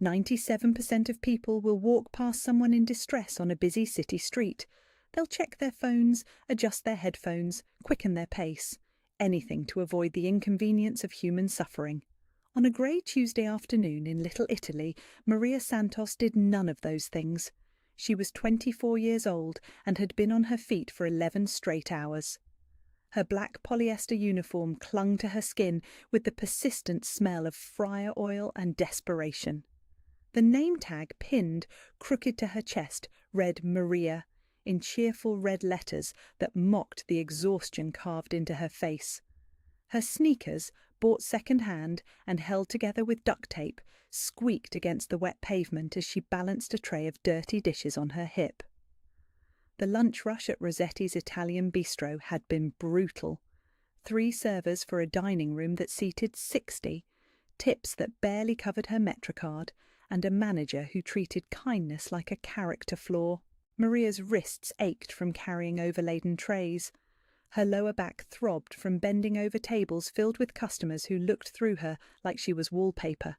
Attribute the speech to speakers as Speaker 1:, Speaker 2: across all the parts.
Speaker 1: 97% of people will walk past someone in distress on a busy city street. They'll check their phones, adjust their headphones, quicken their pace. Anything to avoid the inconvenience of human suffering. On a grey Tuesday afternoon in Little Italy, Maria Santos did none of those things. She was 24 years old and had been on her feet for 11 straight hours. Her black polyester uniform clung to her skin with the persistent smell of fryer oil and desperation. The name tag pinned, crooked to her chest, read Maria, in cheerful red letters that mocked the exhaustion carved into her face. Her sneakers, bought second-hand and held together with duct tape, squeaked against the wet pavement as she balanced a tray of dirty dishes on her hip. The lunch rush at Rossetti's Italian bistro had been brutal. 3 servers for a dining room that seated 60, tips that barely covered her MetroCard, and a manager who treated kindness like a character flaw. Maria's wrists ached from carrying overladen trays. Her lower back throbbed from bending over tables filled with customers who looked through her like she was wallpaper.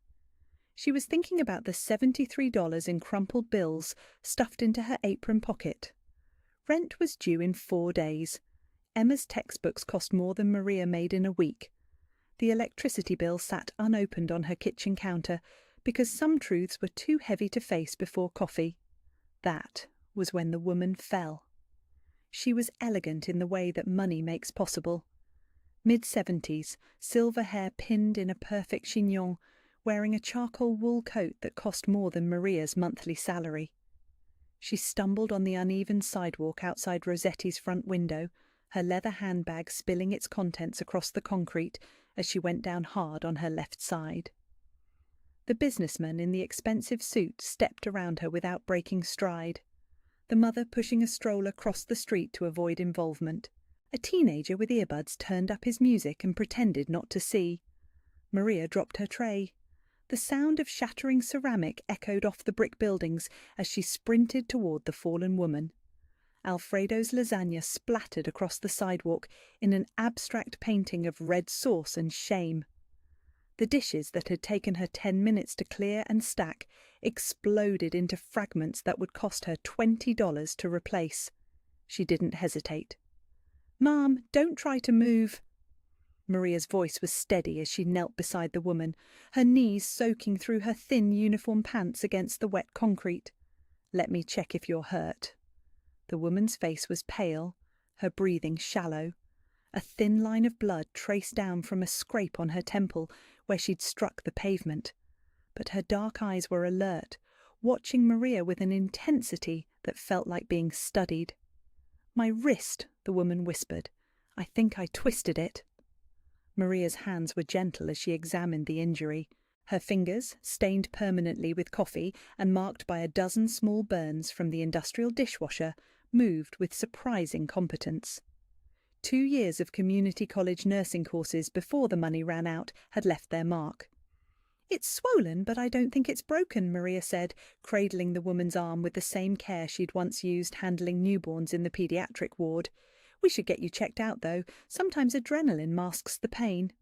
Speaker 1: She was thinking about the $73 in crumpled bills stuffed into her apron pocket. Rent was due in 4 days. Emma's textbooks cost more than Maria made in a week. The electricity bill sat unopened on her kitchen counter because some truths were too heavy to face before coffee. That was when the woman fell. She was elegant in the way that money makes possible. Mid-70s, silver hair pinned in a perfect chignon, wearing a charcoal wool coat that cost more than Maria's monthly salary. She stumbled on the uneven sidewalk outside Rossetti's front window, her leather handbag spilling its contents across the concrete as she went down hard on her left side. The businessman in the expensive suit stepped around her without breaking stride. The mother pushing a stroller crossed the street to avoid involvement. A teenager with earbuds turned up his music and pretended not to see. Maria dropped her tray. The sound of shattering ceramic echoed off the brick buildings as she sprinted toward the fallen woman. Alfredo's lasagna splattered across the sidewalk in an abstract painting of red sauce and shame. The dishes that had taken her 10 minutes to clear and stack exploded into fragments that would cost her $20 to replace. She didn't hesitate. "Mom, don't try to move." Maria's voice was steady as she knelt beside the woman, her knees soaking through her thin uniform pants against the wet concrete. "Let me check if you're hurt." The woman's face was pale, her breathing shallow. A thin line of blood traced down from a scrape on her temple where she'd struck the pavement. But her dark eyes were alert, watching Maria with an intensity that felt like being studied. "My wrist," the woman whispered. "I think I twisted it." Maria's hands were gentle as she examined the injury. Her fingers, stained permanently with coffee and marked by a dozen small burns from the industrial dishwasher, moved with surprising competence. 2 years of community college nursing courses before the money ran out had left their mark. "It's swollen, but I don't think it's broken," Maria said, cradling the woman's arm with the same care she'd once used handling newborns in the pediatric ward. "We should get you checked out, though. Sometimes adrenaline masks the pain."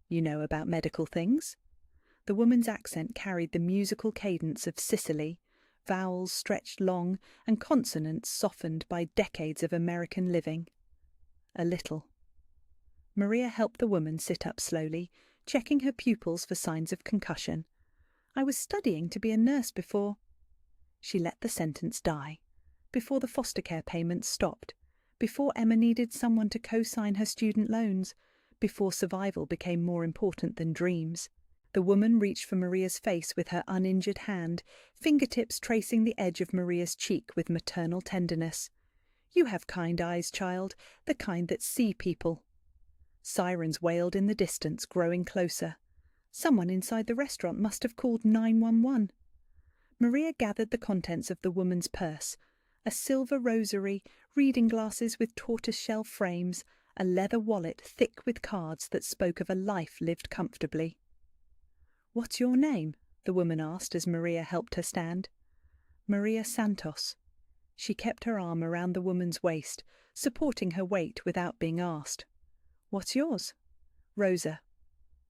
Speaker 1: "You know about medical things?" The woman's accent carried the musical cadence of Sicily, vowels stretched long and consonants softened by decades of American living. "A little." Maria helped the woman sit up slowly, checking her pupils for signs of concussion. "I was studying to be a nurse before—" She let the sentence die. Before the foster care payments stopped. Before Emma needed someone to co-sign her student loans. Before survival became more important than dreams. The woman reached for Maria's face with her uninjured hand, fingertips tracing the edge of Maria's cheek with maternal tenderness. "You have kind eyes, child, the kind that see people." Sirens wailed in the distance, growing closer. Someone inside the restaurant must have called 911. Maria gathered the contents of the woman's purse. A silver rosary, reading glasses with tortoiseshell frames, a leather wallet thick with cards that spoke of a life lived comfortably. "What's your name?" the woman asked as Maria helped her stand. "Maria Santos." She kept her arm around the woman's waist, supporting her weight without being asked. "What's yours?" "Rosa."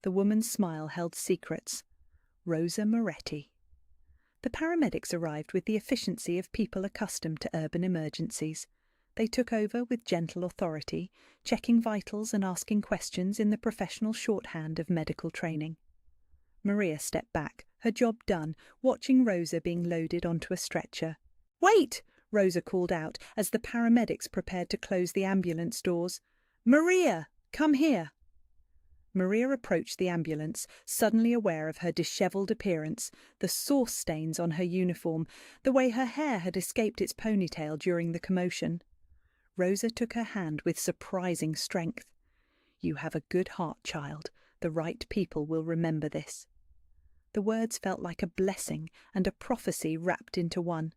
Speaker 1: The woman's smile held secrets. "Rosa Moretti." The paramedics arrived with the efficiency of people accustomed to urban emergencies. They took over with gentle authority, checking vitals and asking questions in the professional shorthand of medical training. Maria stepped back, her job done, watching Rosa being loaded onto a stretcher. "Wait!" Rosa called out as the paramedics prepared to close the ambulance doors. "Maria, come here!" Maria approached the ambulance, suddenly aware of her dishevelled appearance, the sauce stains on her uniform, the way her hair had escaped its ponytail during the commotion. Rosa took her hand with surprising strength. "You have a good heart, child. The right people will remember this." The words felt like a blessing and a prophecy wrapped into one.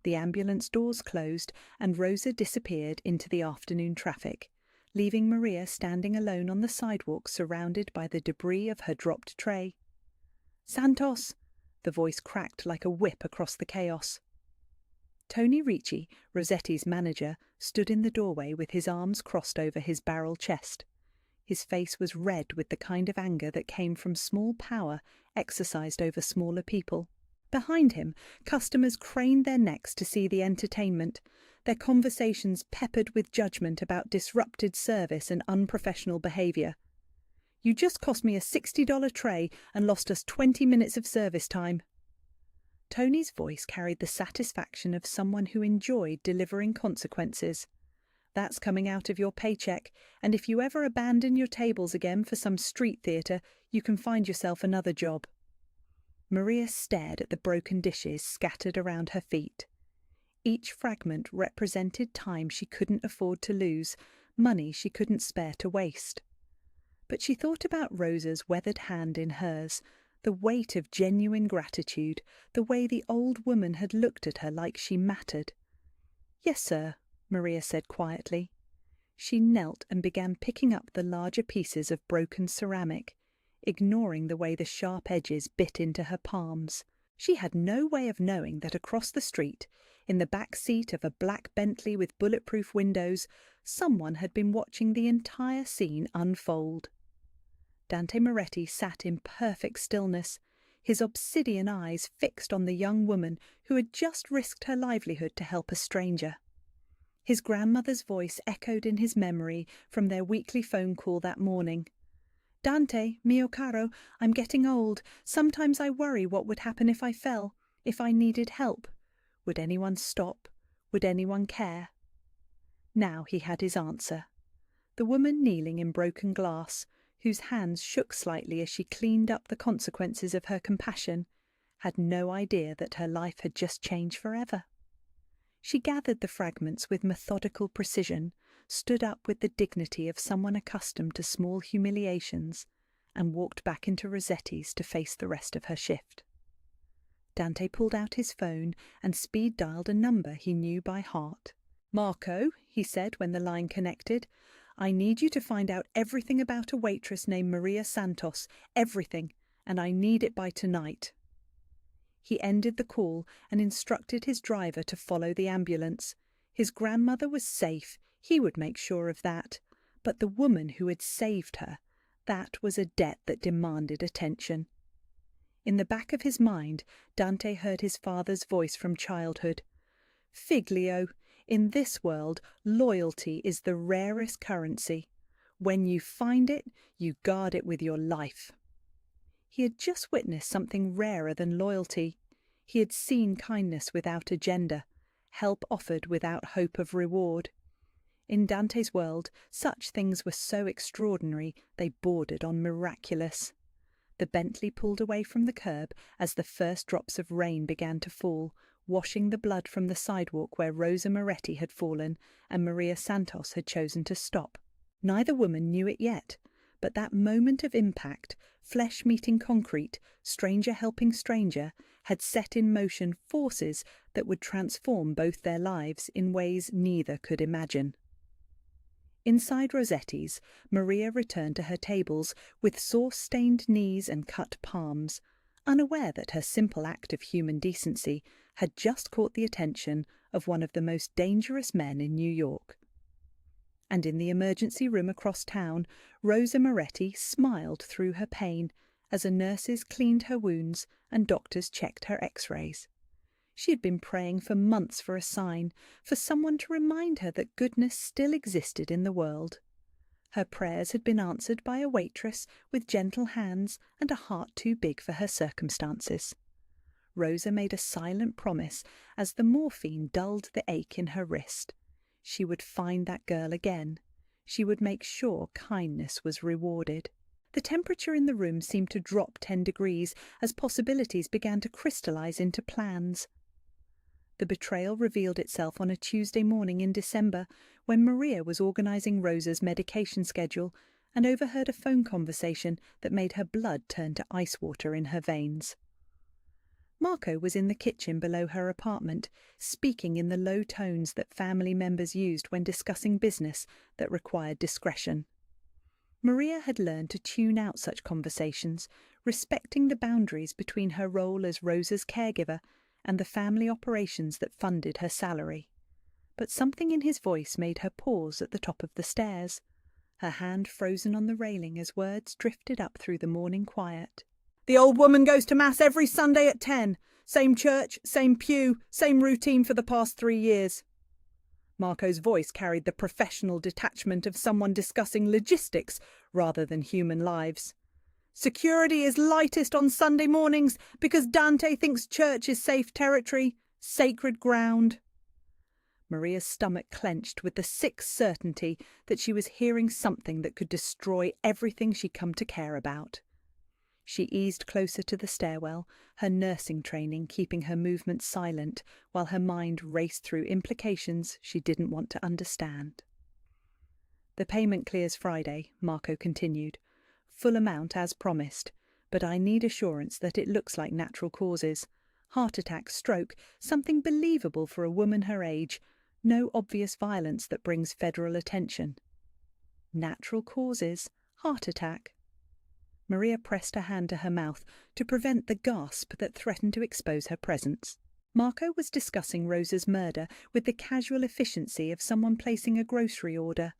Speaker 1: The ambulance doors closed and Rosa disappeared into the afternoon traffic, leaving Maria standing alone on the sidewalk surrounded by the debris of her dropped tray. "Santos!" The voice cracked like a whip across the chaos. Tony Ricci, Rossetti's manager, stood in the doorway with his arms crossed over his barrel chest. His face was red with the kind of anger that came from small power exercised over smaller people. Behind him, customers craned their necks to see the entertainment, their conversations peppered with judgment about disrupted service and unprofessional behaviour. "You just cost me a $60 tray and lost us 20 minutes of service time." Tony's voice carried the satisfaction of someone who enjoyed delivering consequences. "That's coming out of your paycheck, and if you ever abandon your tables again for some street theatre, you can find yourself another job." Maria stared at the broken dishes scattered around her feet. Each fragment represented time she couldn't afford to lose, money she couldn't spare to waste. But she thought about Rosa's weathered hand in hers, the weight of genuine gratitude, the way the old woman had looked at her like she mattered. "Yes, sir," Maria said quietly. She knelt and began picking up the larger pieces of broken ceramic, ignoring the way the sharp edges bit into her palms. She had no way of knowing that across the street, in the back seat of a black Bentley with bulletproof windows, someone had been watching the entire scene unfold. Dante Moretti sat in perfect stillness, his obsidian eyes fixed on the young woman who had just risked her livelihood to help a stranger. His grandmother's voice echoed in his memory from their weekly phone call that morning. "Dante, mio caro, I'm getting old. Sometimes I worry what would happen if I fell, if I needed help. Would anyone stop? Would anyone care?" Now he had his answer. The woman kneeling in broken glass, whose hands shook slightly as she cleaned up the consequences of her compassion, had no idea that her life had just changed forever. She gathered the fragments with methodical precision, stood up with the dignity of someone accustomed to small humiliations, and walked back into Rossetti's to face the rest of her shift. Dante pulled out his phone and speed-dialed a number he knew by heart. "Marco," he said when the line connected, "I need you to find out everything about a waitress named Maria Santos, everything, and I need it by tonight." He ended the call and instructed his driver to follow the ambulance. His grandmother was safe, he would make sure of that. But the woman who had saved her, that was a debt that demanded attention. In the back of his mind, Dante heard his father's voice from childhood. "Figlio, in this world, loyalty is the rarest currency. When you find it, you guard it with your life." He had just witnessed something rarer than loyalty. He had seen kindness without agenda, help offered without hope of reward. In Dante's world, such things were so extraordinary they bordered on miraculous. The Bentley pulled away from the curb as the first drops of rain began to fall, washing the blood from the sidewalk where Rosa Moretti had fallen and Maria Santos had chosen to stop. Neither woman knew it yet, but that moment of impact, flesh meeting concrete, stranger helping stranger, had set in motion forces that would transform both their lives in ways neither could imagine. Inside Rossetti's, Maria returned to her tables with sauce-stained knees and cut palms, unaware that her simple act of human decency had just caught the attention of one of the most dangerous men in New York. And in the emergency room across town, Rosa Moretti smiled through her pain as the nurses cleaned her wounds and doctors checked her x-rays. She had been praying for months for a sign, for someone to remind her that goodness still existed in the world. Her prayers had been answered by a waitress with gentle hands and a heart too big for her circumstances. Rosa made a silent promise as the morphine dulled the ache in her wrist. She would find that girl again. She would make sure kindness was rewarded. The temperature in the room seemed to drop 10 degrees as possibilities began to crystallize into plans. The betrayal revealed itself on a Tuesday morning in December when Maria was organizing Rosa's medication schedule and overheard a phone conversation that made her blood turn to ice water in her veins. Marco was in the kitchen below her apartment, speaking in the low tones that family members used when discussing business that required discretion. Maria had learned to tune out such conversations, respecting the boundaries between her role as Rosa's caregiver and the family operations that funded her salary. But something in his voice made her pause at the top of the stairs, her hand frozen on the railing as words drifted up through the morning quiet. "The old woman goes to Mass every Sunday at 10. Same church, same pew, same routine for the past 3 years. Marco's voice carried the professional detachment of someone discussing logistics rather than human lives. "Security is lightest on Sunday mornings because Dante thinks church is safe territory, sacred ground." Maria's stomach clenched with the sick certainty that she was hearing something that could destroy everything she'd come to care about. She eased closer to the stairwell, her nursing training keeping her movements silent while her mind raced through implications she didn't want to understand. "The payment clears Friday," Marco continued. "Full amount as promised, but I need assurance that it looks like natural causes. Heart attack, stroke, something believable for a woman her age. No obvious violence that brings federal attention." Natural causes, heart attack. Maria pressed her hand to her mouth to prevent the gasp that threatened to expose her presence. Marco was discussing Rosa's murder with the casual efficiency of someone placing a grocery order.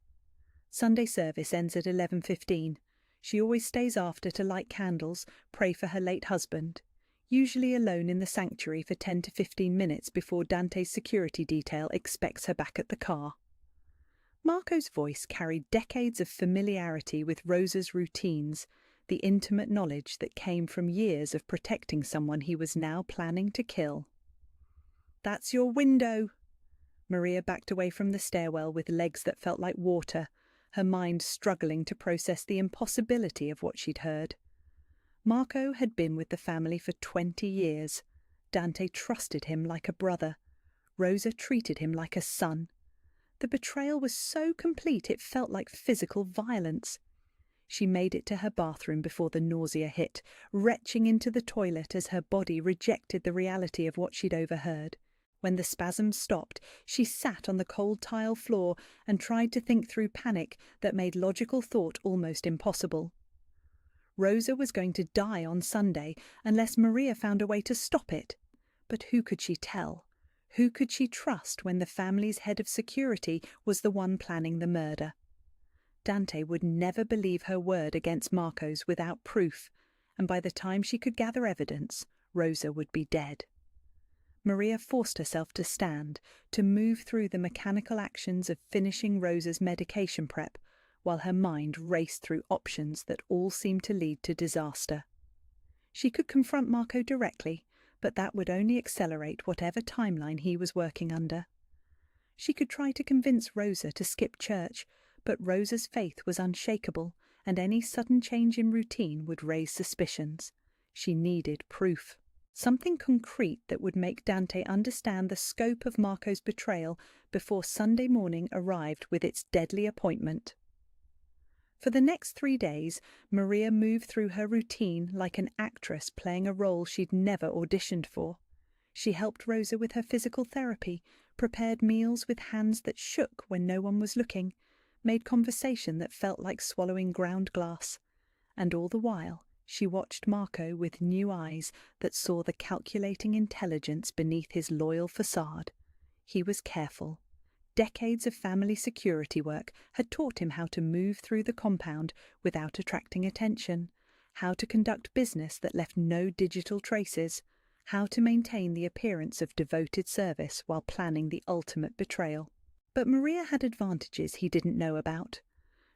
Speaker 1: Sunday service ends at 11:15. She always stays after to light candles, pray for her late husband, usually alone in the sanctuary for 10 to 15 minutes before Dante's security detail expects her back at the car. Marco's voice carried decades of familiarity with Rosa's routines, the intimate knowledge that came from years of protecting someone he was now planning to kill. "That's your window." Maria backed away from the stairwell with legs that felt like water, her mind struggling to process the impossibility of what she'd heard. Marco had been with the family for 20 years. Dante trusted him like a brother. Rosa treated him like a son. The betrayal was so complete it felt like physical violence. She made it to her bathroom before the nausea hit, retching into the toilet as her body rejected the reality of what she'd overheard. When the spasms stopped, she sat on the cold tile floor and tried to think through panic that made logical thought almost impossible. Rosa was going to die on Sunday unless Maria found a way to stop it. But who could she tell? Who could she trust when the family's head of security was the one planning the murder? Dante would never believe her word against Marco's without proof, and by the time she could gather evidence, Rosa would be dead. Maria forced herself to stand, to move through the mechanical actions of finishing Rosa's medication prep, while her mind raced through options that all seemed to lead to disaster. She could confront Marco directly, but that would only accelerate whatever timeline he was working under. She could try to convince Rosa to skip church, but Rosa's faith was unshakable, and any sudden change in routine would raise suspicions. She needed proof. Something concrete that would make Dante understand the scope of Marco's betrayal before Sunday morning arrived with its deadly appointment. For the next 3 days, Maria moved through her routine like an actress playing a role she'd never auditioned for. She helped Rosa with her physical therapy, prepared meals with hands that shook when no one was looking, made conversation that felt like swallowing ground glass. And all the while, she watched Marco with new eyes that saw the calculating intelligence beneath his loyal facade. He was careful. Decades of family security work had taught him how to move through the compound without attracting attention, how to conduct business that left no digital traces, how to maintain the appearance of devoted service while planning the ultimate betrayal. But Maria had advantages he didn't know about.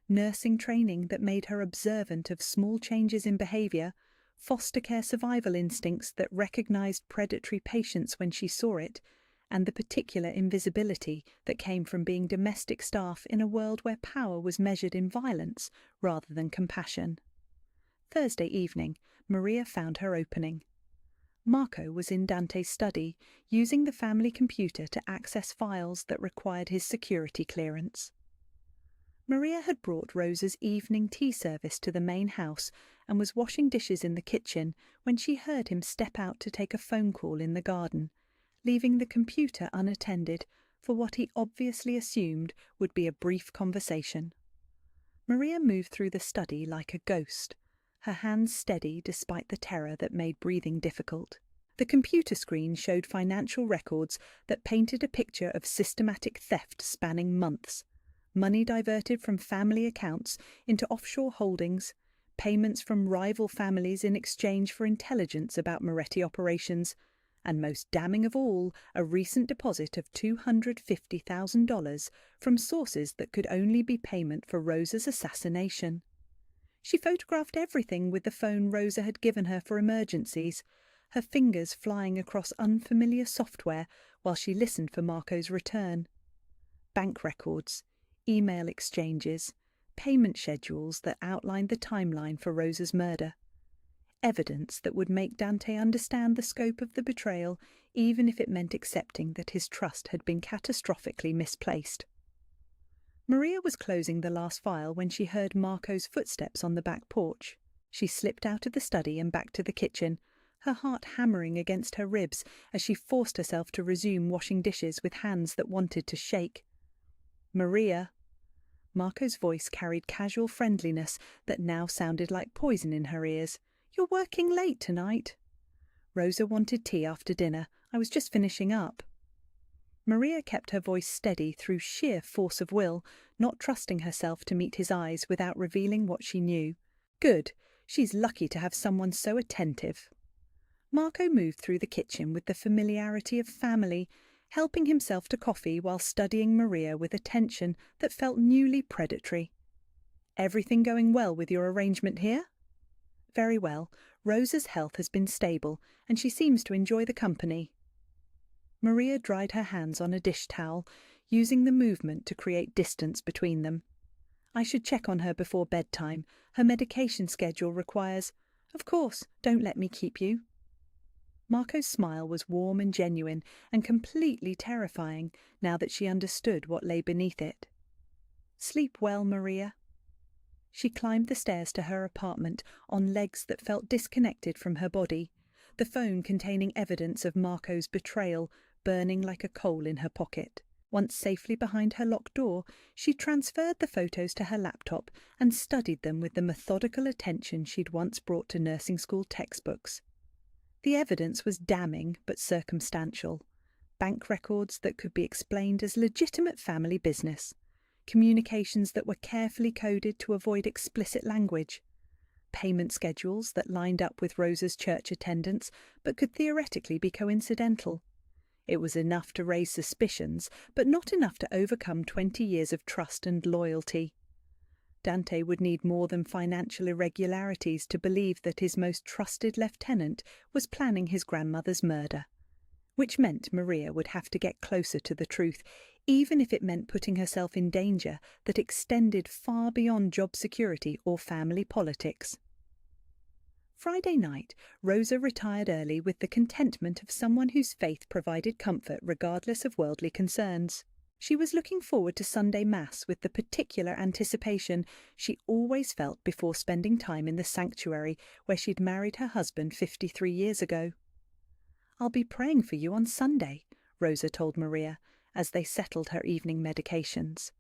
Speaker 1: Nursing training that made her observant of small changes in behaviour, foster care survival instincts that recognised predatory patience when she saw it, and the particular invisibility that came from being domestic staff in a world where power was measured in violence rather than compassion. Thursday evening, Maria found her opening. Marco was in Dante's study, using the family computer to access files that required his security clearance. Maria had brought Rosa's evening tea service to the main house and was washing dishes in the kitchen when she heard him step out to take a phone call in the garden, leaving the computer unattended for what he obviously assumed would be a brief conversation. Maria moved through the study like a ghost, her hands steady despite the terror that made breathing difficult. The computer screen showed financial records that painted a picture of systematic theft spanning months, money diverted from family accounts into offshore holdings, payments from rival families in exchange for intelligence about Moretti operations, and most damning of all, a recent deposit of $250,000 from sources that could only be payment for Rosa's assassination. She photographed everything with the phone Rosa had given her for emergencies, her fingers flying across unfamiliar software while she listened for Marco's return. Bank records, email exchanges, payment schedules that outlined the timeline for Rosa's murder. Evidence that would make Dante understand the scope of the betrayal, even if it meant accepting that his trust had been catastrophically misplaced. Maria was closing the last file when she heard Marco's footsteps on the back porch. She slipped out of the study and back to the kitchen, her heart hammering against her ribs as she forced herself to resume washing dishes with hands that wanted to shake. "Maria." Marco's voice carried casual friendliness that now sounded like poison in her ears. "You're working late tonight." "Rosa wanted tea after dinner. I was just finishing up." Maria kept her voice steady through sheer force of will, not trusting herself to meet his eyes without revealing what she knew. Good. She's lucky to have someone so attentive. Marco moved through the kitchen with the familiarity of family, helping himself to coffee while studying Maria with attention that felt newly predatory. "Everything going well with your arrangement here?" "Very well. Rosa's health has been stable, and she seems to enjoy the company." Maria dried her hands on a dish towel, using the movement to create distance between them. "I should check on her before bedtime. Her medication schedule requires—" "Of course, don't let me keep you." Marco's smile was warm and genuine and completely terrifying now that she understood what lay beneath it. "Sleep well, Maria." She climbed the stairs to her apartment on legs that felt disconnected from her body, the phone containing evidence of Marco's betrayal burning like a coal in her pocket. Once safely behind her locked door, she transferred the photos to her laptop and studied them with the methodical attention she'd once brought to nursing school textbooks. The evidence was damning but circumstantial. Bank records that could be explained as legitimate family business. Communications that were carefully coded to avoid explicit language. Payment schedules that lined up with Rosa's church attendance but could theoretically be coincidental. It was enough to raise suspicions, but not enough to overcome 20 years of trust and loyalty. Dante would need more than financial irregularities to believe that his most trusted lieutenant was planning his grandmother's murder, which meant Maria would have to get closer to the truth, even if it meant putting herself in danger that extended far beyond job security or family politics. Friday night, Rosa retired early with the contentment of someone whose faith provided comfort regardless of worldly concerns. She was looking forward to Sunday Mass with the particular anticipation she always felt before spending time in the sanctuary where she'd married her husband 53 years ago. "I'll be praying for you on Sunday," Rosa told Maria, as they settled her evening medications.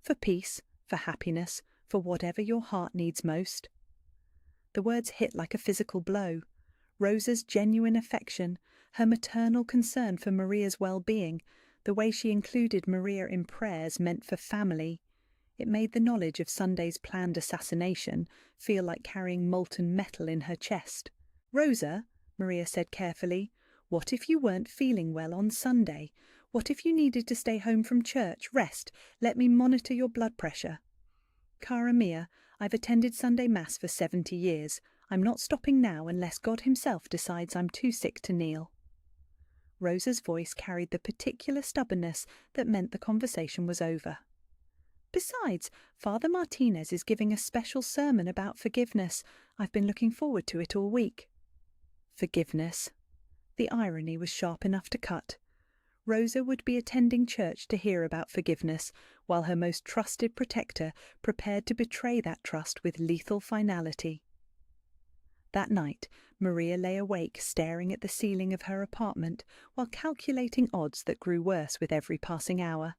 Speaker 1: "For peace, for happiness, for whatever your heart needs most." The words hit like a physical blow. Rosa's genuine affection, her maternal concern for Maria's well-being, the way she included Maria in prayers meant for family. It made the knowledge of Sunday's planned assassination feel like carrying molten metal in her chest. "Rosa," Maria said carefully, "what if you weren't feeling well on Sunday? What if you needed to stay home from church, rest, let me monitor your blood pressure?" "Cara mia, I've attended Sunday Mass for 70 years. I'm not stopping now unless God himself decides I'm too sick to kneel." Rosa's voice carried the particular stubbornness that meant the conversation was over. "Besides, Father Martinez is giving a special sermon about forgiveness. I've been looking forward to it all week." Forgiveness. The irony was sharp enough to cut. Rosa would be attending church to hear about forgiveness, while her most trusted protector prepared to betray that trust with lethal finality. That night, Maria lay awake staring at the ceiling of her apartment while calculating odds that grew worse with every passing hour.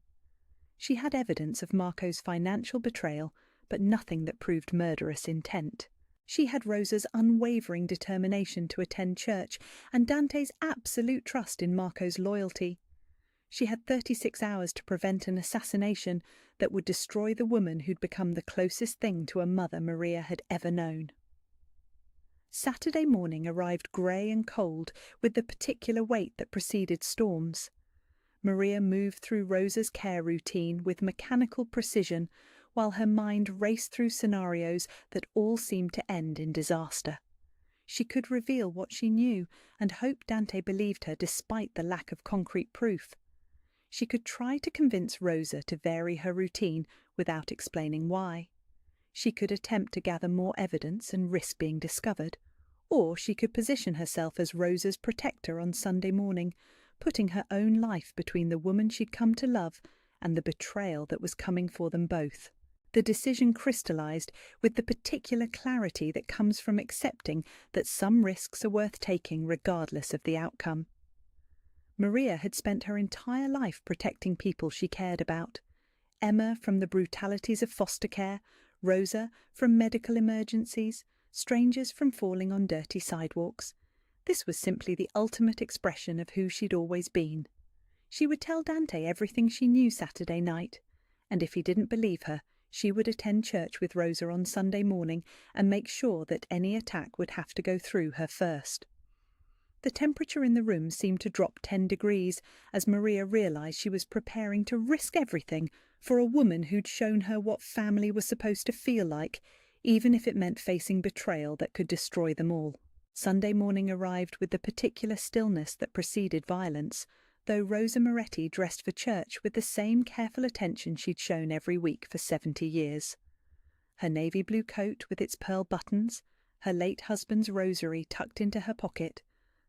Speaker 1: She had evidence of Marco's financial betrayal, but nothing that proved murderous intent. She had Rosa's unwavering determination to attend church and Dante's absolute trust in Marco's loyalty. She had 36 hours to prevent an assassination that would destroy the woman who'd become the closest thing to a mother Maria had ever known. Saturday morning arrived grey and cold with the particular weight that preceded storms. Maria moved through Rosa's care routine with mechanical precision, while her mind raced through scenarios that all seemed to end in disaster. She could reveal what she knew and hope Dante believed her despite the lack of concrete proof. She could try to convince Rosa to vary her routine without explaining why. She could attempt to gather more evidence and risk being discovered, or she could position herself as Rosa's protector on Sunday morning, putting her own life between the woman she'd come to love and the betrayal that was coming for them both. The decision crystallized with the particular clarity that comes from accepting that some risks are worth taking regardless of the outcome. Maria had spent her entire life protecting people she cared about. Emma from the brutalities of foster care, Rosa from medical emergencies, strangers from falling on dirty sidewalks. This was simply the ultimate expression of who she'd always been. She would tell Dante everything she knew Saturday night, and if he didn't believe her, she would attend church with Rosa on Sunday morning and make sure that any attack would have to go through her first. The temperature in the room seemed to drop 10 degrees as Maria realized she was preparing to risk everything for a woman who'd shown her what family was supposed to feel like, even if it meant facing betrayal that could destroy them all. Sunday morning arrived with the particular stillness that preceded violence, though Rosa Moretti dressed for church with the same careful attention she'd shown every week for 70 years. Her navy blue coat with its pearl buttons, her late husband's rosary tucked into her pocket,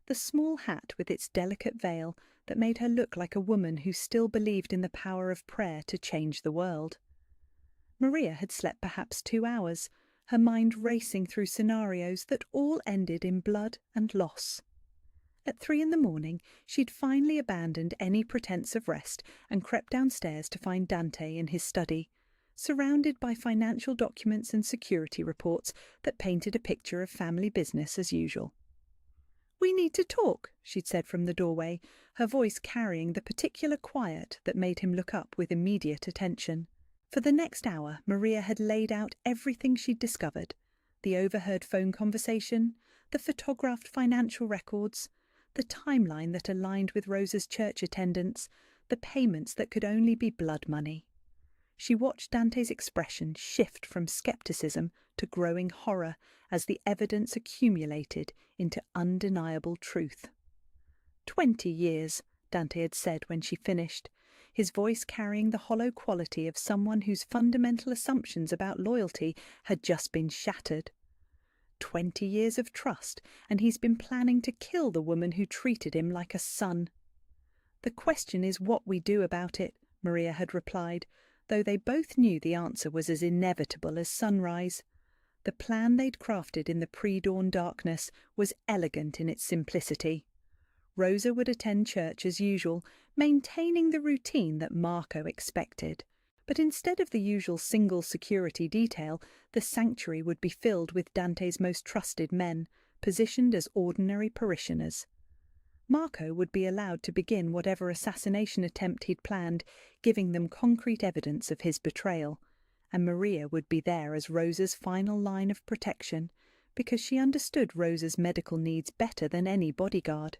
Speaker 1: the small hat with its delicate veil that made her look like a woman who still believed in the power of prayer to change the world. Maria had slept perhaps 2 hours, her mind racing through scenarios that all ended in blood and loss. At 3 a.m, she'd finally abandoned any pretense of rest and crept downstairs to find Dante in his study, surrounded by financial documents and security reports that painted a picture of family business as usual. "We need to talk," she'd said from the doorway, her voice carrying the particular quiet that made him look up with immediate attention. For the next hour, Maria had laid out everything she'd discovered: the overheard phone conversation, the photographed financial records, the timeline that aligned with Rosa's church attendance, the payments that could only be blood money. She watched Dante's expression shift from skepticism to growing horror as the evidence accumulated into undeniable truth. 20 years, Dante had said when she finished, his voice carrying the hollow quality of someone whose fundamental assumptions about loyalty had just been shattered. 20 years of trust, and he's been planning to kill the woman who treated him like a son. "The question is what we do about it," Maria had replied, though they both knew the answer was as inevitable as sunrise. The plan they'd crafted in the pre-dawn darkness was elegant in its simplicity. Rosa would attend church as usual, maintaining the routine that Marco expected. But instead of the usual single security detail, the sanctuary would be filled with Dante's most trusted men, positioned as ordinary parishioners. Marco would be allowed to begin whatever assassination attempt he'd planned, giving them concrete evidence of his betrayal. and Maria would be there as Rosa's final line of protection, because she understood Rosa's medical needs better than any bodyguard.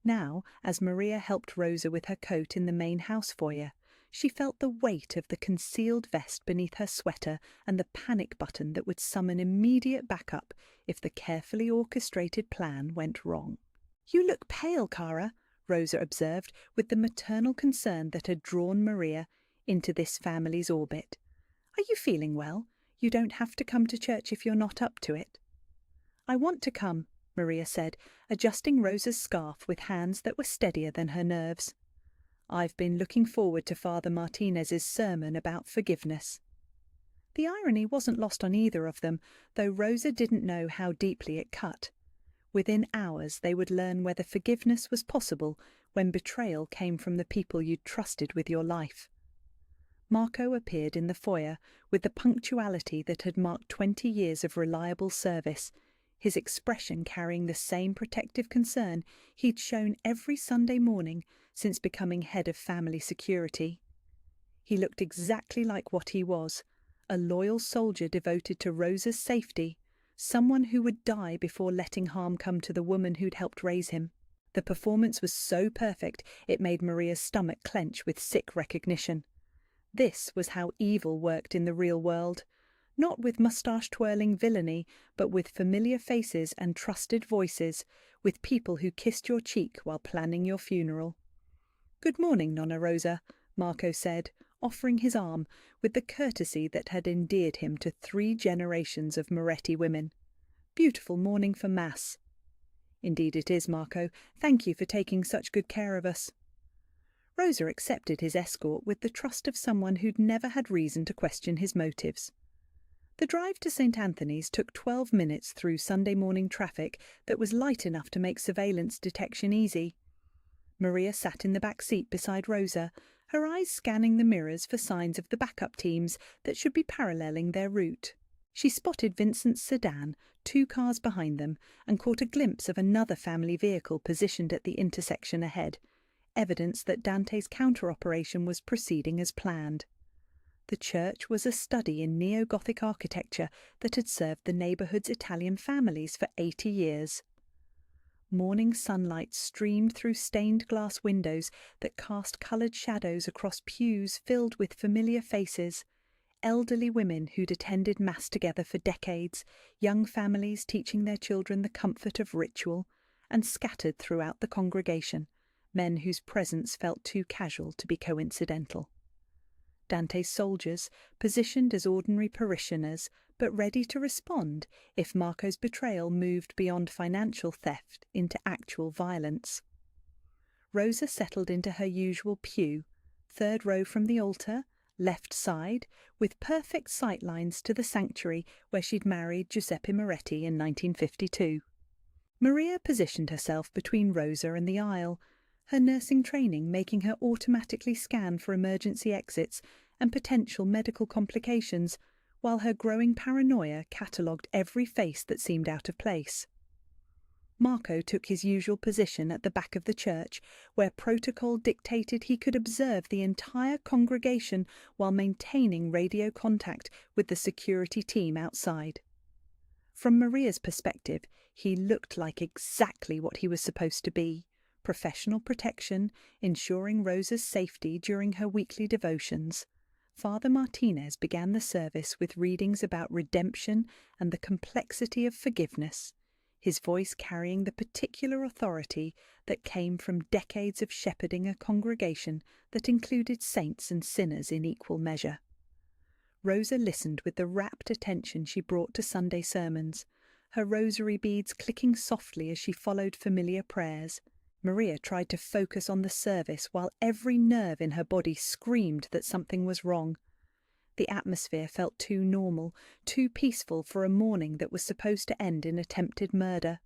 Speaker 1: Now, as Maria helped Rosa with her coat in the main house foyer, she felt the weight of the concealed vest beneath her sweater and the panic button that would summon immediate backup if the carefully orchestrated plan went wrong. "You look pale, Cara," Rosa observed with the maternal concern that had drawn Maria into this family's orbit. "Are you feeling well? You don't have to come to church if you're not up to it." "I want to come," Maria said, adjusting Rosa's scarf with hands that were steadier than her nerves. "I've been looking forward to Father Martinez's sermon about forgiveness." The irony wasn't lost on either of them, though Rosa didn't know how deeply it cut. Within hours they would learn whether forgiveness was possible when betrayal came from the people you'd trusted with your life. Marco appeared in the foyer with the punctuality that had marked 20 years of reliable service, his expression carrying the same protective concern he'd shown every Sunday morning since becoming head of family security. He looked exactly like what he was, a loyal soldier devoted to Rosa's safety, someone who would die before letting harm come to the woman who'd helped raise him. The performance was so perfect it made Maria's stomach clench with sick recognition. This was how evil worked in the real world. Not with moustache-twirling villainy, but with familiar faces and trusted voices, with people who kissed your cheek while planning your funeral. "Good morning, Nonna Rosa," Marco said, offering his arm with the courtesy that had endeared him to 3 generations of Moretti women. "Beautiful morning for Mass." "Indeed it is, Marco. Thank you for taking such good care of us." Rosa accepted his escort with the trust of someone who'd never had reason to question his motives. The drive to St. Anthony's took 12 minutes through Sunday morning traffic that was light enough to make surveillance detection easy. Maria sat in the back seat beside Rosa, her eyes scanning the mirrors for signs of the backup teams that should be paralleling their route. She spotted Vincent's sedan 2 cars behind them and caught a glimpse of another family vehicle positioned at the intersection ahead, evidence that Dante's counter-operation was proceeding as planned. The church was a study in neo-Gothic architecture that had served the neighbourhood's Italian families for 80 years. Morning sunlight streamed through stained glass windows that cast coloured shadows across pews filled with familiar faces, elderly women who'd attended Mass together for decades, young families teaching their children the comfort of ritual, and scattered throughout the congregation, men whose presence felt too casual to be coincidental. Dante's soldiers, positioned as ordinary parishioners, but ready to respond if Marco's betrayal moved beyond financial theft into actual violence. Rosa settled into her usual pew, 3rd row from the altar, left side, with perfect sightlines to the sanctuary where she'd married Giuseppe Moretti in 1952. Maria positioned herself between Rosa and the aisle, her nursing training making her automatically scan for emergency exits and potential medical complications, while her growing paranoia catalogued every face that seemed out of place. Marco took his usual position at the back of the church, where protocol dictated he could observe the entire congregation while maintaining radio contact with the security team outside. From Maria's perspective, he looked like exactly what he was supposed to be: professional protection, ensuring Rosa's safety during her weekly devotions. Father Martinez began the service with readings about redemption and the complexity of forgiveness, his voice carrying the particular authority that came from decades of shepherding a congregation that included saints and sinners in equal measure. Rosa listened with the rapt attention she brought to Sunday sermons, her rosary beads clicking softly as she followed familiar prayers. Maria tried to focus on the service while every nerve in her body screamed that something was wrong. The atmosphere felt too normal, too peaceful for a morning that was supposed to end in attempted murder.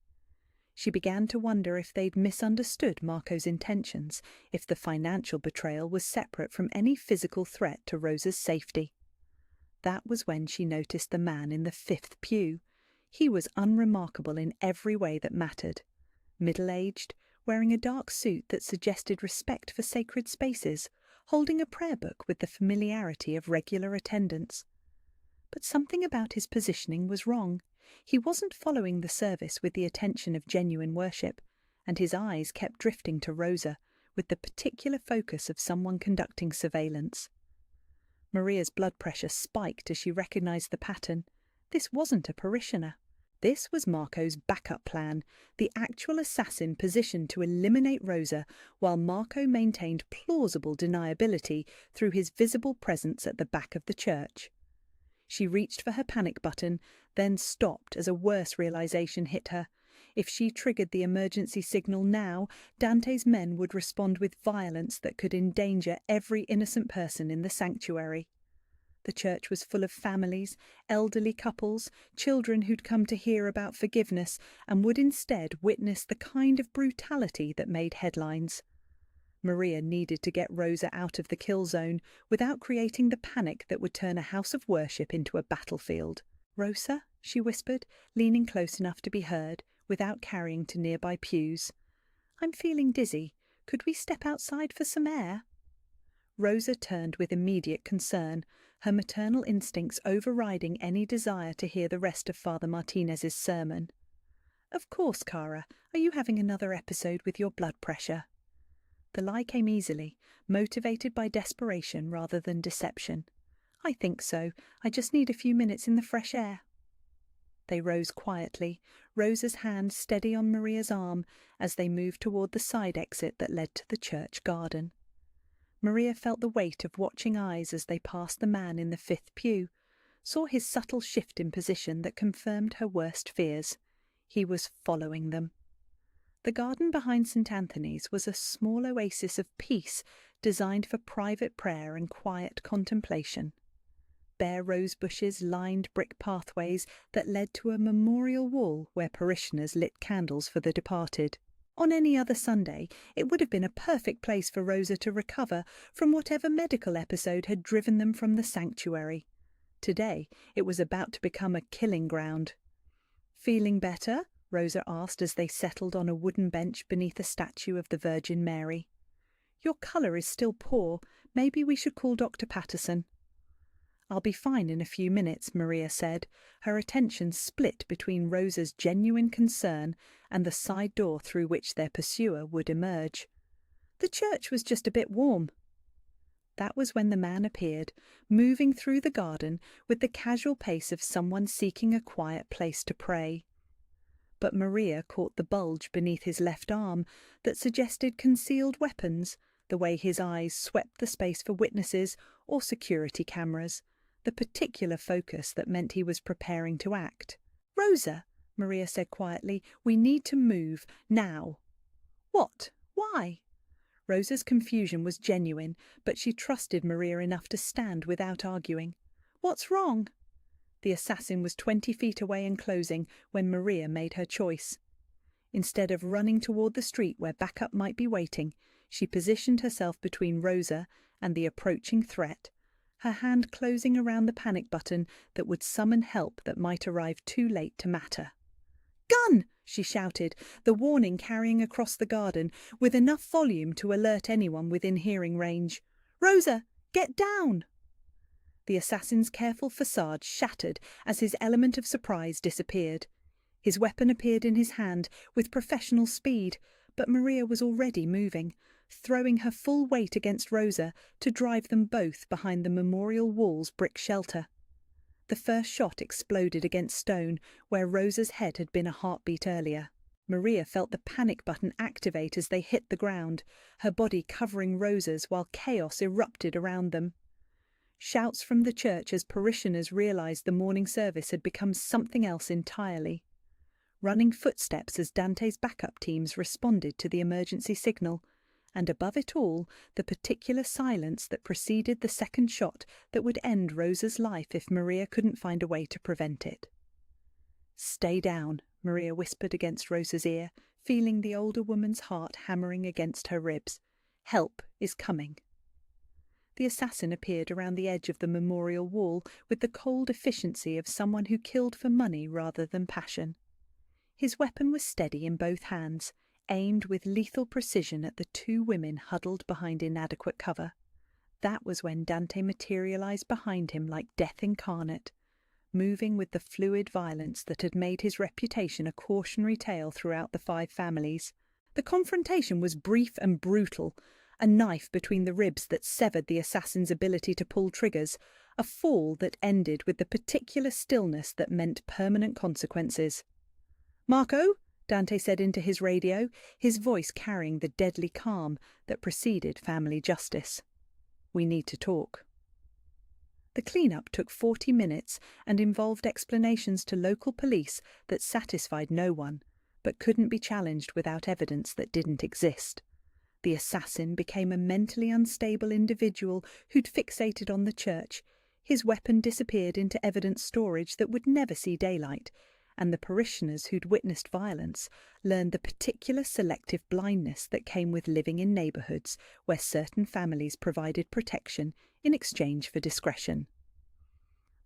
Speaker 1: She began to wonder if they'd misunderstood Marco's intentions, if the financial betrayal was separate from any physical threat to Rosa's safety. That was when she noticed the man in the 5th pew. He was unremarkable in every way that mattered. Middle-aged, wearing a dark suit that suggested respect for sacred spaces, holding a prayer book with the familiarity of regular attendance. but something about his positioning was wrong. He wasn't following the service with the attention of genuine worship, and his eyes kept drifting to Rosa with the particular focus of someone conducting surveillance. Maria's blood pressure spiked as she recognized the pattern. This wasn't a parishioner. This was Marco's backup plan, the actual assassin positioned to eliminate Rosa while Marco maintained plausible deniability through his visible presence at the back of the church. She reached for her panic button, then stopped as a worse realization hit her. If she triggered the emergency signal now, Dante's men would respond with violence that could endanger every innocent person in the sanctuary. The church was full of families, elderly couples, children who'd come to hear about forgiveness and would instead witness the kind of brutality that made headlines. Maria needed to get Rosa out of the kill zone without creating the panic that would turn a house of worship into a battlefield. "Rosa," she whispered, leaning close enough to be heard, without carrying to nearby pews. "I'm feeling dizzy. Could we step outside for some air?" Rosa turned with immediate concern, her maternal instincts overriding any desire to hear the rest of Father Martinez's sermon. "Of course, Cara. Are you having another episode with your blood pressure?" The lie came easily, motivated by desperation rather than deception. "I think so. I just need a few minutes in the fresh air." They rose quietly, Rosa's hand steady on Maria's arm as they moved toward the side exit that led to the church garden. Maria felt the weight of watching eyes as they passed the man in the fifth pew, saw his subtle shift in position that confirmed her worst fears. He was following them. The garden behind St. Anthony's was a small oasis of peace designed for private prayer and quiet contemplation. Bare rose bushes lined brick pathways that led to a memorial wall where parishioners lit candles for the departed. On any other Sunday, it would have been a perfect place for Rosa to recover from whatever medical episode had driven them from the sanctuary. Today, it was about to become a killing ground. "Feeling better?" Rosa asked as they settled on a wooden bench beneath a statue of the Virgin Mary. "Your colour is still poor. Maybe we should call Dr. Patterson." "I'll be fine in a few minutes," Maria said, her attention split between Rosa's genuine concern and the side door through which their pursuer would emerge. "The church was just a bit warm." That was when the man appeared, moving through the garden with the casual pace of someone seeking a quiet place to pray. But Maria caught the bulge beneath his left arm that suggested concealed weapons, the way his eyes swept the space for witnesses or security cameras, the particular focus that meant he was preparing to act. "Rosa," Maria said quietly, "we need to move, now." "What? Why?" Rosa's confusion was genuine, but she trusted Maria enough to stand without arguing. "What's wrong?" The assassin was 20 feet away and closing when Maria made her choice. Instead of running toward the street where backup might be waiting, she positioned herself between Rosa and the approaching threat, her hand closing around the panic button that would summon help that might arrive too late to matter. "Gun!" she shouted, the warning carrying across the garden with enough volume to alert anyone within hearing range. "Rosa, get down!" The assassin's careful facade shattered as his element of surprise disappeared. His weapon appeared in his hand with professional speed, but Maria was already moving, throwing her full weight against Rosa to drive them both behind the memorial wall's brick shelter. The first shot exploded against stone, where Rosa's head had been a heartbeat earlier. Maria felt the panic button activate as they hit the ground, her body covering Rosa's while chaos erupted around them. Shouts from the church as parishioners realized the morning service had become something else entirely. Running footsteps as Dante's backup teams responded to the emergency signal, and above it all, the particular silence that preceded the second shot that would end Rosa's life if Maria couldn't find a way to prevent it. "Stay down," Maria whispered against Rosa's ear, feeling the older woman's heart hammering against her ribs. "Help is coming." The assassin appeared around the edge of the memorial wall with the cold efficiency of someone who killed for money rather than passion. His weapon was steady in both hands, aimed with lethal precision at the two women huddled behind inadequate cover. That was when Dante materialized behind him like death incarnate. moving with the fluid violence that had made his reputation a cautionary tale throughout the 5 families. The confrontation was brief and brutal, a knife between the ribs that severed the assassin's ability to pull triggers, a fall that ended with the particular stillness that meant permanent consequences. "Marco," Dante said into his radio, his voice carrying the deadly calm that preceded family justice. "We need to talk." The clean-up took 40 minutes and involved explanations to local police that satisfied no one, but couldn't be challenged without evidence that didn't exist. The assassin became a mentally unstable individual who'd fixated on the church. His weapon disappeared into evidence storage that would never see daylight, and the parishioners who'd witnessed violence learned the particular selective blindness that came with living in neighbourhoods where certain families provided protection in exchange for discretion.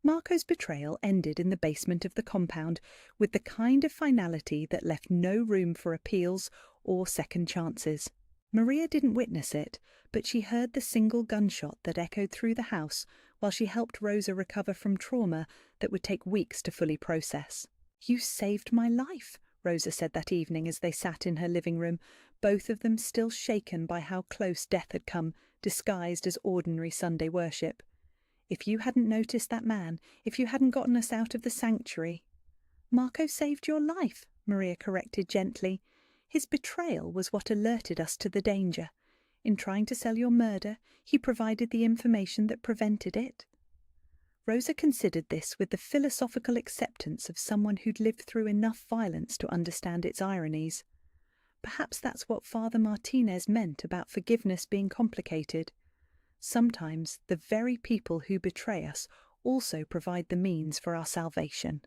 Speaker 1: Marco's betrayal ended in the basement of the compound with the kind of finality that left no room for appeals or second chances. Maria didn't witness it, but she heard the single gunshot that echoed through the house while she helped Rosa recover from trauma that would take weeks to fully process. "You saved my life," Rosa said that evening as they sat in her living room, both of them still shaken by how close death had come, disguised as ordinary Sunday worship. "If you hadn't noticed that man, if you hadn't gotten us out of the sanctuary—" "Marco saved your life," Maria corrected gently. "His betrayal was what alerted us to the danger. In trying to sell your murder, he provided the information that prevented it." Rosa considered this with the philosophical acceptance of someone who'd lived through enough violence to understand its ironies. Perhaps that's what Father Martinez meant about forgiveness being complicated. Sometimes the very people who betray us also provide the means for our salvation.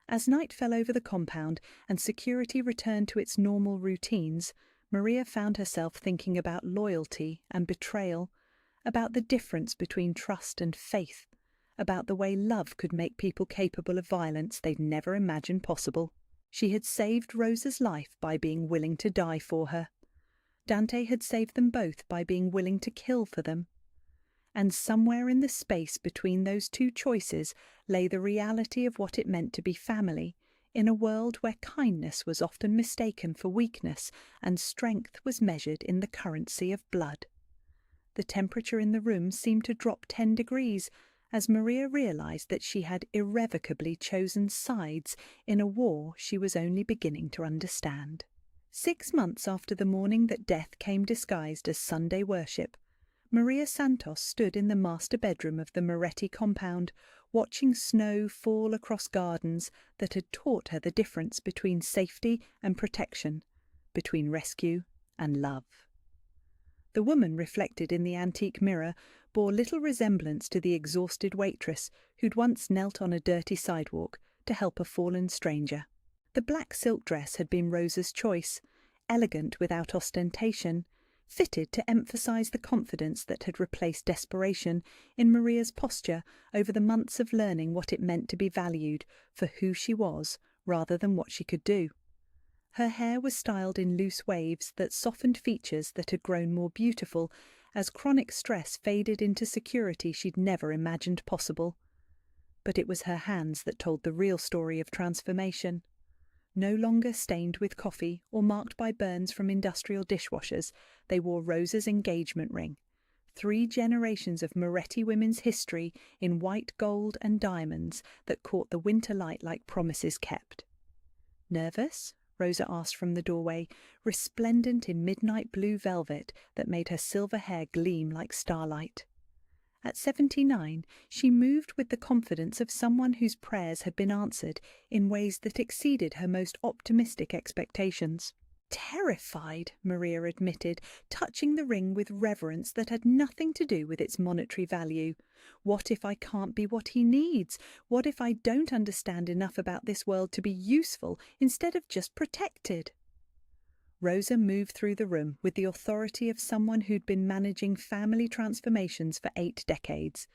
Speaker 1: As night fell over the compound and security returned to its normal routines, Maria found herself thinking about loyalty and betrayal, about the difference between trust and faith, about the way love could make people capable of violence they'd never imagined possible. She had saved Rosa's life by being willing to die for her. Dante had saved them both by being willing to kill for them. And somewhere in the space between those two choices lay the reality of what it meant to be family, in a world where kindness was often mistaken for weakness and strength was measured in the currency of blood. The temperature in the room seemed to drop 10 degrees as Maria realised that she had irrevocably chosen sides in a war she was only beginning to understand. 6 months after the morning that death came disguised as Sunday worship, Maria Santos stood in the master bedroom of the Moretti compound, watching snow fall across gardens that had taught her the difference between safety and protection, between rescue and love. The woman reflected in the antique mirror bore little resemblance to the exhausted waitress who'd once knelt on a dirty sidewalk to help a fallen stranger. The black silk dress had been Rosa's choice, elegant without ostentation, fitted to emphasise the confidence that had replaced desperation in Maria's posture over the months of learning what it meant to be valued for who she was rather than what she could do. Her hair was styled in loose waves that softened features that had grown more beautiful as chronic stress faded into security she'd never imagined possible. But it was her hands that told the real story of transformation. No longer stained with coffee or marked by burns from industrial dishwashers, they wore Rosa's engagement ring. 3 generations of Moretti women's history in white gold and diamonds that caught the winter light like promises kept. "Nervous?" Rosa asked from the doorway, resplendent in midnight blue velvet that made her silver hair gleam like starlight. At 79, she moved with the confidence of someone whose prayers had been answered in ways that exceeded her most optimistic expectations. "Terrified," Maria admitted, touching the ring with reverence that had nothing to do with its monetary value. "What if I can't be what he needs? What if I don't understand enough about this world to be useful instead of just protected?" Rosa moved through the room with the authority of someone who'd been managing family transformations for 8 decades,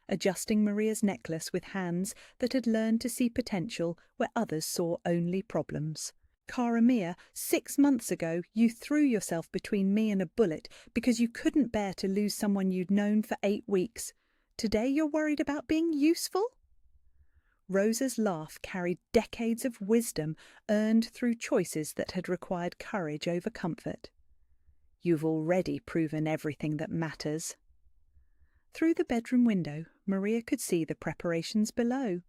Speaker 1: adjusting Maria's necklace with hands that had learned to see potential where others saw only problems. "Cara Mia, 6 months ago you threw yourself between me and a bullet because you couldn't bear to lose someone you'd known for 8 weeks. Today you're worried about being useful?" Rosa's laugh carried decades of wisdom earned through choices that had required courage over comfort. "You've already proven everything that matters." Through the bedroom window, Maria could see the preparations below.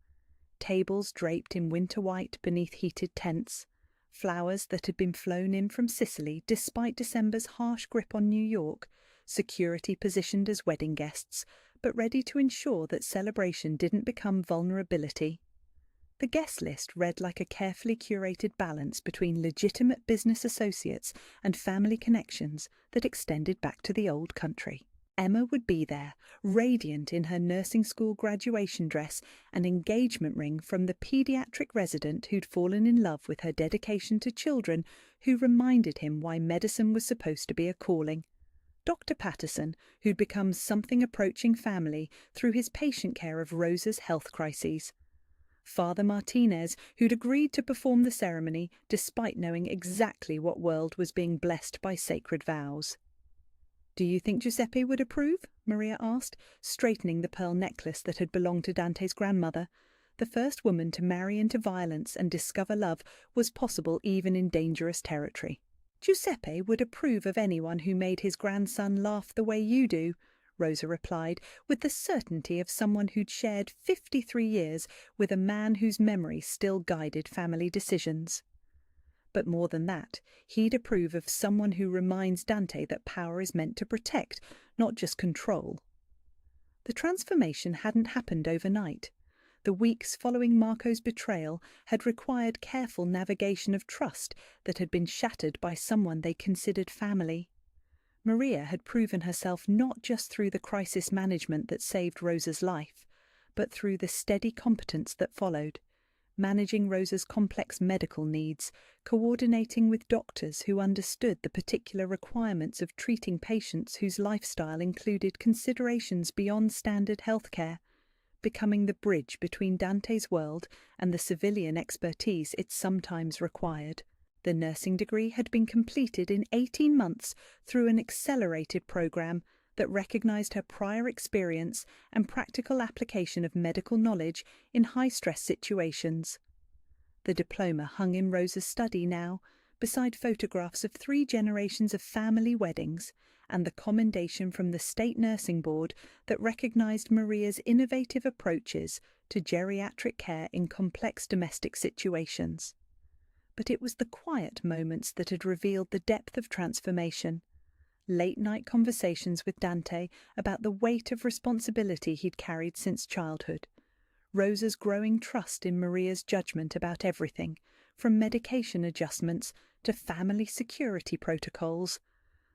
Speaker 1: Tables draped in winter white beneath heated tents, flowers that had been flown in from Sicily despite December's harsh grip on New York, security positioned as wedding guests, but ready to ensure that celebration didn't become vulnerability. The guest list read like a carefully curated balance between legitimate business associates and family connections that extended back to the old country. Emma would be there, radiant in her nursing school graduation dress, an engagement ring from the paediatric resident who'd fallen in love with her dedication to children, who reminded him why medicine was supposed to be a calling. Dr. Patterson, who'd become something approaching family through his patient care of Rosa's health crises. Father Martinez, who'd agreed to perform the ceremony despite knowing exactly what world was being blessed by sacred vows. "Do you think Giuseppe would approve?" Maria asked, straightening the pearl necklace that had belonged to Dante's grandmother. The first woman to marry into violence and discover love was possible even in dangerous territory. "Giuseppe would approve of anyone who made his grandson laugh the way you do," Rosa replied, with the certainty of someone who'd shared 53 years with a man whose memory still guided family decisions. But more than that, he'd approve of someone who reminds Dante that power is meant to protect, not just control. The transformation hadn't happened overnight. The weeks following Marco's betrayal had required careful navigation of trust that had been shattered by someone they considered family. Maria had proven herself not just through the crisis management that saved Rosa's life, but through the steady competence that followed, managing Rosa's complex medical needs, coordinating with doctors who understood the particular requirements of treating patients whose lifestyle included considerations beyond standard healthcare, becoming the bridge between Dante's world and the civilian expertise it sometimes required. The nursing degree had been completed in 18 months through an accelerated program that recognized her prior experience and practical application of medical knowledge in high-stress situations. The diploma hung in Rosa's study now, beside photographs of 3 generations of family weddings and the commendation from the State Nursing Board that recognized Maria's innovative approaches to geriatric care in complex domestic situations. But it was the quiet moments that had revealed the depth of transformation. Late-night conversations with Dante about the weight of responsibility he'd carried since childhood. Rosa's growing trust in Maria's judgment about everything, from medication adjustments to family security protocols.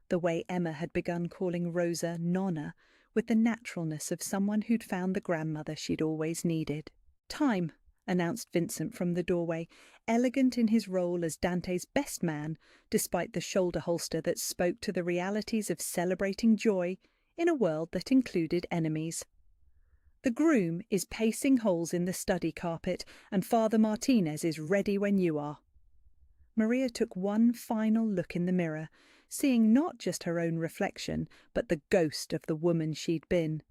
Speaker 1: The way Emma had begun calling Rosa Nonna, with the naturalness of someone who'd found the grandmother she'd always needed. "Time," announced Vincent from the doorway, elegant in his role as Dante's best man, despite the shoulder holster that spoke to the realities of celebrating joy in a world that included enemies. "The groom is pacing holes in the study carpet, and Father Martinez is ready when you are." Maria took one final look in the mirror, seeing not just her own reflection, but the ghost of the woman she'd been.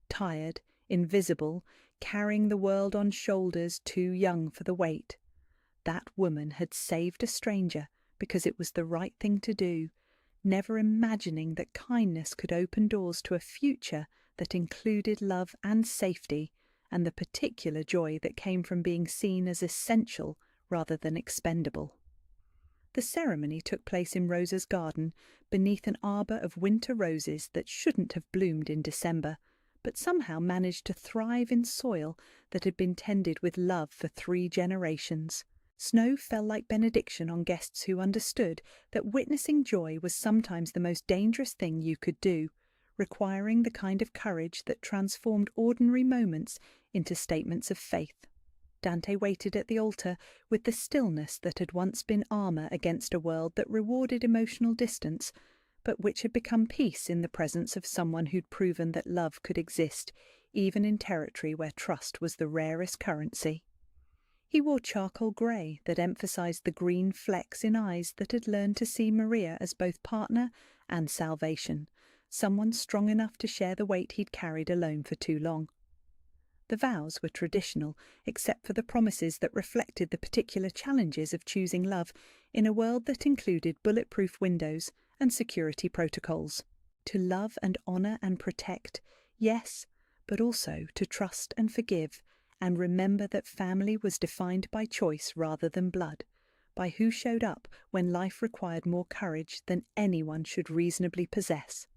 Speaker 1: Tired, invisible, carrying the world on shoulders too young for the weight. That woman had saved a stranger because it was the right thing to do, never imagining that kindness could open doors to a future that included love and safety, and the particular joy that came from being seen as essential rather than expendable. The ceremony took place in Rosa's garden, beneath an arbour of winter roses that shouldn't have bloomed in December, but somehow managed to thrive in soil that had been tended with love for 3 generations. Snow fell like benediction on guests who understood that witnessing joy was sometimes the most dangerous thing you could do, requiring the kind of courage that transformed ordinary moments into statements of faith. Dante waited at the altar with the stillness that had once been armour against a world that rewarded emotional distance, but which had become peace in the presence of someone who'd proven that love could exist, even in territory where trust was the rarest currency. He wore charcoal grey that emphasised the green flecks in eyes that had learned to see Maria as both partner and salvation, someone strong enough to share the weight he'd carried alone for too long. The vows were traditional, except for the promises that reflected the particular challenges of choosing love in a world that included bulletproof windows and security protocols. To love and honour and protect, yes, but also to trust and forgive, and remember that family was defined by choice rather than blood, by who showed up when life required more courage than anyone should reasonably possess.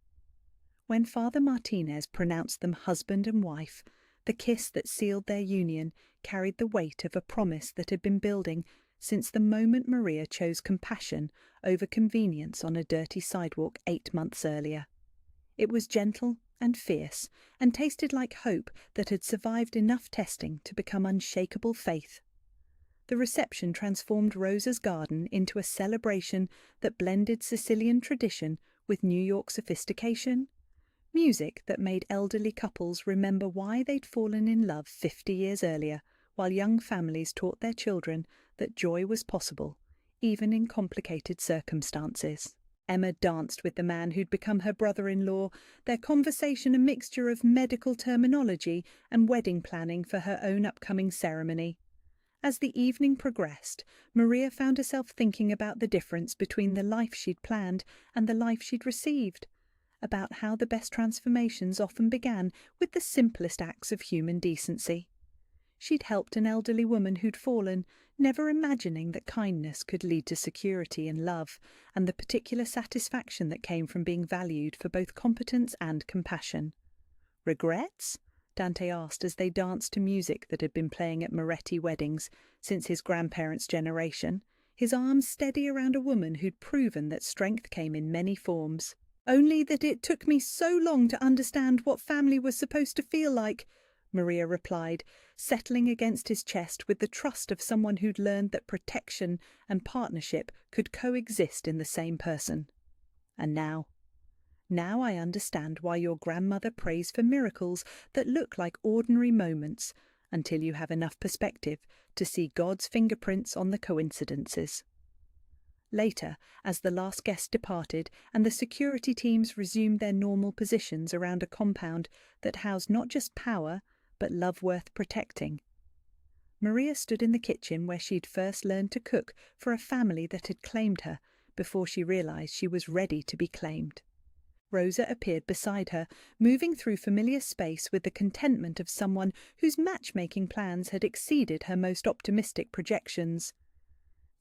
Speaker 1: When Father Martinez pronounced them husband and wife, the kiss that sealed their union carried the weight of a promise that had been building since the moment Maria chose compassion over convenience on a dirty sidewalk 8 months earlier. It was gentle and fierce, and tasted like hope that had survived enough testing to become unshakable faith. The reception transformed Rosa's garden into a celebration that blended Sicilian tradition with New York sophistication. Music that made elderly couples remember why they'd fallen in love 50 years earlier, while young families taught their children that joy was possible, even in complicated circumstances. Emma danced with the man who'd become her brother-in-law, their conversation a mixture of medical terminology and wedding planning for her own upcoming ceremony. As the evening progressed, Maria found herself thinking about the difference between the life she'd planned and the life she'd received, about how the best transformations often began with the simplest acts of human decency. She'd helped an elderly woman who'd fallen, never imagining that kindness could lead to security and love, and the particular satisfaction that came from being valued for both competence and compassion. Regrets? Dante asked as they danced to music that had been playing at Moretti weddings since his grandparents' generation, his arms steady around a woman who'd proven that strength came in many forms. "Only that it took me so long to understand what family was supposed to feel like," Maria replied, settling against his chest with the trust of someone who'd learned that protection and partnership could coexist in the same person. "And now I understand why your grandmother prays for miracles that look like ordinary moments until you have enough perspective to see God's fingerprints on the coincidences." Later, as the last guest departed and the security teams resumed their normal positions around a compound that housed not just power, but love worth protecting, Maria stood in the kitchen where she'd first learned to cook for a family that had claimed her before she realized she was ready to be claimed. Rosa appeared beside her, moving through familiar space with the contentment of someone whose matchmaking plans had exceeded her most optimistic projections.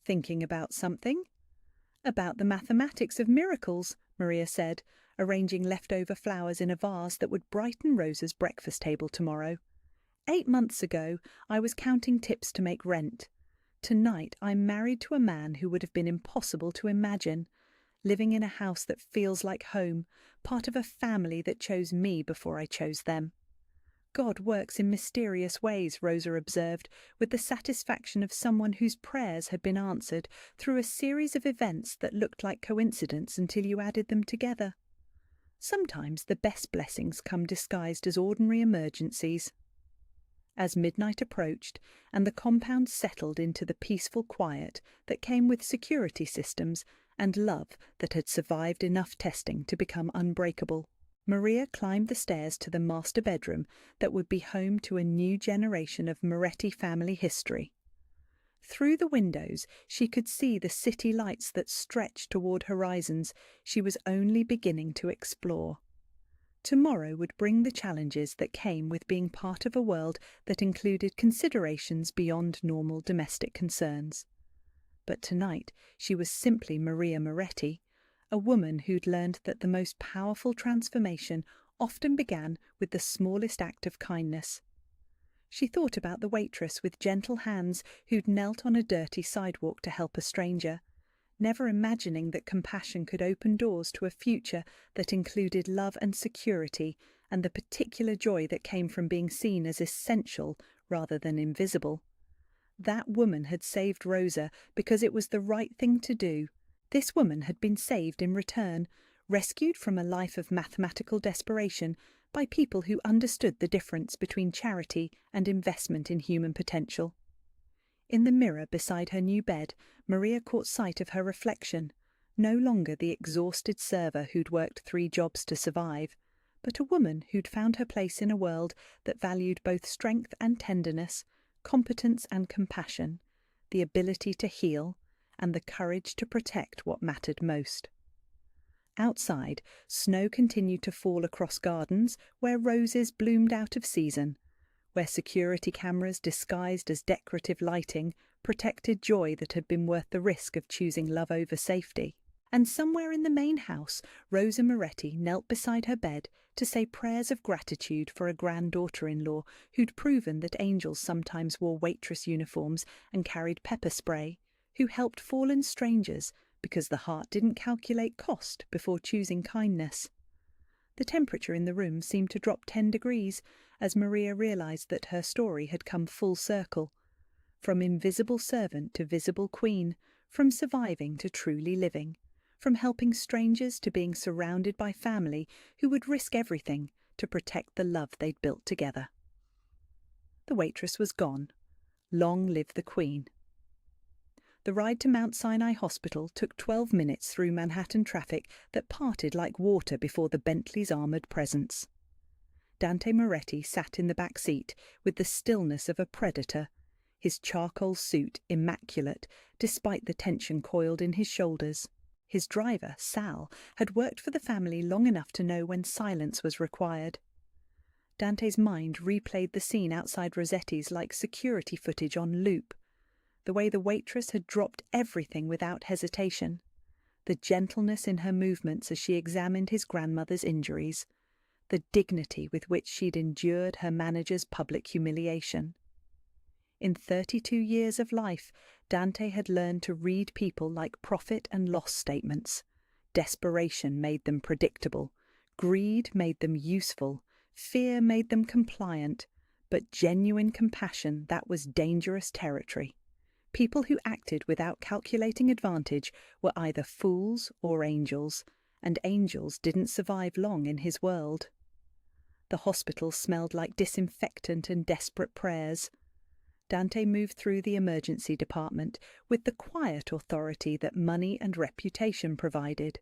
Speaker 1: "Thinking about something?" "About the mathematics of miracles," Maria said, arranging leftover flowers in a vase that would brighten Rosa's breakfast table tomorrow. 8 months ago, I was counting tips to make rent. Tonight, I'm married to a man who would have been impossible to imagine, living in a house that feels like home, part of a family that chose me before I chose them. God works in mysterious ways, Rosa observed, with the satisfaction of someone whose prayers had been answered through a series of events that looked like coincidence until you added them together. Sometimes the best blessings come disguised as ordinary emergencies. As midnight approached and the compound settled into the peaceful quiet that came with security systems and love that had survived enough testing to become unbreakable, Maria climbed the stairs to the master bedroom that would be home to a new generation of Moretti family history. Through the windows she could see the city lights that stretched toward horizons she was only beginning to explore. Tomorrow would bring the challenges that came with being part of a world that included considerations beyond normal domestic concerns. But tonight she was simply Maria Moretti, a woman who'd learned that the most powerful transformation often began with the smallest act of kindness. She thought about the waitress with gentle hands who'd knelt on a dirty sidewalk to help a stranger, never imagining that compassion could open doors to a future that included love and security and the particular joy that came from being seen as essential rather than invisible. That woman had saved Rosa because it was the right thing to do. This woman had been saved in return, rescued from a life of mathematical desperation by people who understood the difference between charity and investment in human potential. In the mirror beside her new bed, Maria caught sight of her reflection, no longer the exhausted server who'd worked 3 jobs to survive, but a woman who'd found her place in a world that valued both strength and tenderness, competence and compassion, the ability to heal, and the courage to protect what mattered most. Outside, snow continued to fall across gardens where roses bloomed out of season, where security cameras disguised as decorative lighting protected joy that had been worth the risk of choosing love over safety. And somewhere in the main house, Rosa Moretti knelt beside her bed to say prayers of gratitude for a granddaughter-in-law who'd proven that angels sometimes wore waitress uniforms and carried pepper spray, who helped fallen strangers because the heart didn't calculate cost before choosing kindness. The temperature in the room seemed to drop 10 degrees as Maria realised that her story had come full circle. From invisible servant to visible queen, from surviving to truly living, from helping strangers to being surrounded by family who would risk everything to protect the love they'd built together. The waitress was gone. Long live the Queen. The ride to Mount Sinai Hospital took 12 minutes through Manhattan traffic that parted like water before the Bentley's armoured presence. Dante Moretti sat in the back seat with the stillness of a predator, his charcoal suit immaculate despite the tension coiled in his shoulders. His driver, Sal, had worked for the family long enough to know when silence was required. Dante's mind replayed the scene outside Rossetti's like security footage on loop. The way the waitress had dropped everything without hesitation, the gentleness in her movements as she examined his grandmother's injuries, the dignity with which she'd endured her manager's public humiliation. In 32 years of life, Dante had learned to read people like profit and loss statements. Desperation made them predictable, greed made them useful, fear made them compliant, but genuine compassion, that was dangerous territory. People who acted without calculating advantage were either fools or angels, and angels didn't survive long in his world. The hospital smelled like disinfectant and desperate prayers. Dante moved through the emergency department with the quiet authority that money and reputation provided.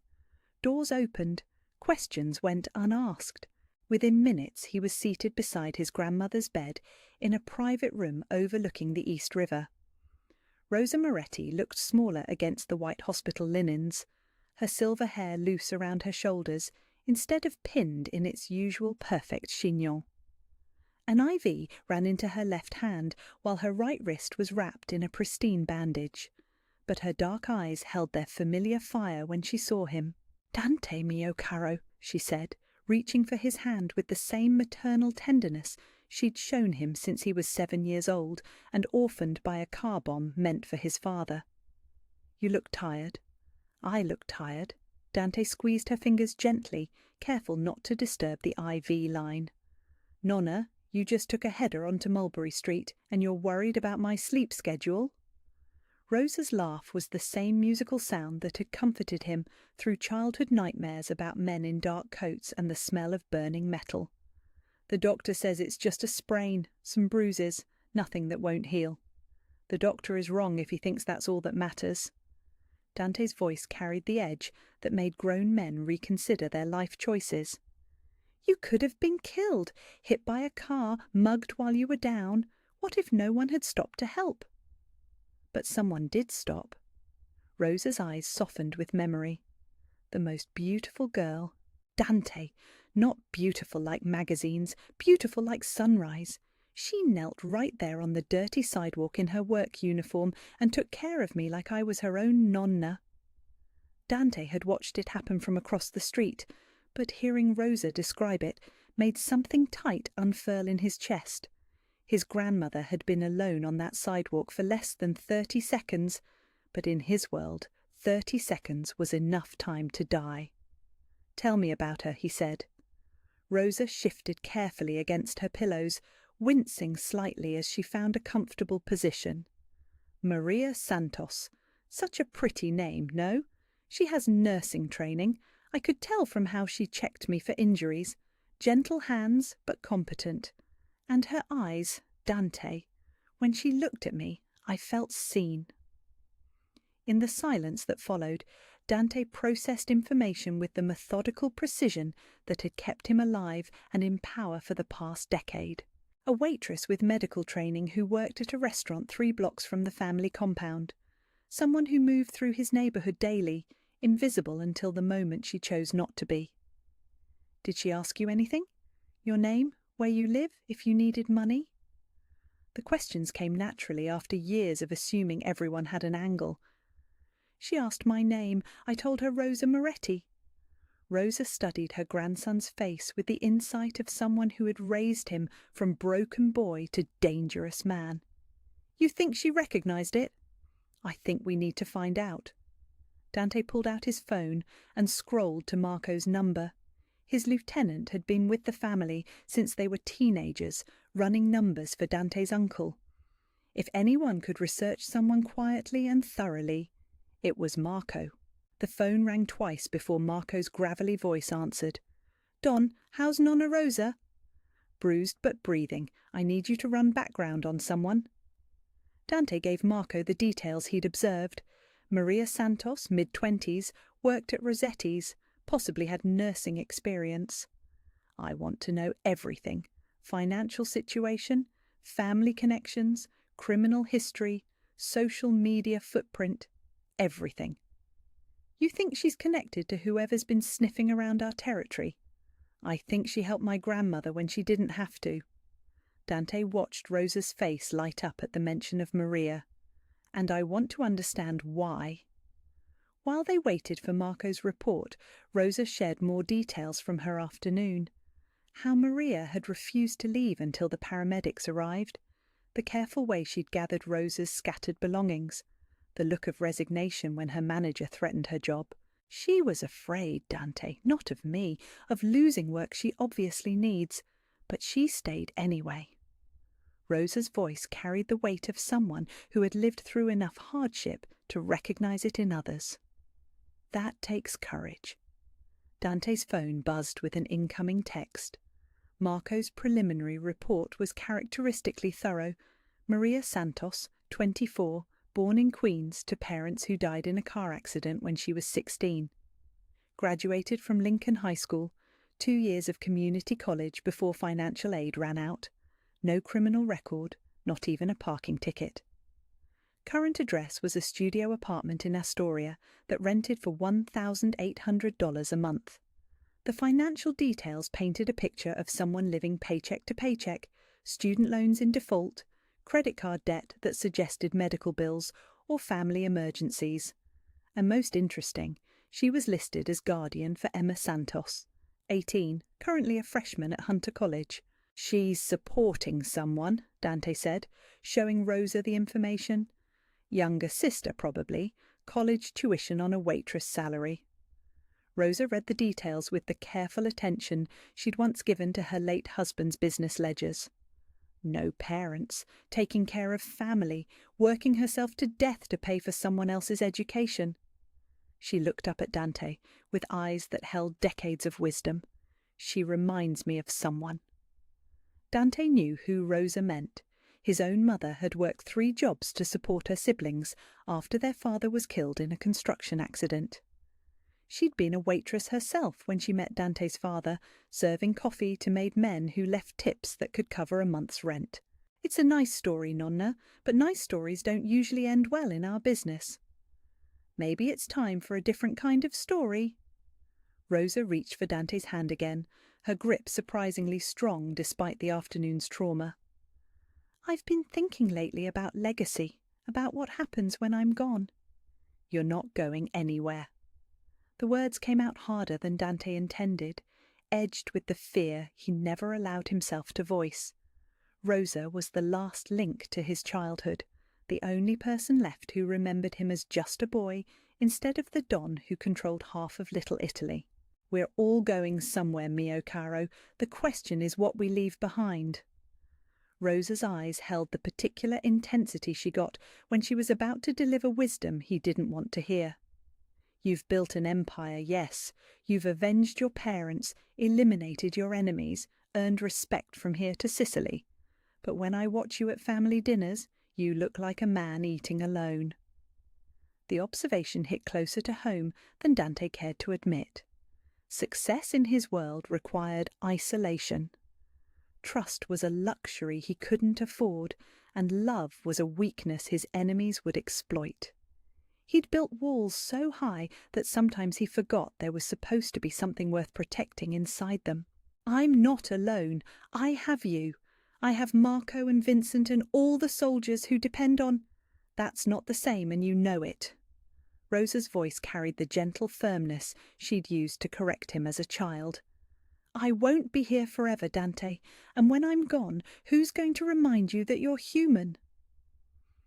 Speaker 1: Doors opened, questions went unasked. Within minutes he was seated beside his grandmother's bed in a private room overlooking the East River. Rosa Moretti looked smaller against the white hospital linens, her silver hair loose around her shoulders instead of pinned in its usual perfect chignon. An IV ran into her left hand while her right wrist was wrapped in a pristine bandage, but her dark eyes held their familiar fire when she saw him. "Dante, mio caro," she said, reaching for his hand with the same maternal tenderness she'd shown him since he was 7 years old and orphaned by a car bomb meant for his father. "You look tired." "I look tired." Dante squeezed her fingers gently, careful not to disturb the IV line. "Nonna, you just took a header onto Mulberry Street and you're worried about my sleep schedule?" Rosa's laugh was the same musical sound that had comforted him through childhood nightmares about men in dark coats and the smell of burning metal. "The doctor says it's just a sprain, some bruises, nothing that won't heal. The doctor is wrong if he thinks that's all that matters." Dante's voice carried the edge that made grown men reconsider their life choices. "You could have been killed, hit by a car, mugged while you were down. What if no one had stopped to help?" But someone did stop. Rosa's eyes softened with memory. The most beautiful girl, Dante, not beautiful like magazines, beautiful like sunrise. She knelt right there on the dirty sidewalk in her work uniform and took care of me like I was her own nonna. Dante had watched it happen from across the street, but hearing Rosa describe it made something tight unfurl in his chest. His grandmother had been alone on that sidewalk for less than 30 seconds, but in his world, 30 seconds was enough time to die. "Tell me about her," he said. Rosa shifted carefully against her pillows, wincing slightly as she found a comfortable position. "Maria Santos. Such a pretty name, no? She has nursing training. I could tell from how she checked me for injuries. Gentle hands, but competent. And her eyes, Dante. When she looked at me, I felt seen." In the silence that followed, Dante processed information with the methodical precision that had kept him alive and in power for the past decade. A waitress with medical training who worked at a restaurant 3 blocks from the family compound. Someone who moved through his neighbourhood daily, invisible until the moment she chose not to be. Did she ask you anything? Your name? Where you live? If you needed money? The questions came naturally after years of assuming everyone had an angle. She asked my name. I told her Rosa Moretti. Rosa studied her grandson's face with the insight of someone who had raised him from broken boy to dangerous man. You think she recognised it? I think we need to find out. Dante pulled out his phone and scrolled to Marco's number. His lieutenant had been with the family since they were teenagers, running numbers for Dante's uncle. If anyone could research someone quietly and thoroughly, it was Marco. The phone rang twice before Marco's gravelly voice answered. Don, how's Nonna Rosa? Bruised but breathing. I need you to run background on someone. Dante gave Marco the details he'd observed. Maria Santos, mid-20s, worked at Rossetti's, possibly had nursing experience. I want to know everything. Financial situation, family connections, criminal history, social media footprint, everything. You think she's connected to whoever's been sniffing around our territory? I think she helped my grandmother when she didn't have to. Dante watched Rosa's face light up at the mention of Maria. And I want to understand why. While they waited for Marco's report, Rosa shared more details from her afternoon. How Maria had refused to leave until the paramedics arrived, the careful way she'd gathered Rosa's scattered belongings, the look of resignation when her manager threatened her job. She was afraid, Dante, not of me, of losing work she obviously needs, but she stayed anyway. Rosa's voice carried the weight of someone who had lived through enough hardship to recognize it in others. That takes courage. Dante's phone buzzed with an incoming text. Marco's preliminary report was characteristically thorough. Maria Santos, 24, born in Queens to parents who died in a car accident when she was 16. Graduated from Lincoln High School, 2 years of community college before financial aid ran out. No criminal record, not even a parking ticket. Current address was a studio apartment in Astoria that rented for $1,800 a month. The financial details painted a picture of someone living paycheck to paycheck, student loans in default, credit card debt that suggested medical bills or family emergencies. And most interesting, she was listed as guardian for Emma Santos, 18, currently a freshman at Hunter College. She's supporting someone, Dante said, showing Rosa the information. Younger sister, probably, college tuition on a waitress salary. Rosa read the details with the careful attention she'd once given to her late husband's business ledgers. No parents, taking care of family, working herself to death to pay for someone else's education. She looked up at Dante with eyes that held decades of wisdom. She reminds me of someone. Dante knew who Rosa meant. His own mother had worked 3 jobs to support her siblings after their father was killed in a construction accident. She'd been a waitress herself when she met Dante's father, serving coffee to made men who left tips that could cover a month's rent. It's a nice story, Nonna, but nice stories don't usually end well in our business. Maybe it's time for a different kind of story. Rosa reached for Dante's hand again, her grip surprisingly strong despite the afternoon's trauma. I've been thinking lately about legacy, about what happens when I'm gone. You're not going anywhere. The words came out harder than Dante intended, edged with the fear he never allowed himself to voice. Rosa was the last link to his childhood, the only person left who remembered him as just a boy instead of the Don who controlled half of Little Italy. We're all going somewhere, mio caro. The question is what we leave behind. Rosa's eyes held the particular intensity she got when she was about to deliver wisdom he didn't want to hear. You've built an empire, yes. You've avenged your parents, eliminated your enemies, earned respect from here to Sicily. But when I watch you at family dinners, you look like a man eating alone. The observation hit closer to home than Dante cared to admit. Success in his world required isolation. Trust was a luxury he couldn't afford, and love was a weakness his enemies would exploit. He'd built walls so high that sometimes he forgot there was supposed to be something worth protecting inside them. "I'm not alone. I have you. I have Marco and Vincent and all the soldiers who depend on—" "That's not the same, and you know it." Rosa's voice carried the gentle firmness she'd used to correct him as a child. "I won't be here forever, Dante, and when I'm gone, who's going to remind you that you're human?"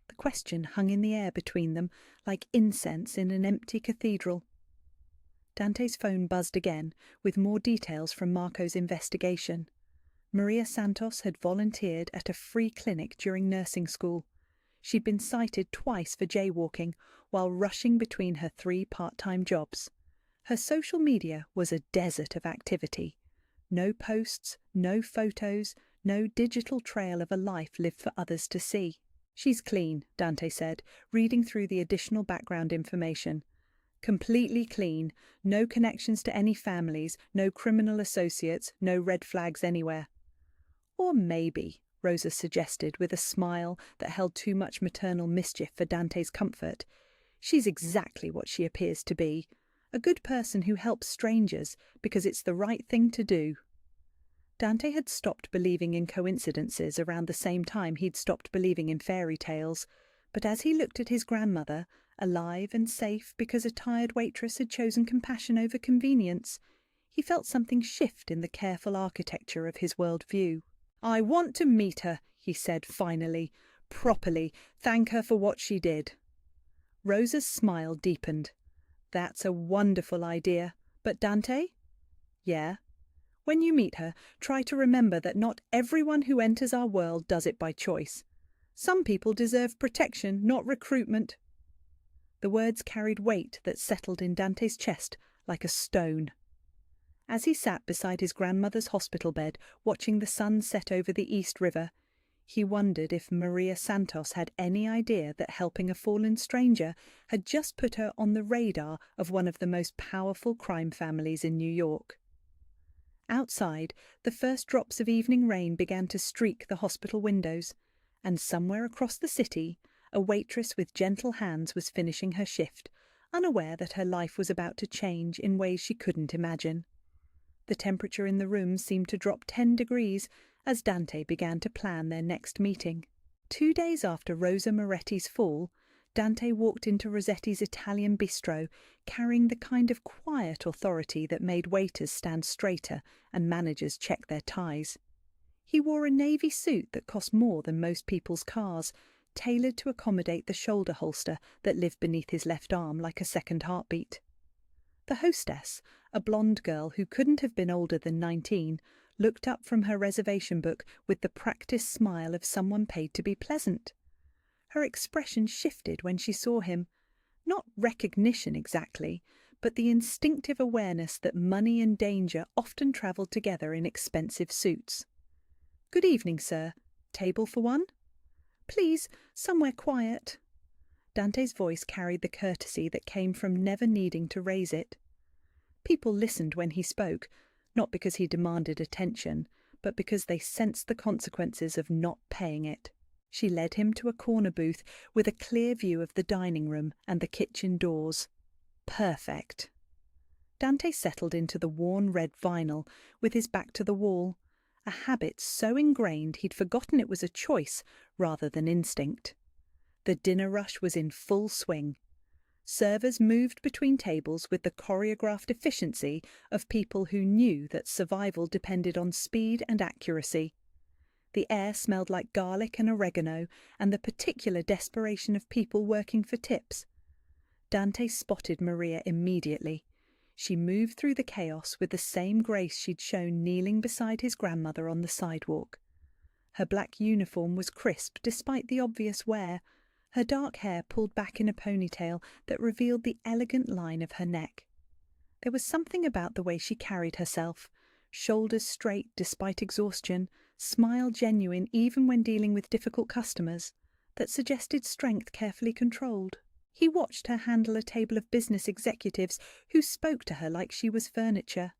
Speaker 1: The question hung in the air between them like incense in an empty cathedral. Dante's phone buzzed again, with more details from Marco's investigation. Maria Santos had volunteered at a free clinic during nursing school. She'd been cited twice for jaywalking while rushing between her 3 part-time jobs. Her social media was a desert of activity. No posts, no photos, no digital trail of a life lived for others to see. "She's clean," Dante said, reading through the additional background information. "Completely clean, no connections to any families, no criminal associates, no red flags anywhere." "Or maybe," Rosa suggested with a smile that held too much maternal mischief for Dante's comfort, "she's exactly what she appears to be. A good person who helps strangers because it's the right thing to do." Dante had stopped believing in coincidences around the same time he'd stopped believing in fairy tales, but as he looked at his grandmother, alive and safe because a tired waitress had chosen compassion over convenience, he felt something shift in the careful architecture of his worldview. "I want to meet her," he said finally, "properly, thank her for what she did." Rosa's smile deepened. "That's a wonderful idea. But Dante?" "Yeah?" "When you meet her, try to remember that not everyone who enters our world does it by choice. Some people deserve protection, not recruitment." The words carried weight that settled in Dante's chest like a stone. As he sat beside his grandmother's hospital bed, watching the sun set over the East River, he wondered if Maria Santos had any idea that helping a fallen stranger had just put her on the radar of one of the most powerful crime families in New York. Outside, the first drops of evening rain began to streak the hospital windows, and somewhere across the city, a waitress with gentle hands was finishing her shift, unaware that her life was about to change in ways she couldn't imagine. The temperature in the room seemed to drop 10 degrees as Dante began to plan their next meeting. 2 days after Rosa Moretti's fall, Dante walked into Rossetti's Italian bistro, carrying the kind of quiet authority that made waiters stand straighter and managers check their ties. He wore a navy suit that cost more than most people's cars, tailored to accommodate the shoulder holster that lived beneath his left arm like a second heartbeat. The hostess, a blonde girl who couldn't have been older than 19, looked up from her reservation book with the practiced smile of someone paid to be pleasant. Her expression shifted when she saw him. Not recognition exactly, but the instinctive awareness that money and danger often travelled together in expensive suits. "Good evening, sir. Table for one?" "Please, somewhere quiet." Dante's voice carried the courtesy that came from never needing to raise it. People listened when he spoke, not because he demanded attention, but because they sensed the consequences of not paying it. She led him to a corner booth with a clear view of the dining room and the kitchen doors. Perfect. Dante settled into the worn red vinyl with his back to the wall, a habit so ingrained he'd forgotten it was a choice rather than instinct. The dinner rush was in full swing. Servers moved between tables with the choreographed efficiency of people who knew that survival depended on speed and accuracy. The air smelled like garlic and oregano and the particular desperation of people working for tips. Dante spotted Maria immediately. She moved through the chaos with the same grace she'd shown kneeling beside his grandmother on the sidewalk. Her black uniform was crisp despite the obvious wear, her dark hair pulled back in a ponytail that revealed the elegant line of her neck. There was something about the way she carried herself, shoulders straight despite exhaustion, smile genuine even when dealing with difficult customers, that suggested strength carefully controlled. He watched her handle a table of business executives who spoke to her like she was furniture.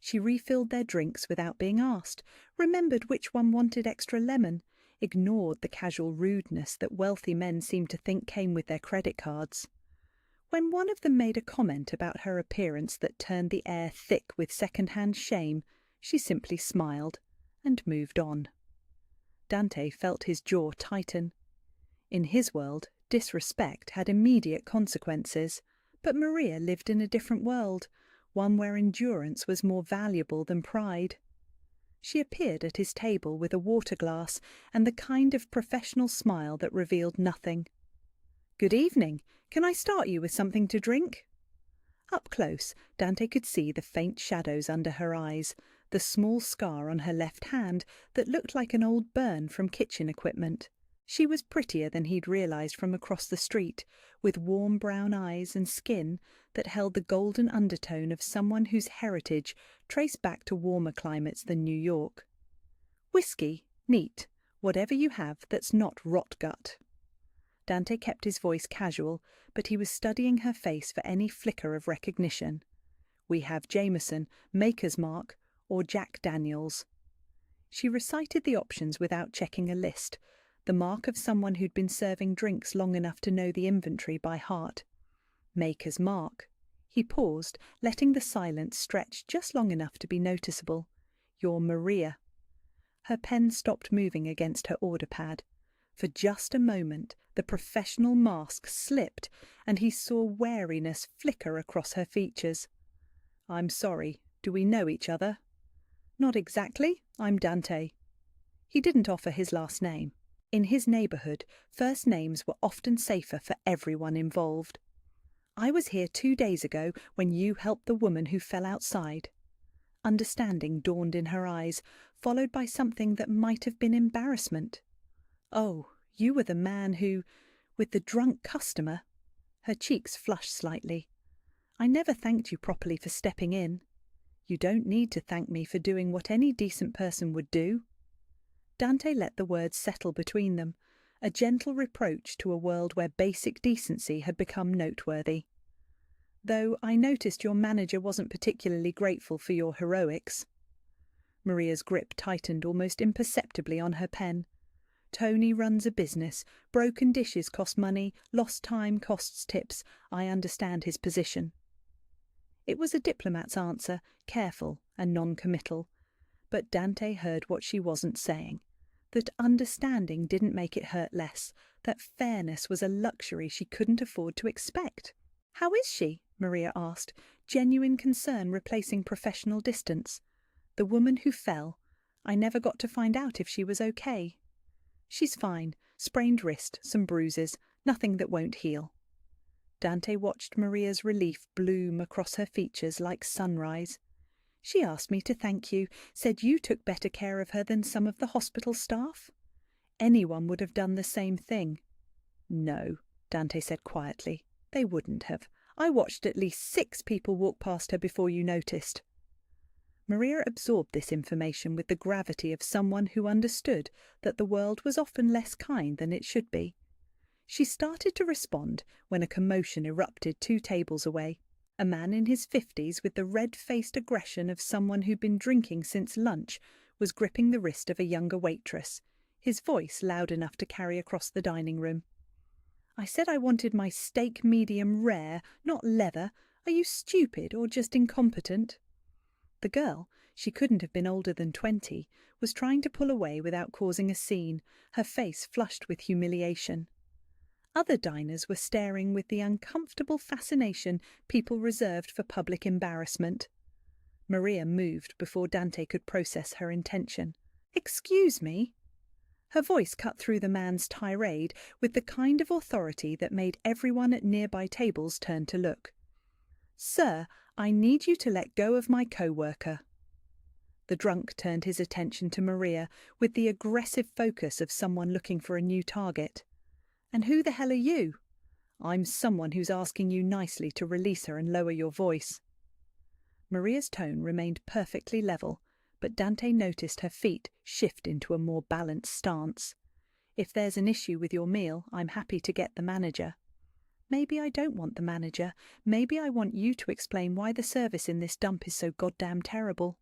Speaker 1: She refilled their drinks without being asked, remembered which one wanted extra lemon, ignored the casual rudeness that wealthy men seemed to think came with their credit cards. When one of them made a comment about her appearance that turned the air thick with second-hand shame, she simply smiled and moved on. Dante felt his jaw tighten. In his world, disrespect had immediate consequences, but Maria lived in a different world, one where endurance was more valuable than pride. She appeared at his table with a water glass and the kind of professional smile that revealed nothing. "Good evening. Can I start you with something to drink?" Up close, Dante could see the faint shadows under her eyes, the small scar on her left hand that looked like an old burn from kitchen equipment. She was prettier than he'd realised from across the street, with warm brown eyes and skin that held the golden undertone of someone whose heritage traced back to warmer climates than New York. "Whiskey, neat, whatever you have that's not rot gut." Dante kept his voice casual, but he was studying her face for any flicker of recognition. "We have Jameson, Maker's Mark, or Jack Daniels." She recited the options without checking a list, the mark of someone who'd been serving drinks long enough to know the inventory by heart. Maker's Mark. He paused, letting the silence stretch just long enough to be noticeable. "You're Maria." Her pen stopped moving against her order pad. For just a moment, the professional mask slipped, and he saw wariness flicker across her features. "I'm sorry. Do we know each other?" "Not exactly. I'm Dante." He didn't offer his last name. In his neighbourhood, first names were often safer for everyone involved. "I was here 2 days ago when you helped the woman who fell outside." Understanding dawned in her eyes, followed by something that might have been embarrassment. "Oh, you were the man who, with the drunk customer." Her cheeks flushed slightly. "I never thanked you properly for stepping in." "You don't need to thank me for doing what any decent person would do." Dante let the words settle between them, a gentle reproach to a world where basic decency had become noteworthy. "Though I noticed your manager wasn't particularly grateful for your heroics." Maria's grip tightened almost imperceptibly on her pen. "Tony runs a business. Broken dishes cost money. Lost time costs tips. I understand his position." It was a diplomat's answer, careful and non-committal. But Dante heard what she wasn't saying. That understanding didn't make it hurt less. That fairness was a luxury she couldn't afford to expect. "How is she?" Maria asked, genuine concern replacing professional distance. "The woman who fell. I never got to find out if she was okay." "She's fine. Sprained wrist, some bruises, nothing that won't heal." Dante watched Maria's relief bloom across her features like sunrise. "She asked me to thank you, said you took better care of her than some of the hospital staff." "Anyone would have done the same thing." "No," Dante said quietly. "They wouldn't have. I watched at least 6 people walk past her before you noticed." Maria absorbed this information with the gravity of someone who understood that the world was often less kind than it should be. She started to respond when a commotion erupted 2 tables away. A man in his 50s with the red-faced aggression of someone who'd been drinking since lunch was gripping the wrist of a younger waitress, his voice loud enough to carry across the dining room. "I said I wanted my steak medium rare, not leather. Are you stupid or just incompetent?" The girl, she couldn't have been older than 20, was trying to pull away without causing a scene, her face flushed with humiliation. Other diners were staring with the uncomfortable fascination people reserved for public embarrassment. Maria moved before Dante could process her intention. "Excuse me?" Her voice cut through the man's tirade with the kind of authority that made everyone at nearby tables turn to look. "Sir, I need you to let go of my co-worker." The drunk turned his attention to Maria with the aggressive focus of someone looking for a new target. "And who the hell are you?" "I'm someone who's asking you nicely to release her and lower your voice." Maria's tone remained perfectly level, but Dante noticed her feet shift into a more balanced stance. "If there's an issue with your meal, I'm happy to get the manager." Maybe I don't want the manager. Maybe I want you to explain why the service in this dump is so goddamn terrible."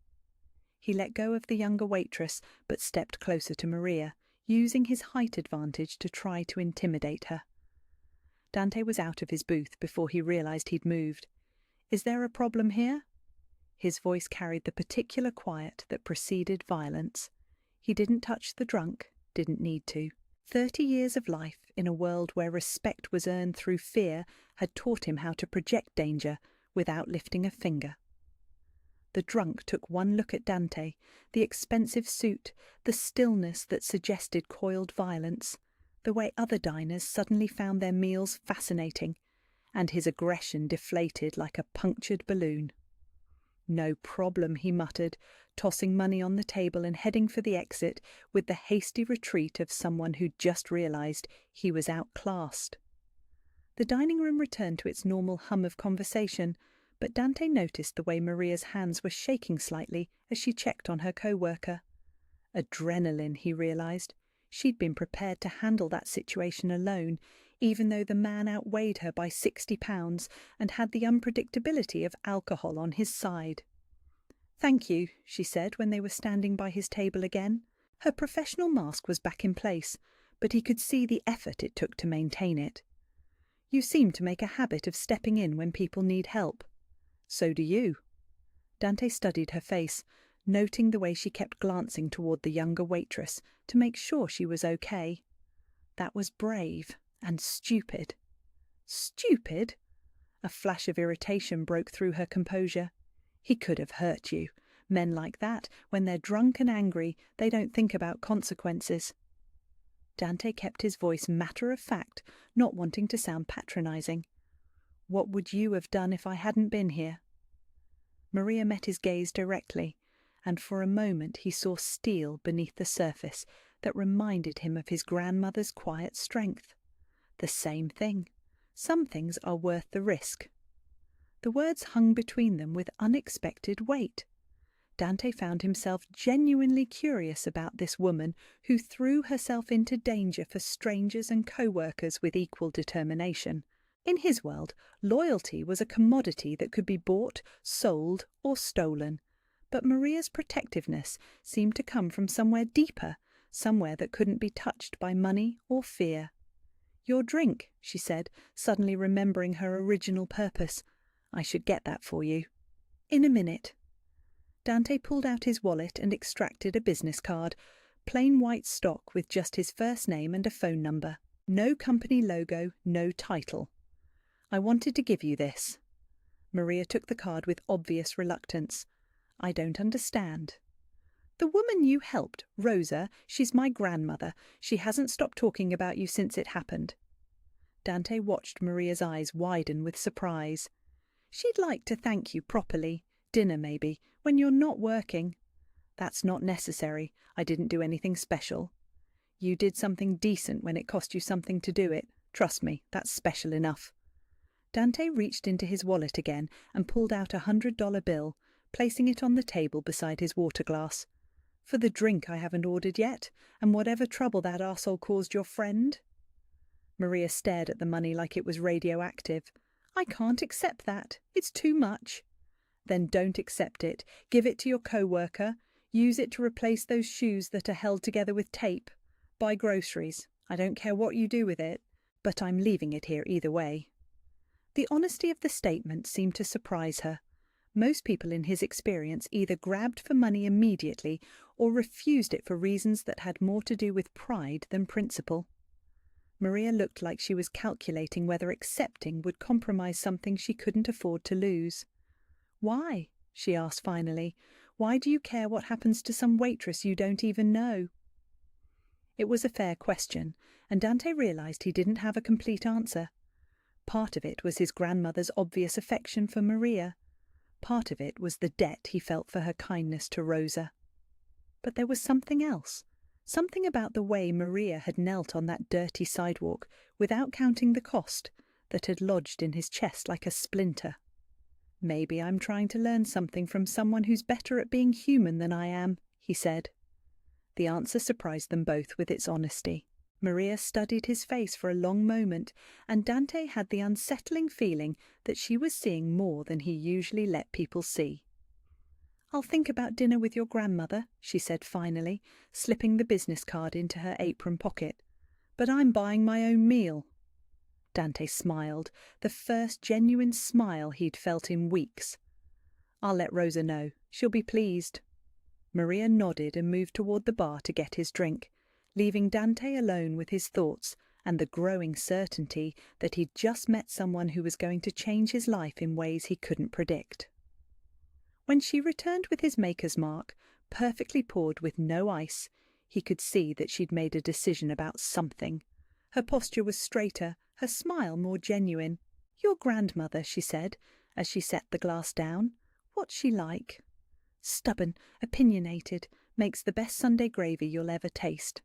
Speaker 1: He let go of the younger waitress, but stepped closer to Maria, using his height advantage to try to intimidate her. Dante was out of his booth before he realized he'd moved. "Is there a problem here?" His voice carried the particular quiet that preceded violence. He didn't touch the drunk, didn't need to. 30 years of life in a world where respect was earned through fear had taught him how to project danger without lifting a finger. The drunk took one look at Dante, the expensive suit, the stillness that suggested coiled violence, the way other diners suddenly found their meals fascinating, and his aggression deflated like a punctured balloon. "No problem," he muttered, tossing money on the table and heading for the exit with the hasty retreat of someone who'd just realized he was outclassed. The dining room returned to its normal hum of conversation, but Dante noticed the way Maria's hands were shaking slightly as she checked on her co-worker. Adrenaline, he realized. She'd been prepared to handle that situation alone, even though the man outweighed her by 60 pounds and had the unpredictability of alcohol on his side. "Thank you," she said when they were standing by his table again. Her professional mask was back in place, but he could see the effort it took to maintain it. "You seem to make a habit of stepping in when people need help." "So do you." Dante studied her face, noting the way she kept glancing toward the younger waitress to make sure she was okay. That was brave and stupid. Stupid? A flash of irritation broke through her composure. He could have hurt you. Men like that, when they're drunk and angry, they don't think about consequences. Dante kept his voice matter of fact, not wanting to sound patronizing. "What would you have done if I hadn't been here?" Maria met his gaze directly, and for a moment he saw steel beneath the surface that reminded him of his grandmother's quiet strength. The same thing. Some things are worth the risk. The words hung between them with unexpected weight. Dante found himself genuinely curious about this woman who threw herself into danger for strangers and co-workers with equal determination. In his world, loyalty was a commodity that could be bought, sold, or stolen. But Maria's protectiveness seemed to come from somewhere deeper, somewhere that couldn't be touched by money or fear. "Your drink," she said, suddenly remembering her original purpose. "I should get that for you." "In a minute." Dante pulled out his wallet and extracted a business card, plain white stock with just his first name and a phone number. No company logo, no title. "I wanted to give you this." Maria took the card with obvious reluctance. "I don't understand." "The woman you helped, Rosa, she's my grandmother. She hasn't stopped talking about you since it happened." Dante watched Maria's eyes widen with surprise. "She'd like to thank you properly. Dinner, maybe, when you're not working." "That's not necessary. I didn't do anything special." "You did something decent when it cost you something to do it. Trust me, that's special enough." Dante reached into his wallet again and pulled out $100 bill, placing it on the table beside his water glass. "For the drink I haven't ordered yet, and whatever trouble that arsehole caused your friend." Maria stared at the money like it was radioactive. "I can't accept that. It's too much." "Then don't accept it. Give it to your co-worker. Use it to replace those shoes that are held together with tape. Buy groceries. I don't care what you do with it, but I'm leaving it here either way." The honesty of the statement seemed to surprise her. Most people in his experience either grabbed for money immediately or refused it for reasons that had more to do with pride than principle. Maria looked like she was calculating whether accepting would compromise something she couldn't afford to lose. "Why?" she asked finally. "Why do you care what happens to some waitress you don't even know?" It was a fair question, and Dante realized he didn't have a complete answer. Part of it was his grandmother's obvious affection for Maria. Part of it was the debt he felt for her kindness to Rosa. But there was something else. Something about the way Maria had knelt on that dirty sidewalk, without counting the cost, that had lodged in his chest like a splinter. "Maybe I'm trying to learn something from someone who's better at being human than I am," he said. The answer surprised them both with its honesty. Maria studied his face for a long moment, and Dante had the unsettling feeling that she was seeing more than he usually let people see. "I'll think about dinner with your grandmother," she said finally, slipping the business card into her apron pocket. "But I'm buying my own meal." Dante smiled, the first genuine smile he'd felt in weeks. "I'll let Rosa know. She'll be pleased." Maria nodded and moved toward the bar to get his drink, leaving Dante alone with his thoughts and the growing certainty that he'd just met someone who was going to change his life in ways he couldn't predict. When she returned with his maker's mark, perfectly poured with no ice, he could see that she'd made a decision about something. Her posture was straighter, her smile more genuine. "Your grandmother," she said, as she set the glass down. "What's she like?" "Stubborn, opinionated, makes the best Sunday gravy you'll ever taste."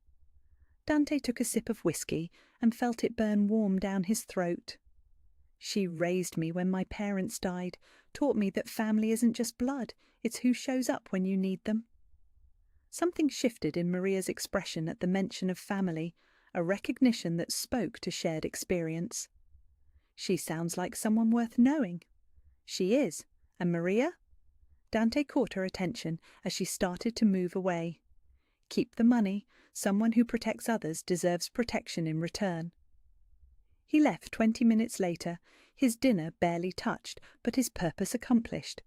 Speaker 1: Dante took a sip of whiskey and felt it burn warm down his throat. "She raised me when my parents died, taught me that family isn't just blood, it's who shows up when you need them." Something shifted in Maria's expression at the mention of family, a recognition that spoke to shared experience. "She sounds like someone worth knowing." "She is. And Maria?" Dante caught her attention as she started to move away. "Keep the money. Someone who protects others deserves protection in return." He left 20 minutes later, his dinner barely touched, but his purpose accomplished.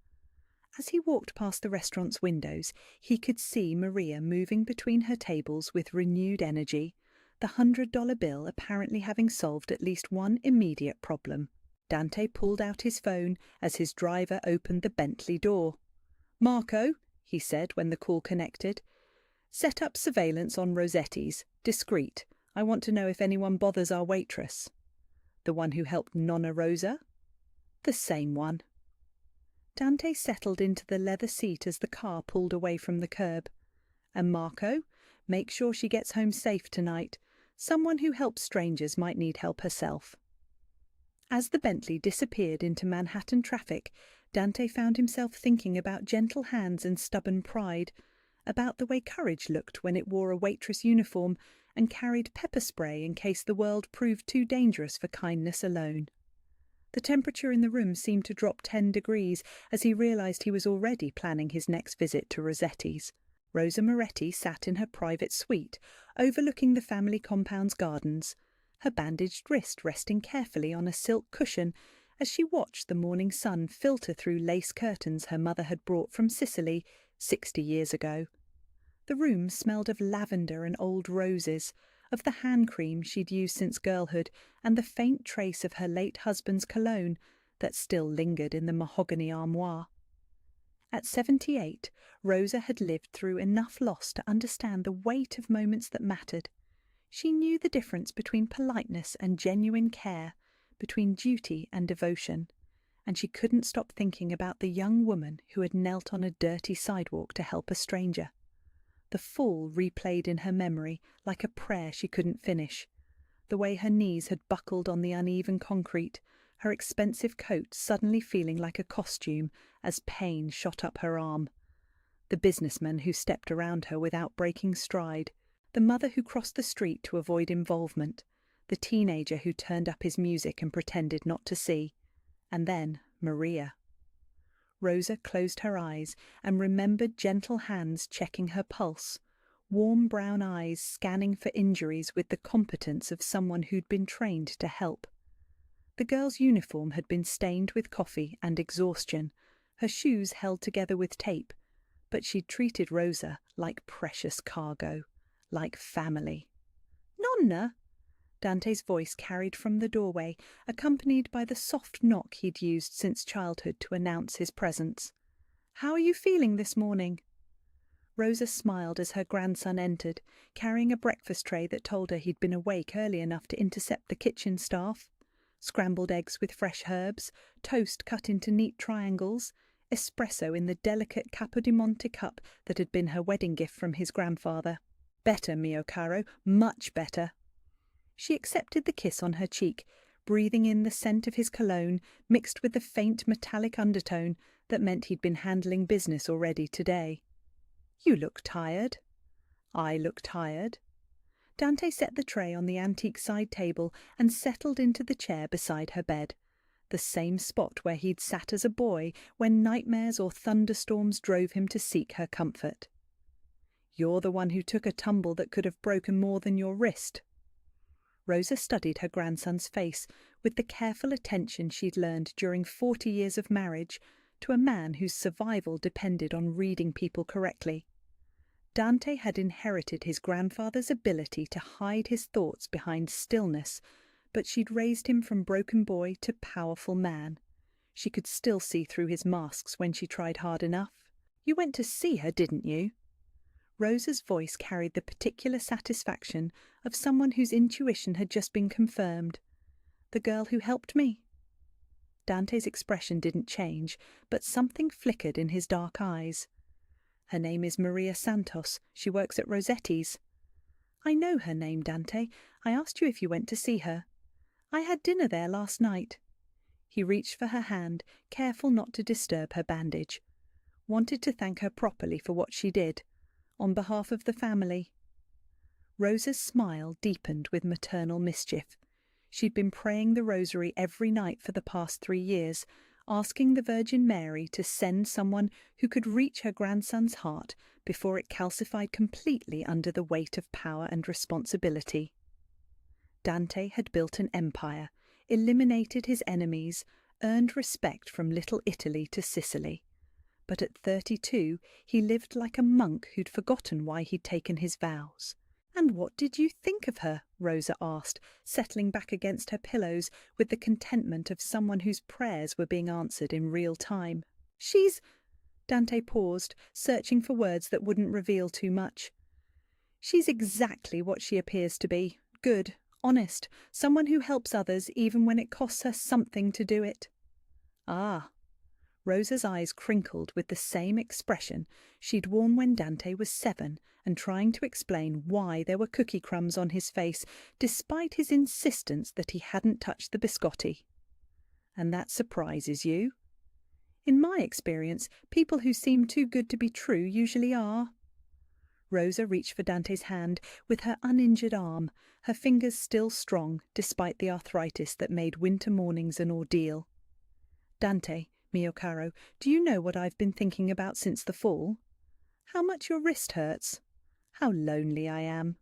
Speaker 1: As he walked past the restaurant's windows, he could see Maria moving between her tables with renewed energy, the $100 bill apparently having solved at least one immediate problem. Dante pulled out his phone as his driver opened the Bentley door. "Marco," he said when the call connected, "set up surveillance on Rossetti's. Discreet. I want to know if anyone bothers our waitress." "The one who helped Nonna Rosa?" "The same one." Dante settled into the leather seat as the car pulled away from the curb. "And Marco, make sure she gets home safe tonight. Someone who helps strangers might need help herself." As the Bentley disappeared into Manhattan traffic, Dante found himself thinking about gentle hands and stubborn pride, about the way courage looked when it wore a waitress uniform and carried pepper spray in case the world proved too dangerous for kindness alone. The temperature in the room seemed to drop 10 degrees as he realized he was already planning his next visit to Rossetti's. Rosa Moretti sat in her private suite, overlooking the family compound's gardens, her bandaged wrist resting carefully on a silk cushion as she watched the morning sun filter through lace curtains her mother had brought from Sicily 60 years ago. The room smelled of lavender and old roses, of the hand cream she'd used since girlhood, and the faint trace of her late husband's cologne that still lingered in the mahogany armoire. At 78, Rosa had lived through enough loss to understand the weight of moments that mattered. She knew the difference between politeness and genuine care, between duty and devotion, and she couldn't stop thinking about the young woman who had knelt on a dirty sidewalk to help a stranger. The fall replayed in her memory like a prayer she couldn't finish, the way her knees had buckled on the uneven concrete, her expensive coat suddenly feeling like a costume as pain shot up her arm, the businessman who stepped around her without breaking stride, the mother who crossed the street to avoid involvement, the teenager who turned up his music and pretended not to see, and then Maria. Rosa closed her eyes and remembered gentle hands checking her pulse, warm brown eyes scanning for injuries with the competence of someone who'd been trained to help. The girl's uniform had been stained with coffee and exhaustion, her shoes held together with tape, but she'd treated Rosa like precious cargo, like family. "Nonna!" Dante's voice carried from the doorway, accompanied by the soft knock he'd used since childhood to announce his presence. "How are you feeling this morning?" Rosa smiled as her grandson entered, carrying a breakfast tray that told her he'd been awake early enough to intercept the kitchen staff. Scrambled eggs with fresh herbs, toast cut into neat triangles, espresso in the delicate Capodimonte cup that had been her wedding gift from his grandfather. "Better, mio caro, much better." She accepted the kiss on her cheek, breathing in the scent of his cologne mixed with the faint metallic undertone that meant he'd been handling business already today. "You look tired." "I look tired." Dante set the tray on the antique side table and settled into the chair beside her bed, the same spot where he'd sat as a boy when nightmares or thunderstorms drove him to seek her comfort. "You're the one who took a tumble that could have broken more than your wrist." Rosa studied her grandson's face with the careful attention she'd learned during 40 years of marriage to a man whose survival depended on reading people correctly. Dante had inherited his grandfather's ability to hide his thoughts behind stillness, but she'd raised him from broken boy to powerful man. She could still see through his masks when she tried hard enough. "You went to see her, didn't you?" Rosa's voice carried the particular satisfaction of someone whose intuition had just been confirmed. "The girl who helped me?" Dante's expression didn't change, but something flickered in his dark eyes. "Her name is Maria Santos. She works at Rossetti's." "I know her name, Dante. I asked you if you went to see her." "I had dinner there last night." He reached for her hand, careful not to disturb her bandage. Wanted to thank her properly for what she did, on behalf of the family. Rosa's smile deepened with maternal mischief. She'd been praying the rosary every night for the past 3 years, asking the Virgin Mary to send someone who could reach her grandson's heart before it calcified completely under the weight of power and responsibility. Dante had built an empire, eliminated his enemies, earned respect from Little Italy to Sicily. But at 32, he lived like a monk who'd forgotten why he'd taken his vows. "And what did you think of her?" Rosa asked, settling back against her pillows with the contentment of someone whose prayers were being answered in real time. "She's—" Dante paused, searching for words that wouldn't reveal too much. "She's exactly what she appears to be. Good, honest, someone who helps others even when it costs her something to do it." "Ah." Rosa's eyes crinkled with the same expression she'd worn when Dante was 7 and trying to explain why there were cookie crumbs on his face despite his insistence that he hadn't touched the biscotti. "And that surprises you?" "In my experience, people who seem too good to be true usually are." Rosa reached for Dante's hand with her uninjured arm, her fingers still strong despite the arthritis that made winter mornings an ordeal. "Dante, mio caro, do you know what I've been thinking about since the fall? How much your wrist hurts. How lonely I am."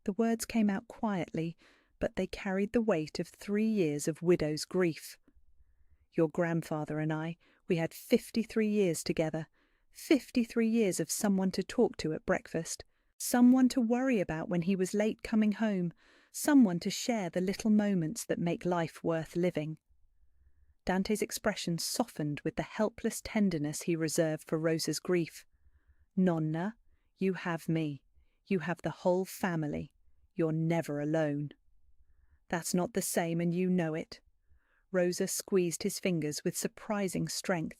Speaker 1: The words came out quietly, but they carried the weight of 3 years of widow's grief. "Your grandfather and I, we had 53 years together. 53 years of someone to talk to at breakfast, someone to worry about when he was late coming home, someone to share the little moments that make life worth living." Dante's expression softened with the helpless tenderness he reserved for Rosa's grief. "Nonna, you have me. You have the whole family. You're never alone." "That's not the same, and you know it." Rosa squeezed his fingers with surprising strength.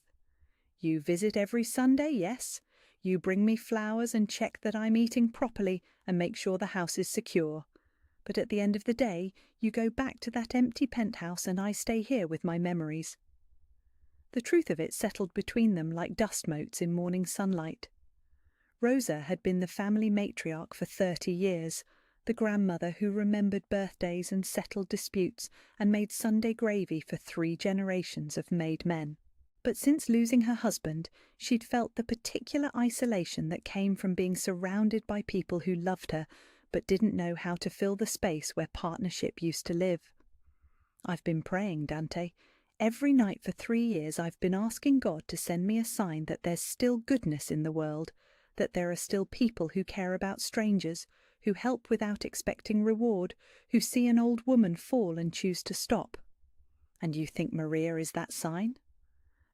Speaker 1: "You visit every Sunday, yes? You bring me flowers and check that I'm eating properly and make sure the house is secure. But at the end of the day, you go back to that empty penthouse and I stay here with my memories." The truth of it settled between them like dust motes in morning sunlight. Rosa had been the family matriarch for 30 years, the grandmother who remembered birthdays and settled disputes and made Sunday gravy for 3 generations of made men. But since losing her husband, she'd felt the particular isolation that came from being surrounded by people who loved her but didn't know how to fill the space where partnership used to live. "I've been praying, Dante. Every night for 3 years I've been asking God to send me a sign that there's still goodness in the world, that there are still people who care about strangers, who help without expecting reward, who see an old woman fall and choose to stop." "And you think Maria is that sign?"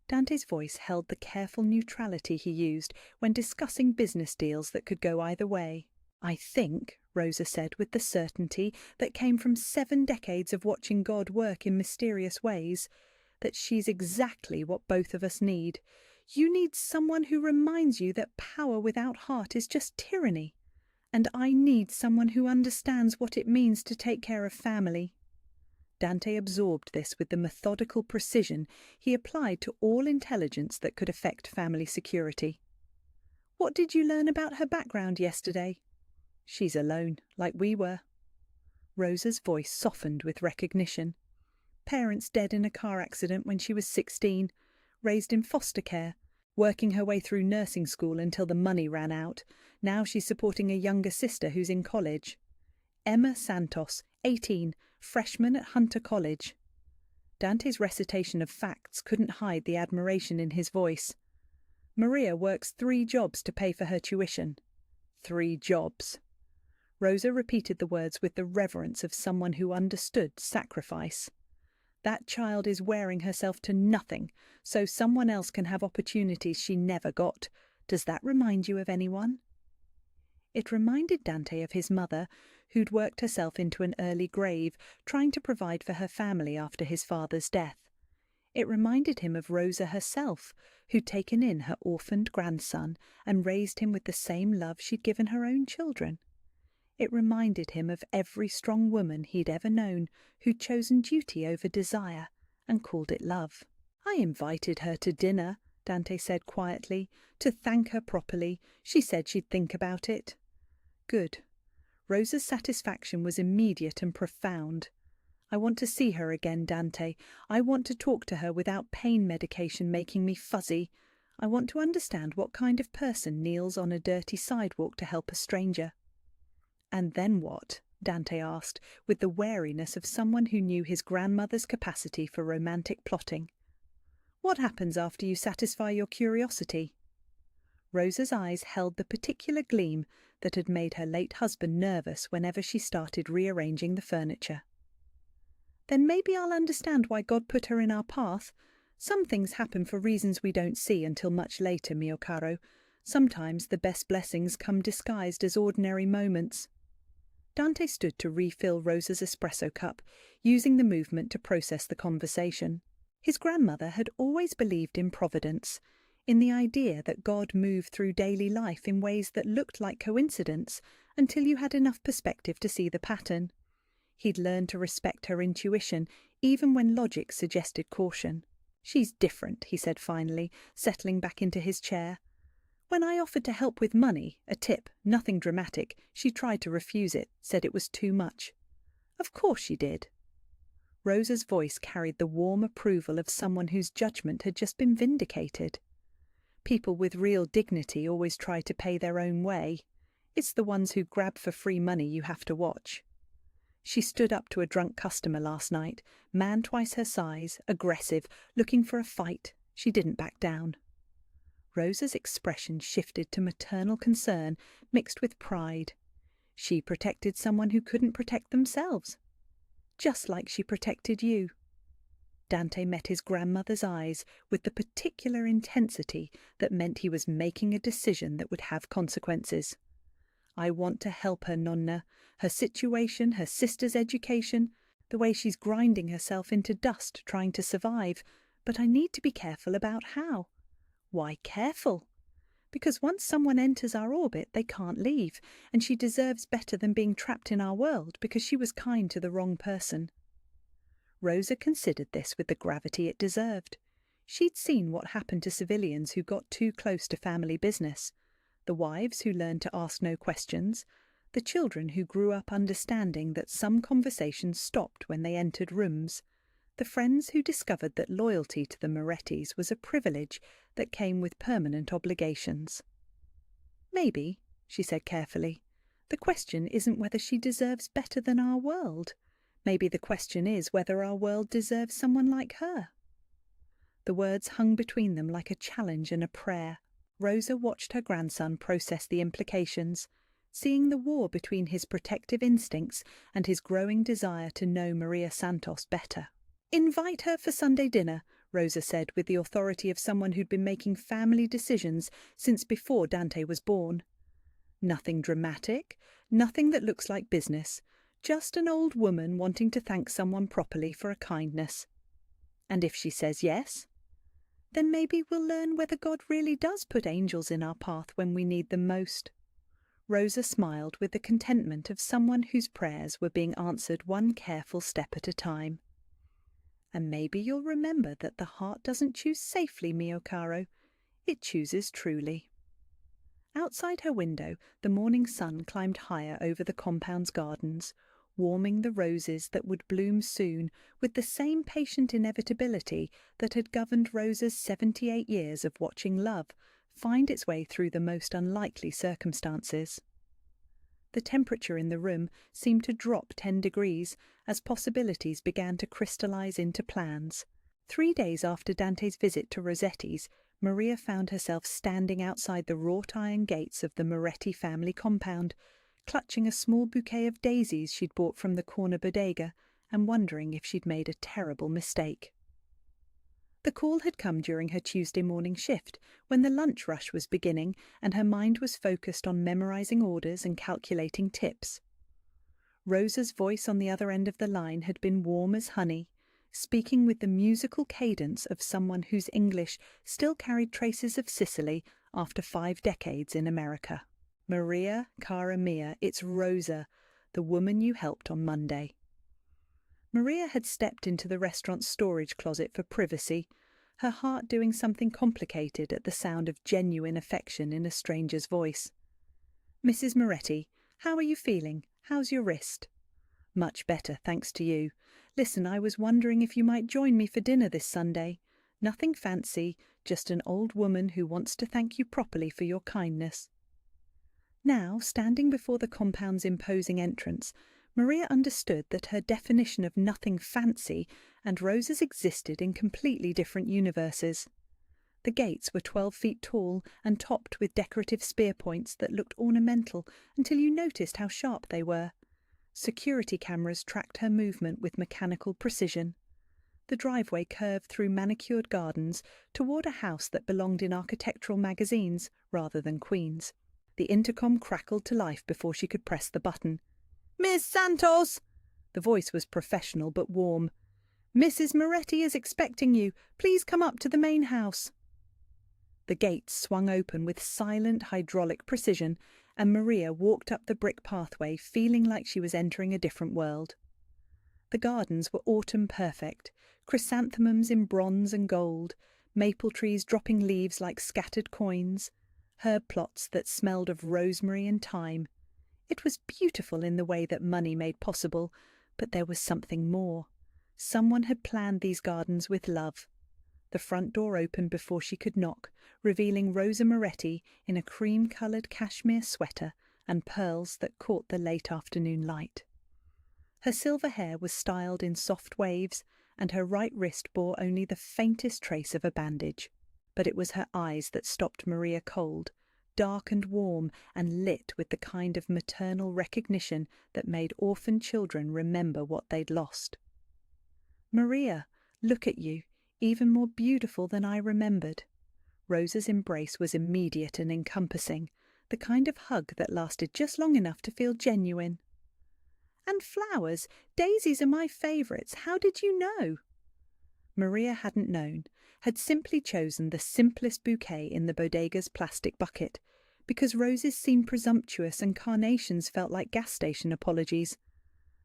Speaker 1: Dante's voice held the careful neutrality he used when discussing business deals that could go either way. "I think," Rosa said with the certainty that came from 7 decades of watching God work in mysterious ways, "that she's exactly what both of us need. You need someone who reminds you that power without heart is just tyranny. And I need someone who understands what it means to take care of family." Dante absorbed this with the methodical precision he applied to all intelligence that could affect family security. "What did you learn about her background yesterday?" She's alone, like we were. Rosa's voice softened with recognition. Parents dead in a car accident when she was 16, raised in foster care, working her way through nursing school until the money ran out. Now she's supporting a younger sister who's in college. Emma Santos, 18, freshman at Hunter College. Dante's recitation of facts couldn't hide the admiration in his voice. Maria works 3 jobs to pay for her tuition. 3 jobs. Rosa repeated the words with the reverence of someone who understood sacrifice. That child is wearing herself to nothing, so someone else can have opportunities she never got. Does that remind you of anyone? It reminded Dante of his mother, who'd worked herself into an early grave, trying to provide for her family after his father's death. It reminded him of Rosa herself, who'd taken in her orphaned grandson and raised him with the same love she'd given her own children. It reminded him of every strong woman he'd ever known who'd chosen duty over desire and called it love. I invited her to dinner, Dante said quietly, to thank her properly. She said she'd think about it. Good. Rosa's satisfaction was immediate and profound. I want to see her again, Dante. I want to talk to her without pain medication making me fuzzy. I want to understand what kind of person kneels on a dirty sidewalk to help a stranger. And then what? Dante asked, with the wariness of someone who knew his grandmother's capacity for romantic plotting. What happens after you satisfy your curiosity? Rosa's eyes held the particular gleam that had made her late husband nervous whenever she started rearranging the furniture. Then maybe I'll understand why God put her in our path. Some things happen for reasons we don't see until much later, mio caro. Sometimes the best blessings come disguised as ordinary moments. Dante stood to refill Rosa's espresso cup, using the movement to process the conversation. His grandmother had always believed in providence, in the idea that God moved through daily life in ways that looked like coincidence until you had enough perspective to see the pattern. He'd learned to respect her intuition, even when logic suggested caution. She's different, he said finally, settling back into his chair. When I offered to help with money, a tip, nothing dramatic, she tried to refuse it, said it was too much. Of course she did. Rosa's voice carried the warm approval of someone whose judgment had just been vindicated. People with real dignity always try to pay their own way. It's the ones who grab for free money you have to watch. She stood up to a drunk customer last night, man twice her size, aggressive, looking for a fight. She didn't back down. Rosa's expression shifted to maternal concern mixed with pride. She protected someone who couldn't protect themselves. Just like she protected you. Dante met his grandmother's eyes with the particular intensity that meant he was making a decision that would have consequences. I want to help her, Nonna. Her situation, her sister's education, the way she's grinding herself into dust trying to survive. But I need to be careful about how. Why careful? Because once someone enters our orbit, they can't leave, and she deserves better than being trapped in our world because she was kind to the wrong person. Rosa considered this with the gravity it deserved. She'd seen what happened to civilians who got too close to family business, the wives who learned to ask no questions, the children who grew up understanding that some conversations stopped when they entered rooms, the friends who discovered that loyalty to the Morettis was a privilege that came with permanent obligations. Maybe, she said carefully, the question isn't whether she deserves better than our world. Maybe the question is whether our world deserves someone like her. The words hung between them like a challenge and a prayer. Rosa watched her grandson process the implications, seeing the war between his protective instincts and his growing desire to know Maria Santos better. Invite her for Sunday dinner, Rosa said with the authority of someone who'd been making family decisions since before Dante was born. Nothing dramatic, nothing that looks like business, just an old woman wanting to thank someone properly for a kindness. And if she says yes, then maybe we'll learn whether God really does put angels in our path when we need them most. Rosa smiled with the contentment of someone whose prayers were being answered one careful step at a time. And maybe you'll remember that the heart doesn't choose safely, mio caro. It chooses truly. Outside her window, the morning sun climbed higher over the compound's gardens, warming the roses that would bloom soon with the same patient inevitability that had governed Rosa's 78 years of watching love find its way through the most unlikely circumstances. The temperature in the room seemed to drop 10 degrees as possibilities began to crystallize into plans. 3 days after Dante's visit to Rossetti's, Maria found herself standing outside the wrought-iron gates of the Moretti family compound, clutching a small bouquet of daisies she'd bought from the corner bodega and wondering if she'd made a terrible mistake. The call had come during her Tuesday morning shift, when the lunch rush was beginning and her mind was focused on memorizing orders and calculating tips. Rosa's voice on the other end of the line had been warm as honey, speaking with the musical cadence of someone whose English still carried traces of Sicily after 5 decades in America. "Maria, cara mia, it's Rosa, the woman you helped on Monday." Maria had stepped into the restaurant's storage closet for privacy, her heart doing something complicated at the sound of genuine affection in a stranger's voice. "Mrs. Moretti, how are you feeling? How's your wrist?" "Much better, thanks to you. Listen, I was wondering if you might join me for dinner this Sunday. Nothing fancy, just an old woman who wants to thank you properly for your kindness." Now, standing before the compound's imposing entrance, Maria understood that her definition of nothing fancy and Rosa's existed in completely different universes. The gates were 12 feet tall and topped with decorative spear points that looked ornamental until you noticed how sharp they were. Security cameras tracked her movement with mechanical precision. The driveway curved through manicured gardens toward a house that belonged in architectural magazines rather than Queen's. The intercom crackled to life before she could press the button. "Miss Santos!" The voice was professional but warm. "Mrs. Moretti is expecting you. Please come up to the main house." The gates swung open with silent hydraulic precision, and Maria walked up the brick pathway feeling like she was entering a different world. The gardens were autumn perfect, chrysanthemums in bronze and gold, maple trees dropping leaves like scattered coins, herb plots that smelled of rosemary and thyme. It was beautiful in the way that money made possible, but there was something more. Someone had planned these gardens with love. The front door opened before she could knock, revealing Rosa Moretti in a cream-coloured cashmere sweater and pearls that caught the late afternoon light. Her silver hair was styled in soft waves, and her right wrist bore only the faintest trace of a bandage. But it was her eyes that stopped Maria cold, dark and warm and lit with the kind of maternal recognition that made orphan children remember what they'd lost. "Maria, look at you, even more beautiful than I remembered." Rosa's embrace was immediate and encompassing, the kind of hug that lasted just long enough to feel genuine. "And flowers, daisies are my favourites. How did you know?" Maria hadn't known, had simply chosen the simplest bouquet in the bodega's plastic bucket, because roses seemed presumptuous and carnations felt like gas station apologies.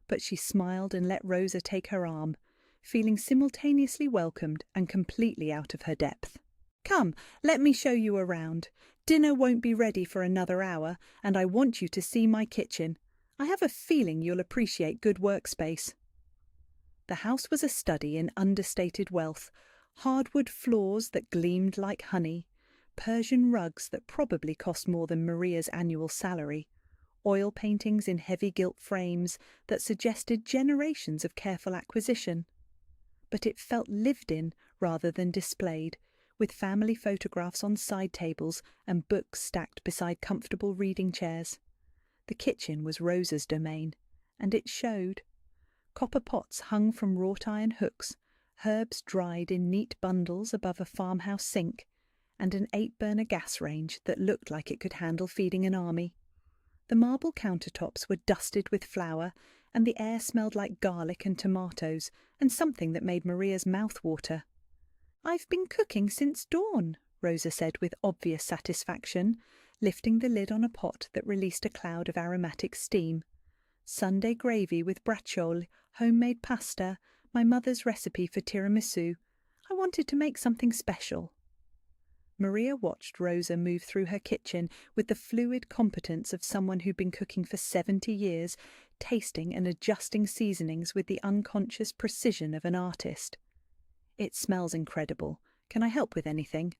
Speaker 1: But she smiled and let Rosa take her arm, feeling simultaneously welcomed and completely out of her depth. "Come, let me show you around. Dinner won't be ready for another hour, and I want you to see my kitchen. I have a feeling you'll appreciate good workspace." The house was a study in understated wealth, hardwood floors that gleamed like honey, Persian rugs that probably cost more than Maria's annual salary, oil paintings in heavy gilt frames that suggested generations of careful acquisition. But it felt lived in rather than displayed, with family photographs on side tables and books stacked beside comfortable reading chairs. The kitchen was Rosa's domain, and it showed. Copper pots hung from wrought-iron hooks, herbs dried in neat bundles above a farmhouse sink, and an 8-burner gas range that looked like it could handle feeding an army. The marble countertops were dusted with flour, and the air smelled like garlic and tomatoes, and something that made Maria's mouth water. "I've been cooking since dawn," Rosa said with obvious satisfaction, lifting the lid on a pot that released a cloud of aromatic steam. "Sunday gravy with braciole, homemade pasta, my mother's recipe for tiramisu. I wanted to make something special." Maria watched Rosa move through her kitchen with the fluid competence of someone who'd been cooking for 70 years, tasting and adjusting seasonings with the unconscious precision of an artist. "It smells incredible. Can I help with anything?"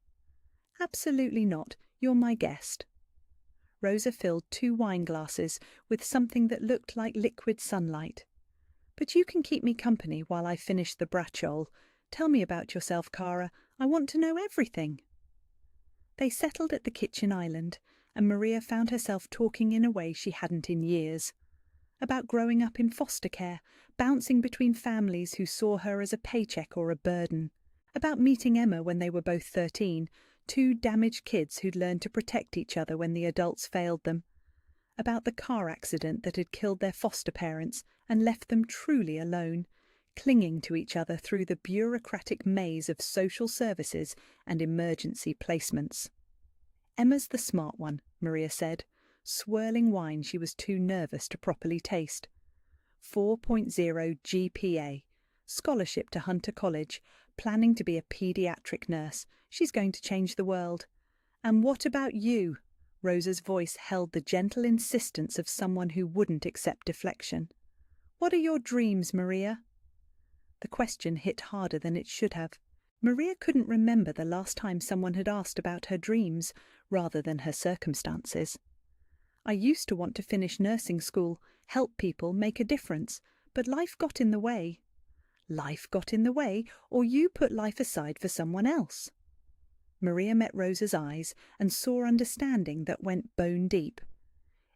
Speaker 1: "Absolutely not. You're my guest." Rosa filled 2 wine glasses with something that looked like liquid sunlight. "But you can keep me company while I finish the braciole. Tell me about yourself, Cara. I want to know everything." They settled at the kitchen island, and Maria found herself talking in a way she hadn't in years. About growing up in foster care, bouncing between families who saw her as a paycheck or a burden. About meeting Emma when they were both 13, 2 damaged kids who'd learned to protect each other when the adults failed them. About the car accident that had killed their foster parents and left them truly alone, clinging to each other through the bureaucratic maze of social services and emergency placements. "Emma's the smart one," Maria said, swirling wine she was too nervous to properly taste. 4.0 GPA, scholarship to Hunter College, planning to be a paediatric nurse. She's going to change the world. "And what about you?" Rosa's voice held the gentle insistence of someone who wouldn't accept deflection. "What are your dreams, Maria?" The question hit harder than it should have. Maria couldn't remember the last time someone had asked about her dreams, rather than her circumstances. "I used to want to finish nursing school, help people, make a difference, but life got in the way." "Life got in the way, or you put life aside for someone else?" Maria met Rosa's eyes and saw understanding that went bone deep.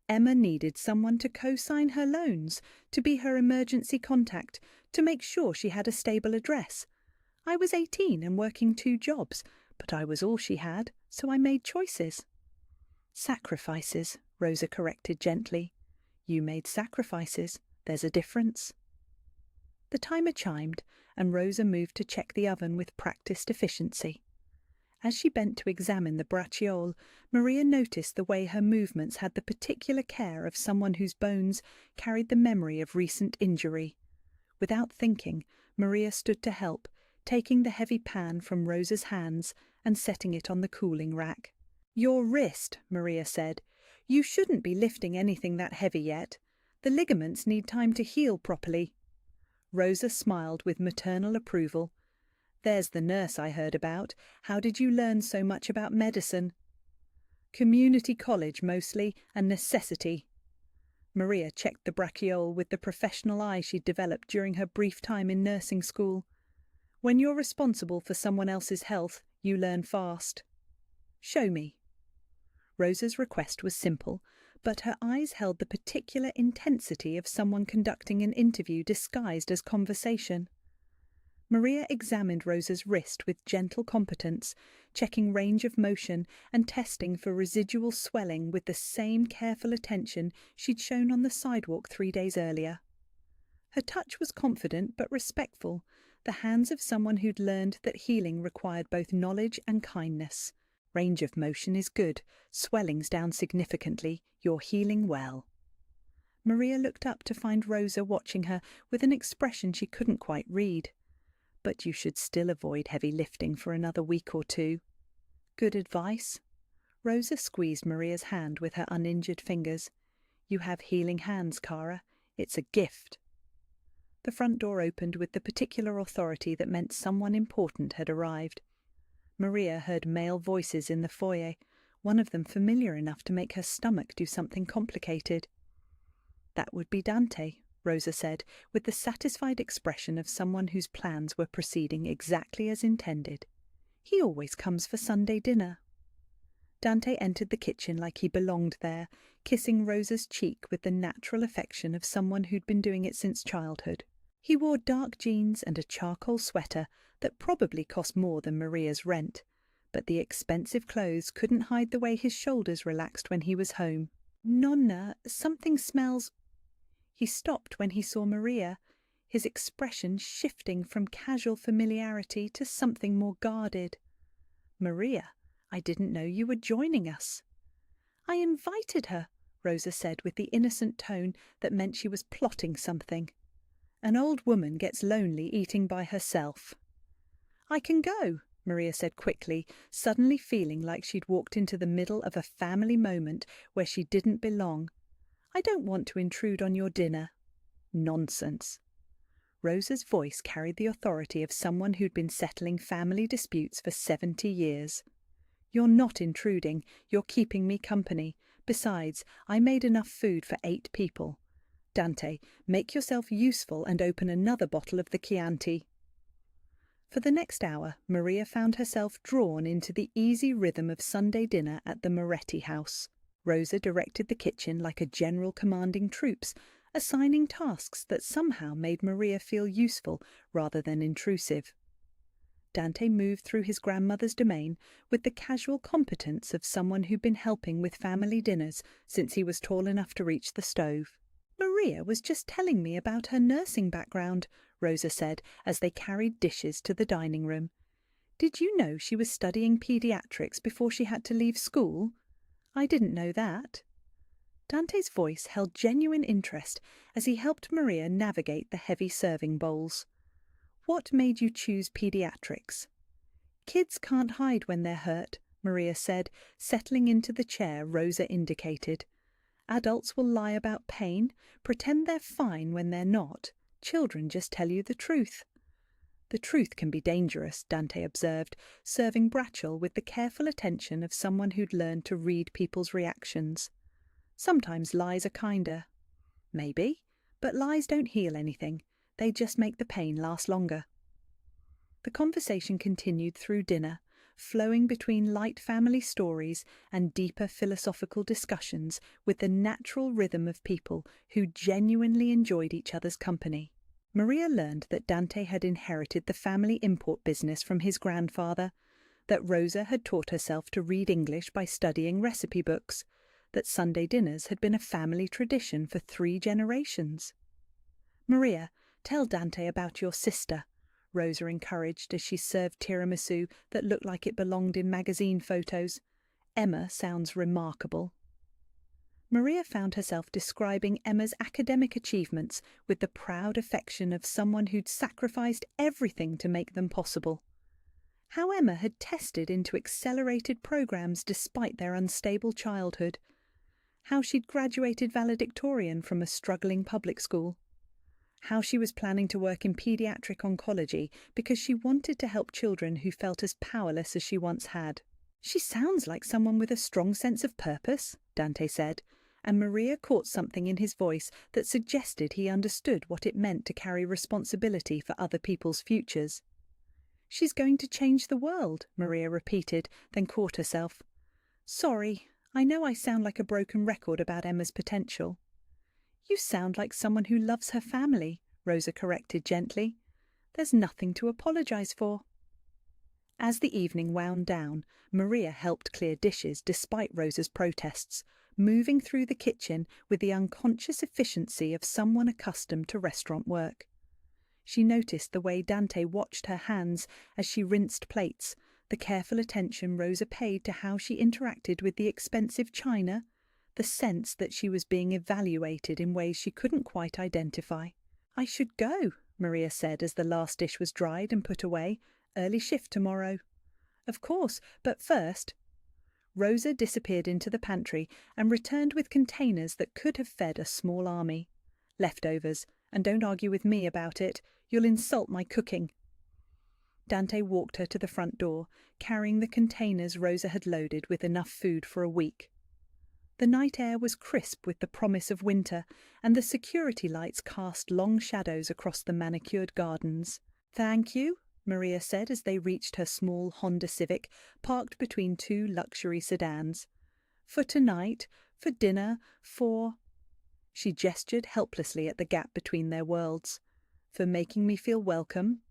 Speaker 1: Emma needed someone to co-sign her loans, to be her emergency contact, to make sure she had a stable address. "I was 18 and working 2 jobs, but I was all she had, so I made choices." "Sacrifices," Rosa corrected gently. "You made sacrifices. There's a difference." The timer chimed, and Rosa moved to check the oven with practiced efficiency. As she bent to examine the braciole, Maria noticed the way her movements had the particular care of someone whose bones carried the memory of recent injury. Without thinking, Maria stood to help, taking the heavy pan from Rosa's hands and setting it on the cooling rack. "Your wrist," Maria said. "You shouldn't be lifting anything that heavy yet. The ligaments need time to heal properly." Rosa smiled with maternal approval. "There's the nurse I heard about. How did you learn so much about medicine?" "Community college mostly, and necessity." Maria checked the brachiole with the professional eye she'd developed during her brief time in nursing school. "When you're responsible for someone else's health, you learn fast." "Show me." Rosa's request was simple, but her eyes held the particular intensity of someone conducting an interview disguised as conversation. Maria examined Rosa's wrist with gentle competence, checking range of motion and testing for residual swelling with the same careful attention she'd shown on the sidewalk 3 days earlier. Her touch was confident but respectful, the hands of someone who'd learned that healing required both knowledge and kindness. "Range of motion is good, swelling's down significantly, you're healing well." Maria looked up to find Rosa watching her with an expression she couldn't quite read. "But you should still avoid heavy lifting for another week or 2. "Good advice." Rosa squeezed Maria's hand with her uninjured fingers. "You have healing hands, Cara. It's a gift." The front door opened with the particular authority that meant someone important had arrived. Maria heard male voices in the foyer, one of them familiar enough to make her stomach do something complicated. "That would be Dante," Rosa said, with the satisfied expression of someone whose plans were proceeding exactly as intended. "He always comes for Sunday dinner." Dante entered the kitchen like he belonged there, kissing Rosa's cheek with the natural affection of someone who'd been doing it since childhood. He wore dark jeans and a charcoal sweater that probably cost more than Maria's rent, but the expensive clothes couldn't hide the way his shoulders relaxed when he was home. "Nonna, something smells—" He stopped when he saw Maria, his expression shifting from casual familiarity to something more guarded. "Maria, I didn't know you were joining us." "I invited her," Rosa said with the innocent tone that meant she was plotting something. "An old woman gets lonely eating by herself." "I can go," Maria said quickly, suddenly feeling like she'd walked into the middle of a family moment where she didn't belong. "I don't want to intrude on your dinner." "Nonsense." Rosa's voice carried the authority of someone who'd been settling family disputes for 70 years. "You're not intruding, you're keeping me company. Besides, I made enough food for 8 people. Dante, make yourself useful and open another bottle of the Chianti." For the next hour, Maria found herself drawn into the easy rhythm of Sunday dinner at the Moretti house. Rosa directed the kitchen like a general commanding troops, assigning tasks that somehow made Maria feel useful rather than intrusive. Dante moved through his grandmother's domain with the casual competence of someone who'd been helping with family dinners since he was tall enough to reach the stove. "Maria was just telling me about her nursing background," Rosa said as they carried dishes to the dining room. "Did you know she was studying pediatrics before she had to leave school?" "I didn't know that." Dante's voice held genuine interest as he helped Maria navigate the heavy serving bowls. "What made you choose pediatrics?" "Kids can't hide when they're hurt," Maria said, settling into the chair Rosa indicated. "Adults will lie about pain, pretend they're fine when they're not. Children just tell you the truth." "The truth can be dangerous," Dante observed, serving Bratchel with the careful attention of someone who'd learned to read people's reactions. "Sometimes lies are kinder." "Maybe, but lies don't heal anything. They just make the pain last longer." The conversation continued through dinner, flowing between light family stories and deeper philosophical discussions with the natural rhythm of people who genuinely enjoyed each other's company. Maria learned that Dante had inherited the family import business from his grandfather, that Rosa had taught herself to read English by studying recipe books, that Sunday dinners had been a family tradition for 3 generations. "Maria, tell Dante about your sister," Rosa encouraged as she served tiramisu that looked like it belonged in magazine photos. "Emma sounds remarkable." Maria found herself describing Emma's academic achievements with the proud affection of someone who'd sacrificed everything to make them possible. How Emma had tested into accelerated programs despite their unstable childhood. How she'd graduated valedictorian from a struggling public school. How she was planning to work in pediatric oncology because she wanted to help children who felt as powerless as she once had. "She sounds like someone with a strong sense of purpose," Dante said, and Maria caught something in his voice that suggested he understood what it meant to carry responsibility for other people's futures. "She's going to change the world," Maria repeated, then caught herself. "Sorry, I know I sound like a broken record about Emma's potential." "You sound like someone who loves her family," Rosa corrected gently. "There's nothing to apologise for." As the evening wound down, Maria helped clear dishes despite Rosa's protests, moving through the kitchen with the unconscious efficiency of someone accustomed to restaurant work. She noticed the way Dante watched her hands as she rinsed plates, the careful attention Rosa paid to how she interacted with the expensive china, the sense that she was being evaluated in ways she couldn't quite identify. "I should go," Maria said as the last dish was dried and put away. "Early shift tomorrow." "Of course, but first—" Rosa disappeared into the pantry and returned with containers that could have fed a small army. "Leftovers, and don't argue with me about it. You'll insult my cooking." Dante walked her to the front door, carrying the containers Rosa had loaded with enough food for a week. The night air was crisp with the promise of winter, and the security lights cast long shadows across the manicured gardens. "Thank you," Maria said as they reached her small Honda Civic, parked between 2 luxury sedans. "For tonight, for dinner, for—" She gestured helplessly at the gap between their worlds. "For making me feel welcome."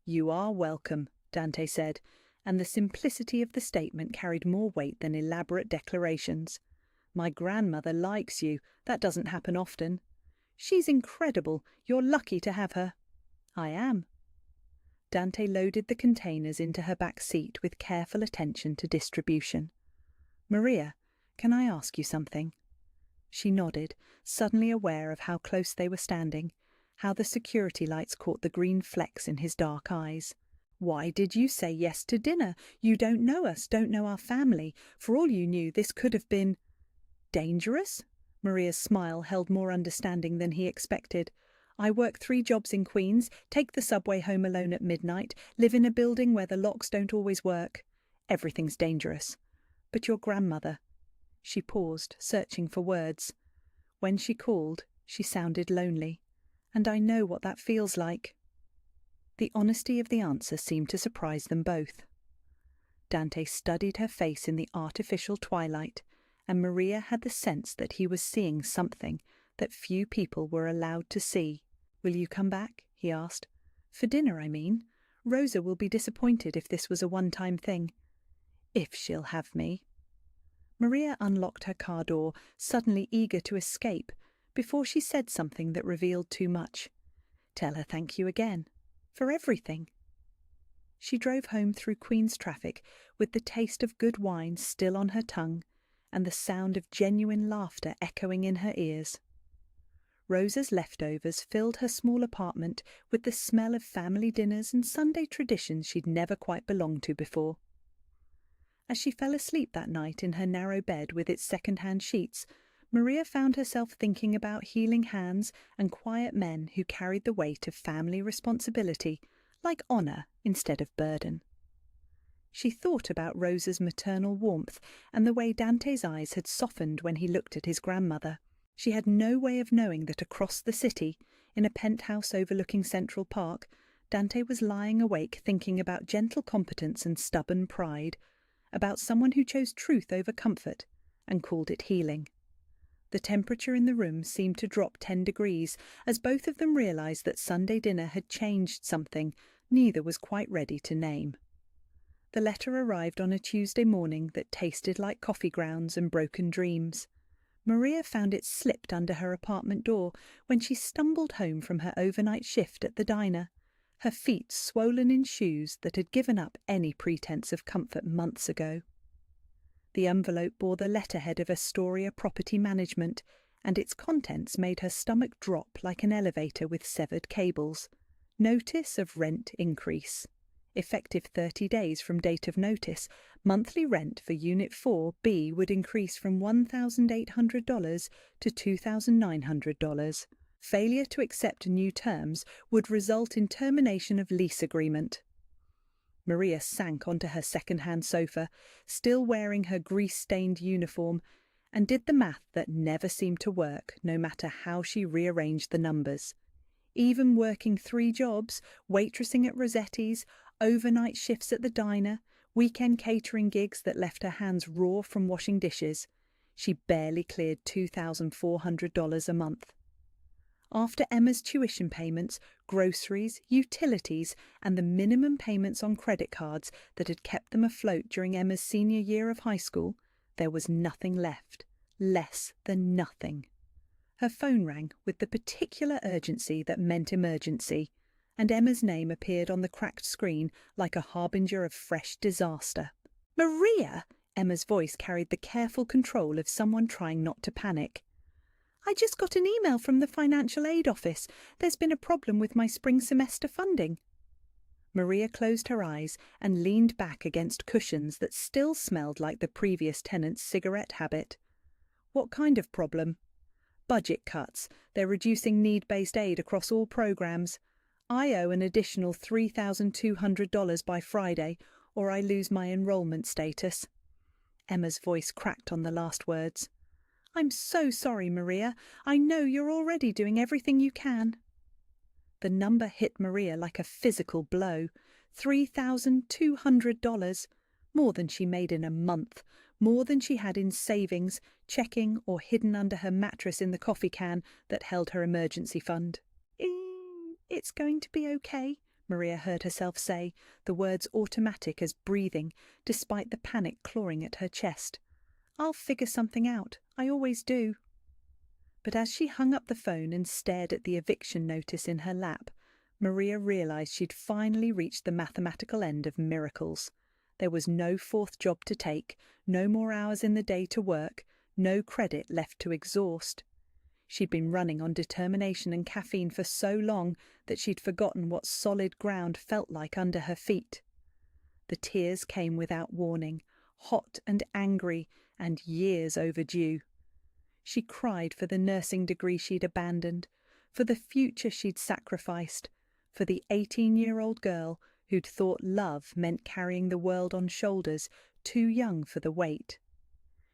Speaker 1: "You are welcome," Dante said, and the simplicity of the statement carried more weight than elaborate declarations. "My grandmother likes you. That doesn't happen often." "She's incredible. You're lucky to have her." "I am." Dante loaded the containers into her back seat with careful attention to distribution. "Maria, can I ask you something?" She nodded, suddenly aware of how close they were standing, how the security lights caught the green flecks in his dark eyes. Why did you say yes to dinner? You don't know us, don't know our family. For all you knew, this could have been dangerous? Maria's smile held more understanding than he expected. I work 3 jobs in Queens, take the subway home alone at midnight, live in a building where the locks don't always work. Everything's dangerous. But your grandmother. She paused, searching for words. When she called, she sounded lonely. And I know what that feels like. The honesty of the answer seemed to surprise them both. Dante studied her face in the artificial twilight, and Maria had the sense that he was seeing something that few people were allowed to see. "Will you come back?" he asked. "For dinner, I mean. Rosa will be disappointed if this was a one-time thing. If she'll have me." Maria unlocked her car door, suddenly eager to escape, before she said something that revealed too much. "Tell her thank you again. For everything." She drove home through Queen's traffic with the taste of good wine still on her tongue and the sound of genuine laughter echoing in her ears. Rosa's leftovers filled her small apartment with the smell of family dinners and Sunday traditions she'd never quite belonged to before. As she fell asleep that night in her narrow bed with its second-hand sheets, Maria found herself thinking about healing hands and quiet men who carried the weight of family responsibility like honour instead of burden. She thought about Rosa's maternal warmth and the way Dante's eyes had softened when he looked at his grandmother. She had no way of knowing that across the city, in a penthouse overlooking Central Park, Dante was lying awake thinking about gentle competence and stubborn pride, about someone who chose truth over comfort and called it healing. The temperature in the room seemed to drop 10 degrees as both of them realised that Sunday dinner had changed something neither was quite ready to name. The letter arrived on a Tuesday morning that tasted like coffee grounds and broken dreams. Maria found it slipped under her apartment door when she stumbled home from her overnight shift at the diner, her feet swollen in shoes that had given up any pretense of comfort months ago. The envelope bore the letterhead of Astoria Property Management, and its contents made her stomach drop like an elevator with severed cables. Notice of rent increase. Effective 30 days from date of notice, monthly rent for Unit 4B would increase from $1,800 to $2,900. Failure to accept new terms would result in termination of lease agreement. Maria sank onto her second-hand sofa, still wearing her grease-stained uniform, and did the math that never seemed to work, no matter how she rearranged the numbers. Even working 3 jobs, waitressing at Rossetti's, overnight shifts at the diner, weekend catering gigs that left her hands raw from washing dishes, she barely cleared $2,400 a month. After Emma's tuition payments, groceries, utilities, and the minimum payments on credit cards that had kept them afloat during Emma's senior year of high school, there was nothing left. Less than nothing. Her phone rang with the particular urgency that meant emergency, and Emma's name appeared on the cracked screen like a harbinger of fresh disaster. "Maria!" Emma's voice carried the careful control of someone trying not to panic. "I just got an email from the financial aid office. There's been a problem with my spring semester funding." Maria closed her eyes and leaned back against cushions that still smelled like the previous tenant's cigarette habit. "What kind of problem?" "Budget cuts. They're reducing need-based aid across all programs. I owe an additional $3,200 by Friday, or I lose my enrollment status." Emma's voice cracked on the last words. "I'm so sorry, Maria. I know you're already doing everything you can." The number hit Maria like a physical blow. $3,200. More than she made in a month. More than she had in savings, checking, or hidden under her mattress in the coffee can that held her emergency fund. "It's going to be okay," Maria heard herself say, the words automatic as breathing, despite the panic clawing at her chest. "I'll figure something out. I always do." But as she hung up the phone and stared at the eviction notice in her lap, Maria realised she'd finally reached the mathematical end of miracles. There was no 4th job to take, no more hours in the day to work, no credit left to exhaust. She'd been running on determination and caffeine for so long that she'd forgotten what solid ground felt like under her feet. The tears came without warning, hot and angry, and years overdue. She cried for the nursing degree she'd abandoned, for the future she'd sacrificed, for the 18-year-old girl who'd thought love meant carrying the world on shoulders too young for the weight.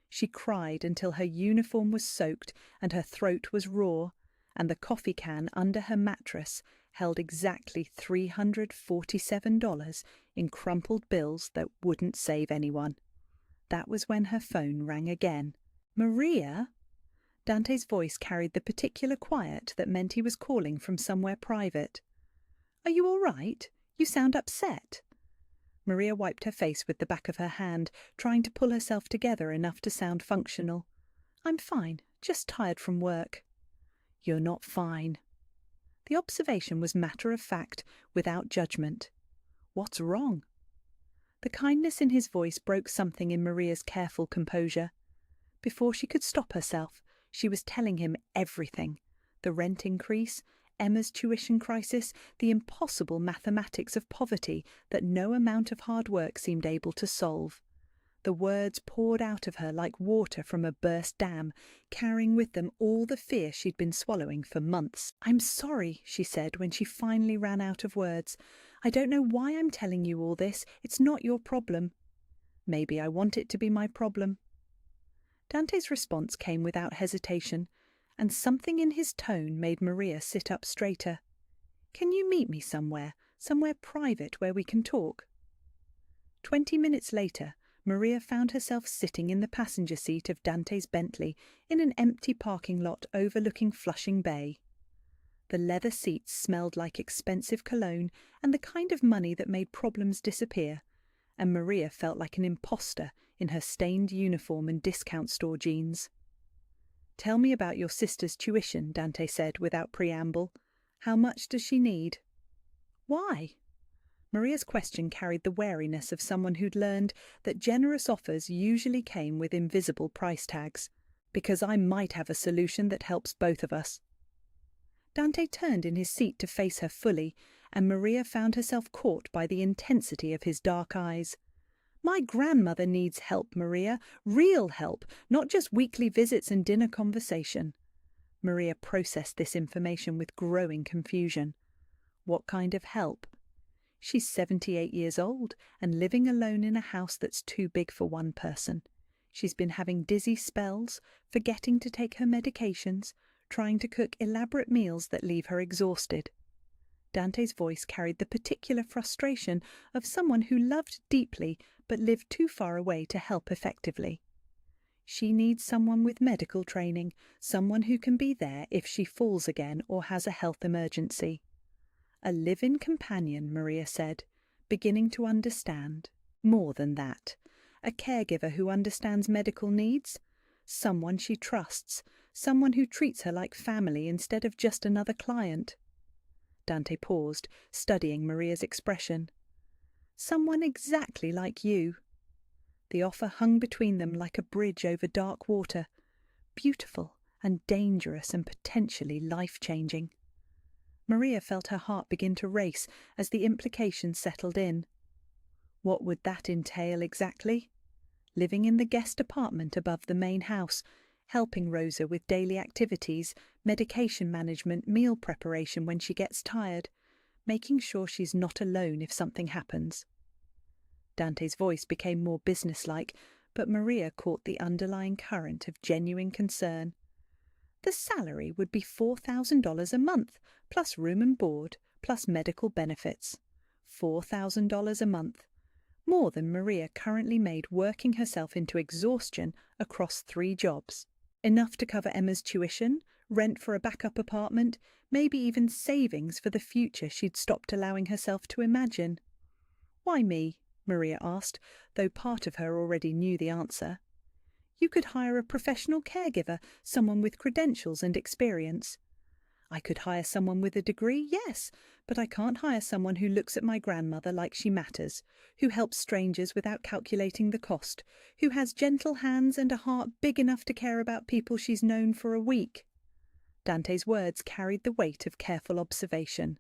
Speaker 1: She cried until her uniform was soaked and her throat was raw, and the coffee can under her mattress held exactly $347 in crumpled bills that wouldn't save anyone. That was when her phone rang again. "Maria?" Dante's voice carried the particular quiet that meant he was calling from somewhere private. "Are you all right? You sound upset." Maria wiped her face with the back of her hand, trying to pull herself together enough to sound functional. "I'm fine, just tired from work." "You're not fine." The observation was matter of fact, without judgment. "What's wrong?" The kindness in his voice broke something in Maria's careful composure. Before she could stop herself, she was telling him everything. The rent increase, Emma's tuition crisis, the impossible mathematics of poverty that no amount of hard work seemed able to solve. The words poured out of her like water from a burst dam, carrying with them all the fear she'd been swallowing for months. "I'm sorry," she said when she finally ran out of words. "I don't know why I'm telling you all this. It's not your problem." "Maybe I want it to be my problem." Dante's response came without hesitation, and something in his tone made Maria sit up straighter. "Can you meet me somewhere private where we can talk?" 20 minutes later, Maria found herself sitting in the passenger seat of Dante's Bentley in an empty parking lot overlooking Flushing Bay. The leather seats smelled like expensive cologne and the kind of money that made problems disappear, and Maria felt like an imposter in her stained uniform and discount store jeans. "Tell me about your sister's tuition," Dante said without preamble. "How much does she need?" "Why?" Maria's question carried the wariness of someone who'd learned that generous offers usually came with invisible price tags. "Because I might have a solution that helps both of us." Dante turned in his seat to face her fully, and Maria found herself caught by the intensity of his dark eyes. "My grandmother needs help, Maria. Real help, not just weekly visits and dinner conversation." Maria processed this information with growing confusion. What kind of help? She's 78 years old and living alone in a house that's too big for one person. She's been having dizzy spells, forgetting to take her medications, trying to cook elaborate meals that leave her exhausted. Dante's voice carried the particular frustration of someone who loved deeply but lived too far away to help effectively. She needs someone with medical training, someone who can be there if she falls again or has a health emergency. "A live-in companion," Maria said, beginning to understand. More than that. A caregiver who understands medical needs. Someone she trusts. Someone who treats her like family instead of just another client. Dante paused, studying Maria's expression. "Someone exactly like you." The offer hung between them like a bridge over dark water. Beautiful and dangerous and potentially life-changing. Maria felt her heart begin to race as the implications settled in. What would that entail exactly? Living in the guest apartment above the main house, helping Rosa with daily activities, medication management, meal preparation when she gets tired, making sure she's not alone if something happens. Dante's voice became more businesslike, but Maria caught the underlying current of genuine concern. The salary would be $4,000 a month, plus room and board, plus medical benefits. $4,000 a month. More than Maria currently made working herself into exhaustion across 3 jobs. Enough to cover Emma's tuition, rent for a backup apartment, maybe even savings for the future she'd stopped allowing herself to imagine. "Why me?" Maria asked, though part of her already knew the answer. "You could hire a professional caregiver, someone with credentials and experience." "I could hire someone with a degree, yes, but I can't hire someone who looks at my grandmother like she matters, who helps strangers without calculating the cost, who has gentle hands and a heart big enough to care about people she's known for a week." Dante's words carried the weight of careful observation.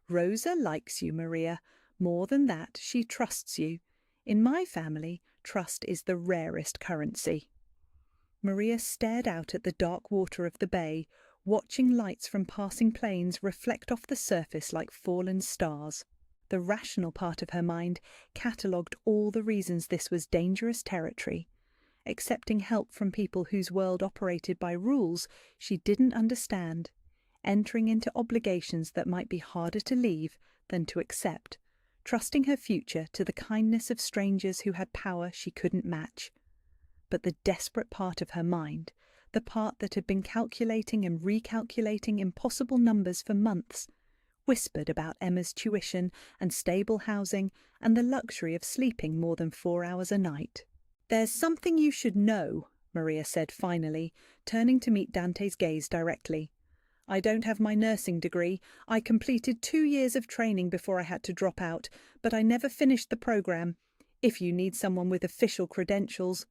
Speaker 1: Rosa likes you, Maria. More than that, she trusts you. In my family, trust is the rarest currency. Maria stared out at the dark water of the bay, watching lights from passing planes reflect off the surface like fallen stars. The rational part of her mind catalogued all the reasons this was dangerous territory. Accepting help from people whose world operated by rules she didn't understand, entering into obligations that might be harder to leave than to accept, trusting her future to the kindness of strangers who had power she couldn't match. But the desperate part of her mind, the part that had been calculating and recalculating impossible numbers for months, whispered about Emma's tuition and stable housing and the luxury of sleeping more than 4 hours a night. "There's something you should know," Maria said finally, turning to meet Dante's gaze directly. "I don't have my nursing degree. I completed 2 years of training before I had to drop out, but I never finished the program. If you need someone with official credentials—"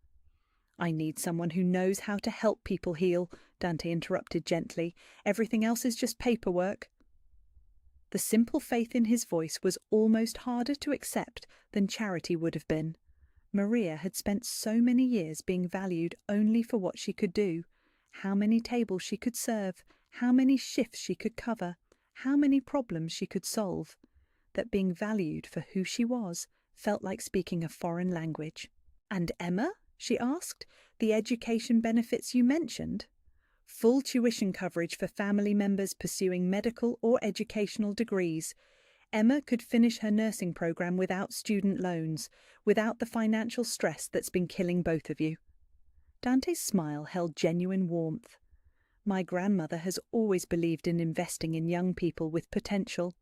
Speaker 1: "I need someone who knows how to help people heal," Dante interrupted gently. "Everything else is just paperwork." The simple faith in his voice was almost harder to accept than charity would have been. Maria had spent so many years being valued only for what she could do, how many tables she could serve, how many shifts she could cover, how many problems she could solve, that being valued for who she was felt like speaking a foreign language. "And Emma?" she asked. "The education benefits you mentioned?" "Full tuition coverage for family members pursuing medical or educational degrees. Emma could finish her nursing program without student loans, without the financial stress that's been killing both of you." Dante's smile held genuine warmth. "My grandmother has always believed in investing in young people with potential."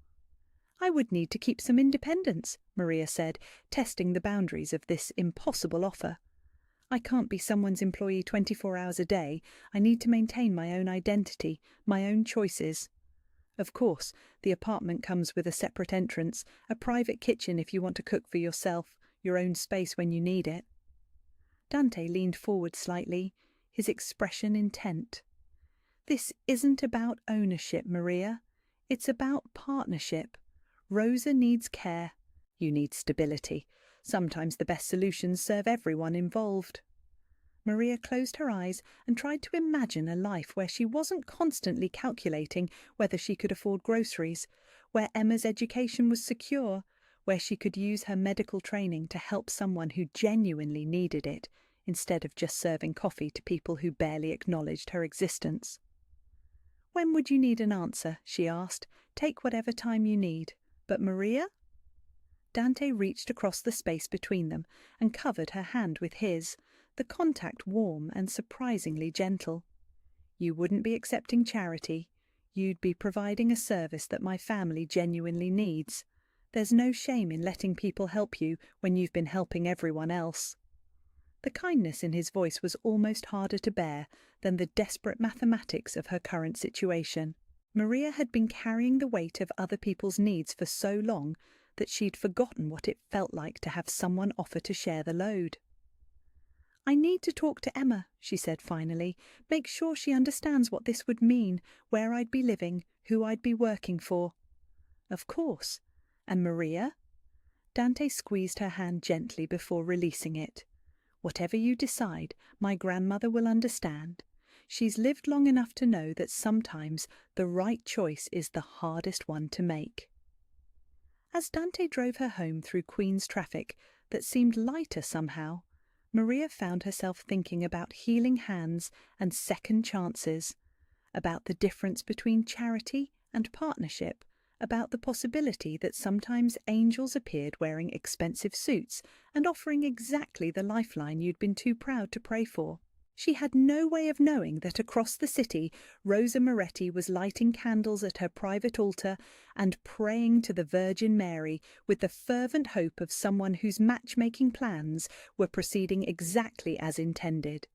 Speaker 1: "I would need to keep some independence," Maria said, testing the boundaries of this impossible offer. "I can't be someone's employee 24 hours a day. I need to maintain my own identity, my own choices. Of course, the apartment comes with a separate entrance, a private kitchen if you want to cook for yourself, your own space when you need it." Dante leaned forward slightly, his expression intent. "This isn't about ownership, Maria. It's about partnership. Rosa needs care. You need stability. Sometimes the best solutions serve everyone involved." Maria closed her eyes and tried to imagine a life where she wasn't constantly calculating whether she could afford groceries, where Emma's education was secure, where she could use her medical training to help someone who genuinely needed it, instead of just serving coffee to people who barely acknowledged her existence. "When would you need an answer?" she asked. "Take whatever time you need. But Maria?" Dante reached across the space between them and covered her hand with his, the contact warm and surprisingly gentle. "You wouldn't be accepting charity. You'd be providing a service that my family genuinely needs. There's no shame in letting people help you when you've been helping everyone else." The kindness in his voice was almost harder to bear than the desperate mathematics of her current situation. Maria had been carrying the weight of other people's needs for so long that she'd forgotten what it felt like to have someone offer to share the load. "I need to talk to Emma," she said finally. "Make sure she understands what this would mean, where I'd be living, who I'd be working for." "Of course. And Maria?" Dante squeezed her hand gently before releasing it. "Whatever you decide, my grandmother will understand. She's lived long enough to know that sometimes the right choice is the hardest one to make." As Dante drove her home through Queen's traffic that seemed lighter somehow, Maria found herself thinking about healing hands and second chances, about the difference between charity and partnership, about the possibility that sometimes angels appeared wearing expensive suits and offering exactly the lifeline you'd been too proud to pray for. She had no way of knowing that across the city Rosa Moretti was lighting candles at her private altar and praying to the Virgin Mary with the fervent hope of someone whose matchmaking plans were proceeding exactly as intended.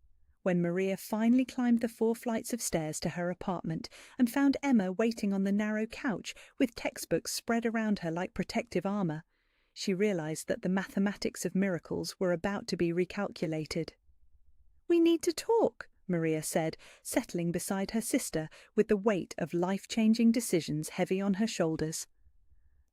Speaker 1: When Maria finally climbed the 4 flights of stairs to her apartment and found Emma waiting on the narrow couch with textbooks spread around her like protective armour, she realised that the mathematics of miracles were about to be recalculated. "We need to talk," Maria said, settling beside her sister with the weight of life-changing decisions heavy on her shoulders.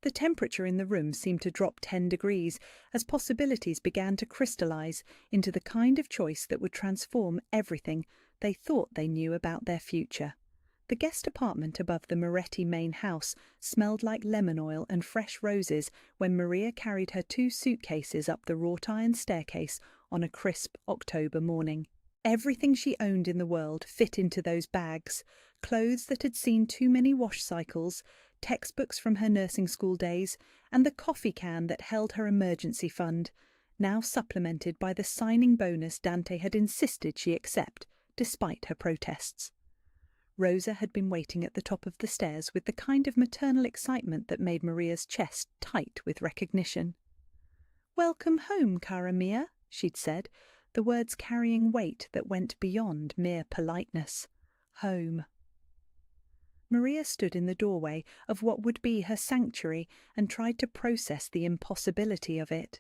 Speaker 1: The temperature in the room seemed to drop 10 degrees as possibilities began to crystallize into the kind of choice that would transform everything they thought they knew about their future. The guest apartment above the Moretti main house smelled like lemon oil and fresh roses when Maria carried her 2 suitcases up the wrought-iron staircase on a crisp October morning. Everything she owned in the world fit into those bags: clothes that had seen too many wash cycles, textbooks from her nursing school days, and the coffee can that held her emergency fund, now supplemented by the signing bonus Dante had insisted she accept, despite her protests. Rosa had been waiting at the top of the stairs with the kind of maternal excitement that made Maria's chest tight with recognition. "Welcome home, cara mia," she'd said, the words carrying weight that went beyond mere politeness. Home. Maria stood in the doorway of what would be her sanctuary and tried to process the impossibility of it.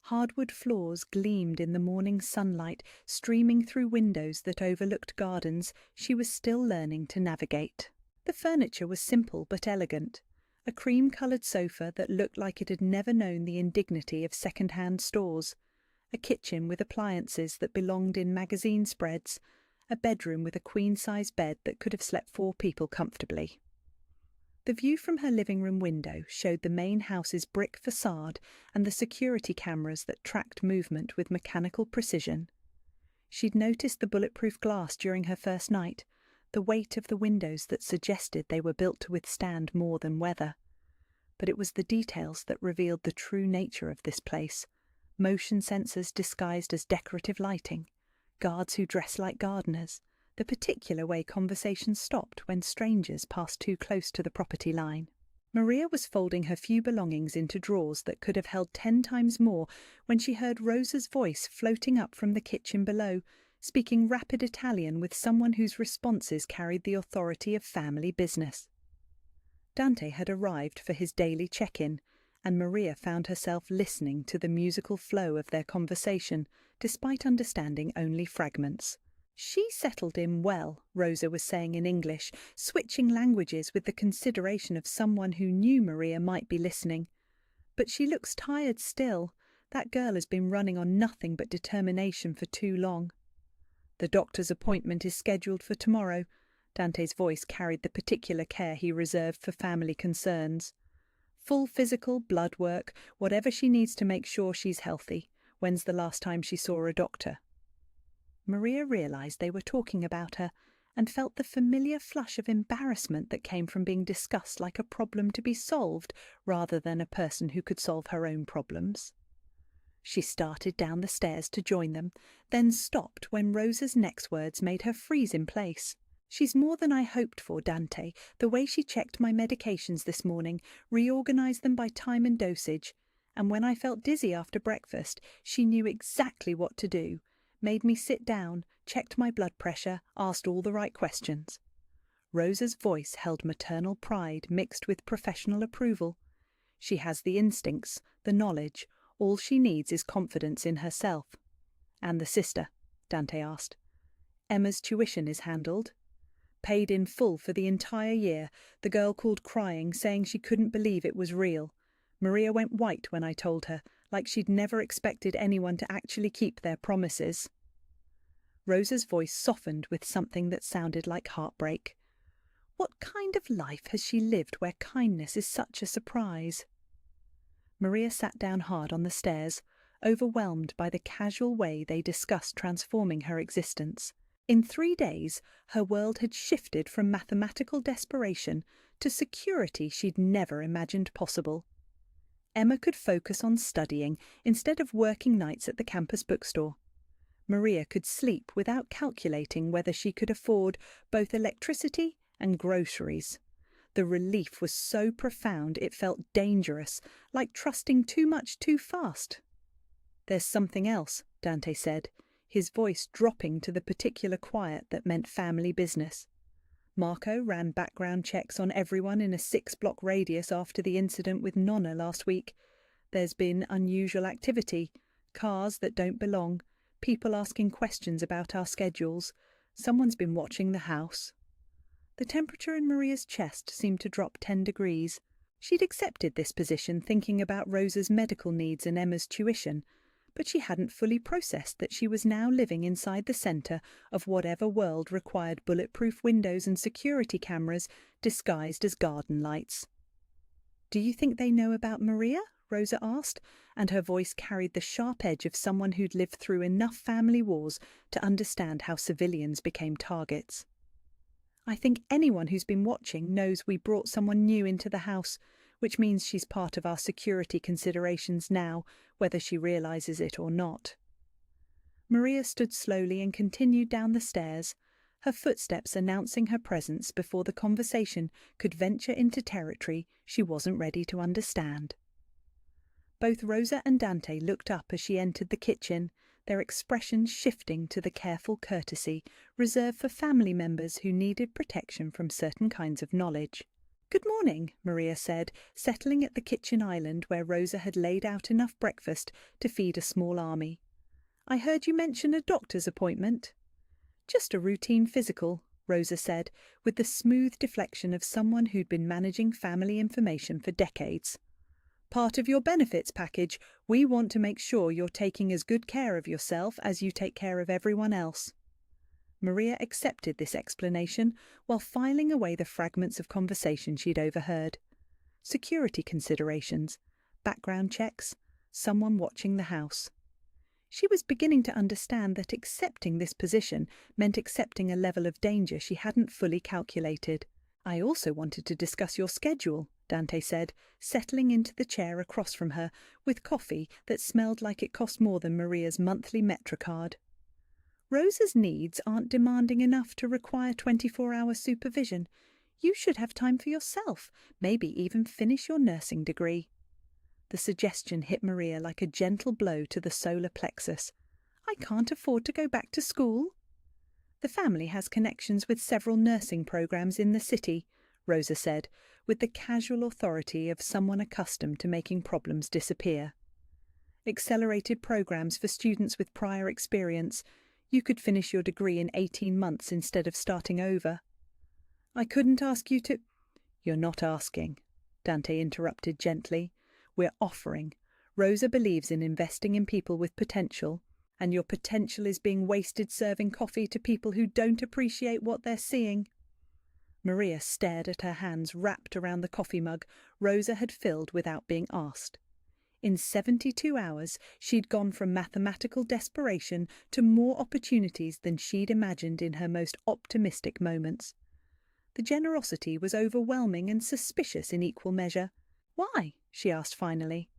Speaker 1: Hardwood floors gleamed in the morning sunlight streaming through windows that overlooked gardens she was still learning to navigate. The furniture was simple but elegant. A cream-coloured sofa that looked like it had never known the indignity of second-hand stores. A kitchen with appliances that belonged in magazine spreads. A bedroom with a queen-size bed that could have slept 4 people comfortably. The view from her living room window showed the main house's brick facade and the security cameras that tracked movement with mechanical precision. She'd noticed the bulletproof glass during her first night, the weight of the windows that suggested they were built to withstand more than weather. But it was the details that revealed the true nature of this place: motion sensors disguised as decorative lighting, guards who dressed like gardeners, the particular way conversations stopped when strangers passed too close to the property line. Maria was folding her few belongings into drawers that could have held 10 times more when she heard Rosa's voice floating up from the kitchen below, speaking rapid Italian with someone whose responses carried the authority of family business. Dante had arrived for his daily check-in, and Maria found herself listening to the musical flow of their conversation, despite understanding only fragments. "She settled in well," Rosa was saying in English, switching languages with the consideration of someone who knew Maria might be listening. "But she looks tired still. That girl has been running on nothing but determination for too long." "The doctor's appointment is scheduled for tomorrow." Dante's voice carried the particular care he reserved for family concerns. "Full physical, blood work, whatever she needs to make sure she's healthy. When's the last time she saw a doctor?" Maria realised they were talking about her and felt the familiar flush of embarrassment that came from being discussed like a problem to be solved rather than a person who could solve her own problems. She started down the stairs to join them, then stopped when Rosa's next words made her freeze in place. "She's more than I hoped for, Dante. The way she checked my medications this morning, reorganised them by time and dosage, and when I felt dizzy after breakfast, she knew exactly what to do. Made me sit down, checked my blood pressure, asked all the right questions." Rosa's voice held maternal pride mixed with professional approval. "She has the instincts, the knowledge. All she needs is confidence in herself." "And the sister?" Dante asked. "Emma's tuition is handled. Paid in full for the entire year. The girl called crying, saying she couldn't believe it was real. Maria went white when I told her, like she'd never expected anyone to actually keep their promises." Rosa's voice softened with something that sounded like heartbreak. What kind of life has she lived where kindness is such a surprise? Maria sat down hard on the stairs, overwhelmed by the casual way they discussed transforming her existence. In 3 days, her world had shifted from mathematical desperation to security she'd never imagined possible. Emma could focus on studying instead of working nights at the campus bookstore. Maria could sleep without calculating whether she could afford both electricity and groceries. The relief was so profound it felt dangerous, like trusting too much too fast. "There's something else," Dante said, his voice dropping to the particular quiet that meant family business. "Marco ran background checks on everyone in a 6-block radius after the incident with Nonna last week. There's been unusual activity, cars that don't belong, people asking questions about our schedules. Someone's been watching the house. The temperature in Maria's chest seemed to drop 10 degrees. She'd accepted this position thinking about Rosa's medical needs and Emma's tuition, but she hadn't fully processed that she was now living inside the centre of whatever world required bulletproof windows and security cameras disguised as garden lights. "Do you think they know about Maria?" Rosa asked, and her voice carried the sharp edge of someone who'd lived through enough family wars to understand how civilians became targets. "I think anyone who's been watching knows we brought someone new into the house, which means she's part of our security considerations now, whether she realizes it or not." Maria stood slowly and continued down the stairs, her footsteps announcing her presence before the conversation could venture into territory she wasn't ready to understand. Both Rosa and Dante looked up as she entered the kitchen, their expressions shifting to the careful courtesy reserved for family members who needed protection from certain kinds of knowledge. "Good morning," Maria said, settling at the kitchen island where Rosa had laid out enough breakfast to feed a small army. "I heard you mention a doctor's appointment." "Just a routine physical," Rosa said, with the smooth deflection of someone who'd been managing family information for decades. "Part of your benefits package, we want to make sure you're taking as good care of yourself as you take care of everyone else." Maria accepted this explanation while filing away the fragments of conversation she'd overheard. Security considerations, background checks, someone watching the house. She was beginning to understand that accepting this position meant accepting a level of danger she hadn't fully calculated. "I also wanted to discuss your schedule," Dante said, settling into the chair across from her with coffee that smelled like it cost more than Maria's monthly MetroCard. "Rosa's needs aren't demanding enough to require 24-hour supervision. You should have time for yourself, maybe even finish your nursing degree." The suggestion hit Maria like a gentle blow to the solar plexus. "I can't afford to go back to school." "The family has connections with several nursing programs in the city," Rosa said, with the casual authority of someone accustomed to making problems disappear. "Accelerated programs for students with prior experience. You could finish your degree in 18 months instead of starting over." "I couldn't ask you to—" "You're not asking," Dante interrupted gently. "We're offering. Rosa believes in investing in people with potential, and your potential is being wasted serving coffee to people who don't appreciate what they're seeing." Maria stared at her hands wrapped around the coffee mug Rosa had filled without being asked. In 72 hours, she'd gone from mathematical desperation to more opportunities than she'd imagined in her most optimistic moments. The generosity was overwhelming and suspicious in equal measure. "Why?" she asked finally.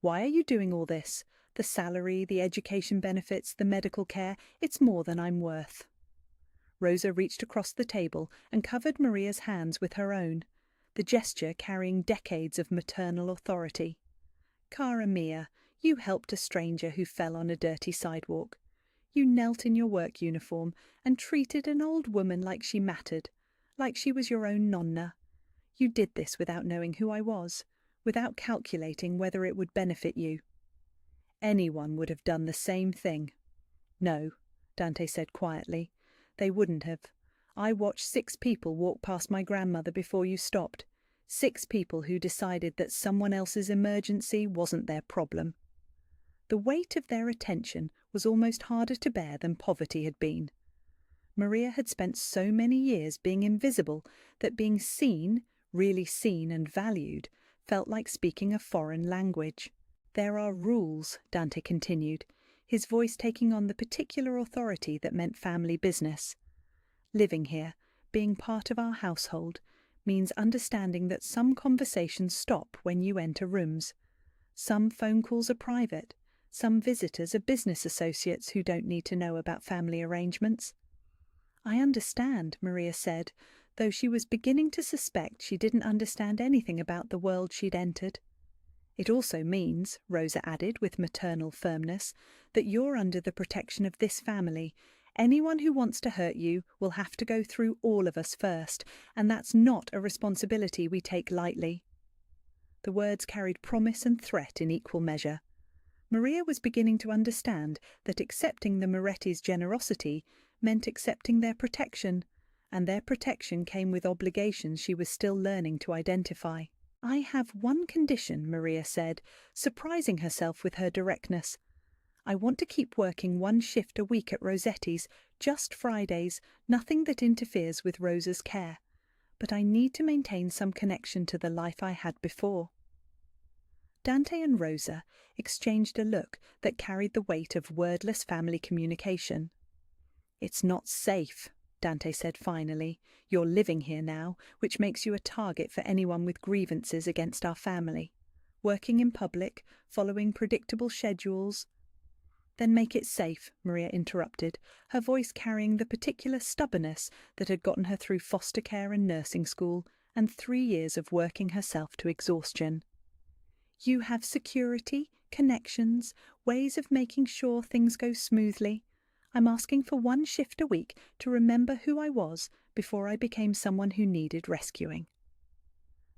Speaker 1: "Why are you doing all this? The salary, the education benefits, the medical care, it's more than I'm worth." Rosa reached across the table and covered Maria's hands with her own, the gesture carrying decades of maternal authority. "Cara mia, you helped a stranger who fell on a dirty sidewalk. You knelt in your work uniform and treated an old woman like she mattered, like she was your own nonna. You did this without knowing who I was, without calculating whether it would benefit you." "Anyone would have done the same thing." "No," Dante said quietly. "They wouldn't have. I watched 6 people walk past my grandmother before you stopped. 6 people who decided that someone else's emergency wasn't their problem." The weight of their attention was almost harder to bear than poverty had been. Maria had spent so many years being invisible that being seen, really seen and valued, felt like speaking a foreign language. "There are rules," Dante continued, his voice taking on the particular authority that meant family business. "Living here, being part of our household, means understanding that some conversations stop when you enter rooms. Some phone calls are private. Some visitors are business associates who don't need to know about family arrangements." "I understand," Maria said, though she was beginning to suspect she didn't understand anything about the world she'd entered. "It also means," Rosa added with maternal firmness, "that you're under the protection of this family. Anyone who wants to hurt you will have to go through all of us first, and that's not a responsibility we take lightly." The words carried promise and threat in equal measure. Maria was beginning to understand that accepting the Moretti's generosity meant accepting their protection, and their protection came with obligations she was still learning to identify. "I have one condition," Maria said, surprising herself with her directness. "I want to keep working one shift a week at Rosetti's, just Fridays, nothing that interferes with Rosa's care. But I need to maintain some connection to the life I had before." Dante and Rosa exchanged a look that carried the weight of wordless family communication. "It's not safe," Dante said finally. "You're living here now, which makes you a target for anyone with grievances against our family. Working in public, following predictable schedules—" "Then make it safe," Maria interrupted, her voice carrying the particular stubbornness that had gotten her through foster care and nursing school and 3 years of working herself to exhaustion. "You have security, connections, ways of making sure things go smoothly. I'm asking for one shift a week to remember who I was before I became someone who needed rescuing."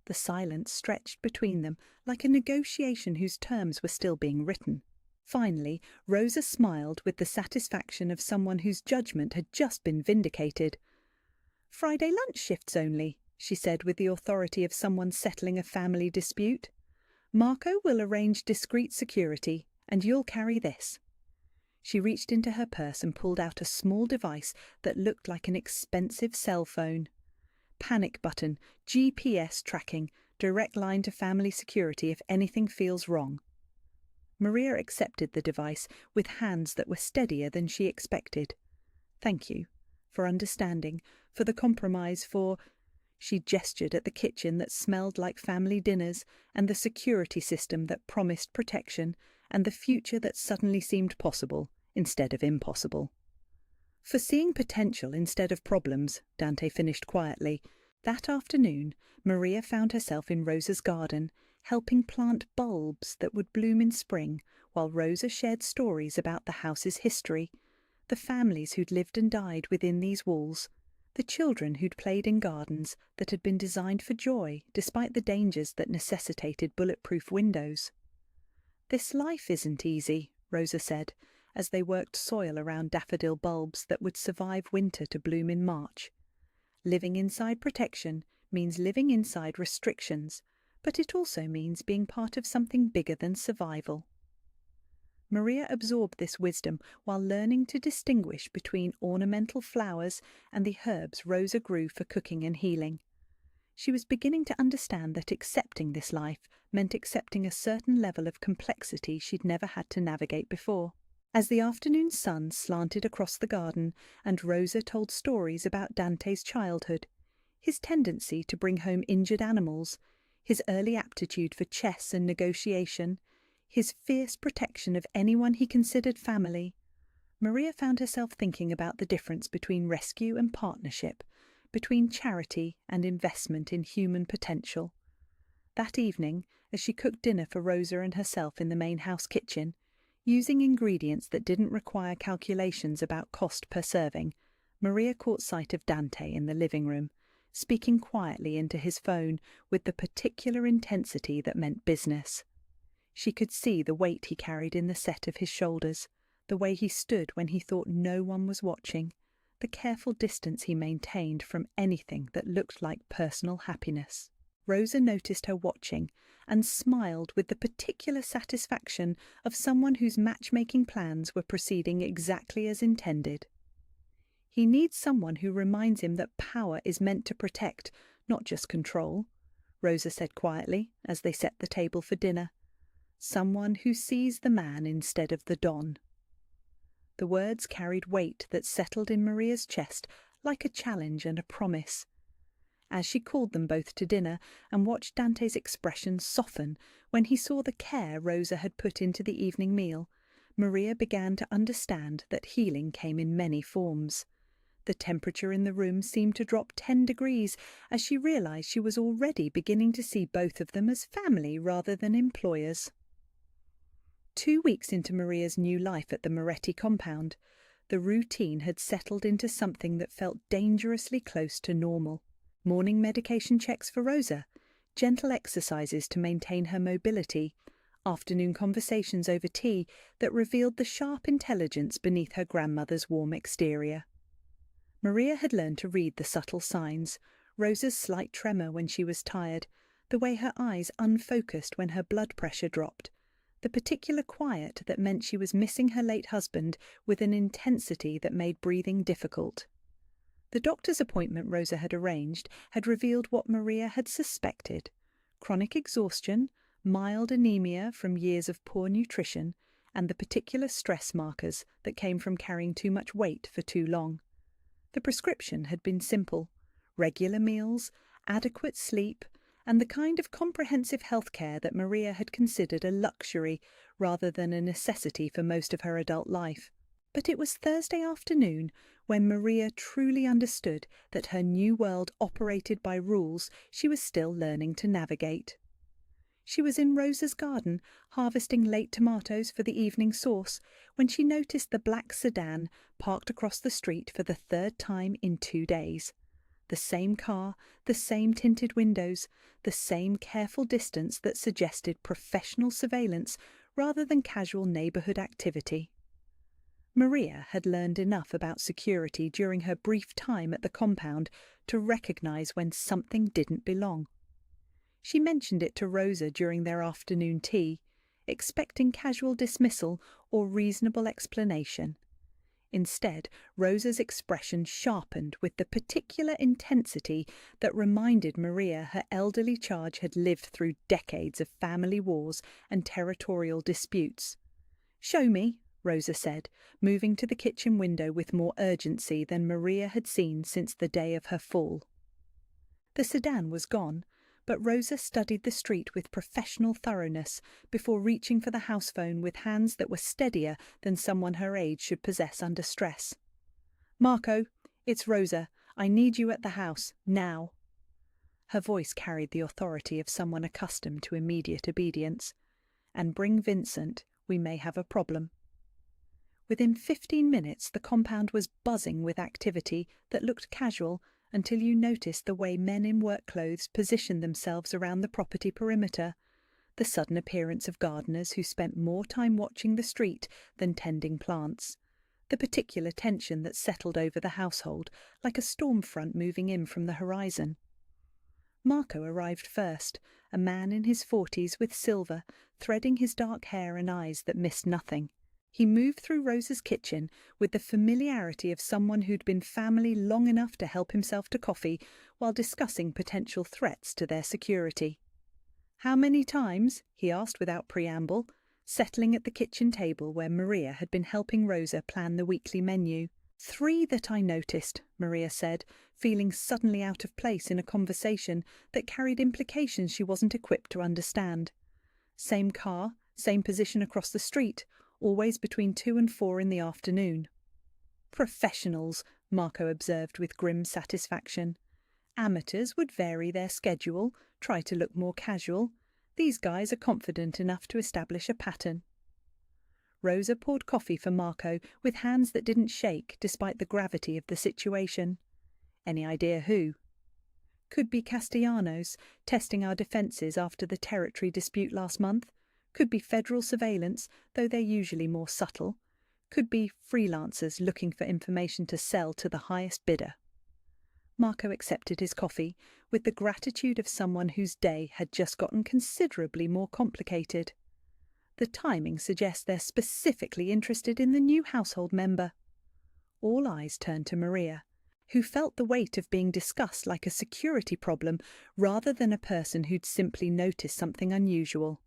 Speaker 1: The silence stretched between them like a negotiation whose terms were still being written. Finally, Rosa smiled with the satisfaction of someone whose judgment had just been vindicated. "Friday lunch shifts only," she said with the authority of someone settling a family dispute. "Marco will arrange discreet security, and you'll carry this." She reached into her purse and pulled out a small device that looked like an expensive cell phone. Panic button, GPS tracking, direct line to family security if anything feels wrong. Maria accepted the device with hands that were steadier than she expected. "Thank you. For understanding. For the compromise. For—" She gestured at the kitchen that smelled like family dinners, and the security system that promised protection, and the future that suddenly seemed possible instead of impossible. "For seeing potential instead of problems," Dante finished quietly. That afternoon, Maria found herself in Rosa's garden, helping plant bulbs that would bloom in spring, while Rosa shared stories about the house's history, the families who'd lived and died within these walls, the children who'd played in gardens that had been designed for joy despite the dangers that necessitated bulletproof windows. "This life isn't easy," Rosa said, as they worked soil around daffodil bulbs that would survive winter to bloom in March. "Living inside protection means living inside restrictions, but it also means being part of something bigger than survival." Maria absorbed this wisdom while learning to distinguish between ornamental flowers and the herbs Rosa grew for cooking and healing. She was beginning to understand that accepting this life meant accepting a certain level of complexity she'd never had to navigate before. As the afternoon sun slanted across the garden and Rosa told stories about Dante's childhood, his tendency to bring home injured animals, his early aptitude for chess and negotiation, his fierce protection of anyone he considered family, Maria found herself thinking about the difference between rescue and partnership, between charity and investment in human potential. That evening, as she cooked dinner for Rosa and herself in the main house kitchen, using ingredients that didn't require calculations about cost per serving, Maria caught sight of Dante in the living room, speaking quietly into his phone with the particular intensity that meant business. She could see the weight he carried in the set of his shoulders, the way he stood when he thought no one was watching, the careful distance he maintained from anything that looked like personal happiness. Rosa noticed her watching and smiled with the particular satisfaction of someone whose matchmaking plans were proceeding exactly as intended. "He needs someone who reminds him that power is meant to protect, not just control," Rosa said quietly as they set the table for dinner. "Someone who sees the man instead of the don." The words carried weight that settled in Maria's chest like a challenge and a promise. As she called them both to dinner and watched Dante's expression soften when he saw the care Rosa had put into the evening meal, Maria began to understand that healing came in many forms. The temperature in the room seemed to drop 10 degrees as she realized she was already beginning to see both of them as family rather than employers. 2 weeks into Maria's new life at the Moretti compound, the routine had settled into something that felt dangerously close to normal. Morning medication checks for Rosa, gentle exercises to maintain her mobility, afternoon conversations over tea that revealed the sharp intelligence beneath her grandmother's warm exterior. Maria had learned to read the subtle signs: Rosa's slight tremor when she was tired, the way her eyes unfocused when her blood pressure dropped, the particular quiet that meant she was missing her late husband with an intensity that made breathing difficult. The doctor's appointment Rosa had arranged had revealed what Maria had suspected: chronic exhaustion, mild anemia from years of poor nutrition, and the particular stress markers that came from carrying too much weight for too long. The prescription had been simple: regular meals, adequate sleep, and the kind of comprehensive health care that Maria had considered a luxury rather than a necessity for most of her adult life. But it was Thursday afternoon when Maria truly understood that her new world operated by rules she was still learning to navigate. She was in Rosa's garden, harvesting late tomatoes for the evening sauce, when she noticed the black sedan parked across the street for the third time in 2 days. The same car, the same tinted windows, the same careful distance that suggested professional surveillance rather than casual neighborhood activity. Maria had learned enough about security during her brief time at the compound to recognize when something didn't belong. She mentioned it to Rosa during their afternoon tea, expecting casual dismissal or reasonable explanation. Instead, Rosa's expression sharpened with the particular intensity that reminded Maria her elderly charge had lived through decades of family wars and territorial disputes. "Show me," Rosa said, moving to the kitchen window with more urgency than Maria had seen since the day of her fall. The sedan was gone, but Rosa studied the street with professional thoroughness before reaching for the house phone with hands that were steadier than someone her age should possess under stress. "Marco, it's Rosa. I need you at the house, now." Her voice carried the authority of someone accustomed to immediate obedience. "And bring Vincent. We may have a problem." Within 15 minutes the compound was buzzing with activity that looked casual until you noticed the way men in work clothes positioned themselves around the property perimeter, the sudden appearance of gardeners who spent more time watching the street than tending plants, the particular tension that settled over the household like a storm front moving in from the horizon. Marco arrived first, a man in his 40s with silver, threading his dark hair and eyes that missed nothing. He moved through Rosa's kitchen with the familiarity of someone who'd been family long enough to help himself to coffee while discussing potential threats to their security. "How many times?" he asked without preamble, settling at the kitchen table where Maria had been helping Rosa plan the weekly menu. "3 that I noticed," Maria said, feeling suddenly out of place in a conversation that carried implications she wasn't equipped to understand. Same car, same position across the street, always between 2 and 4 in the afternoon. "Professionals," Marco observed with grim satisfaction. "Amateurs would vary their schedule, try to look more casual. These guys are confident enough to establish a pattern." Rosa poured coffee for Marco with hands that didn't shake despite the gravity of the situation. "Any idea who?" "Could be Castellanos, testing our defences after the territory dispute last month. Could be federal surveillance, though they're usually more subtle. Could be freelancers looking for information to sell to the highest bidder." Marco accepted his coffee with the gratitude of someone whose day had just gotten considerably more complicated. The timing suggests they're specifically interested in the new household member. All eyes turned to Maria, who felt the weight of being discussed like a security problem rather than a person who'd simply noticed something unusual.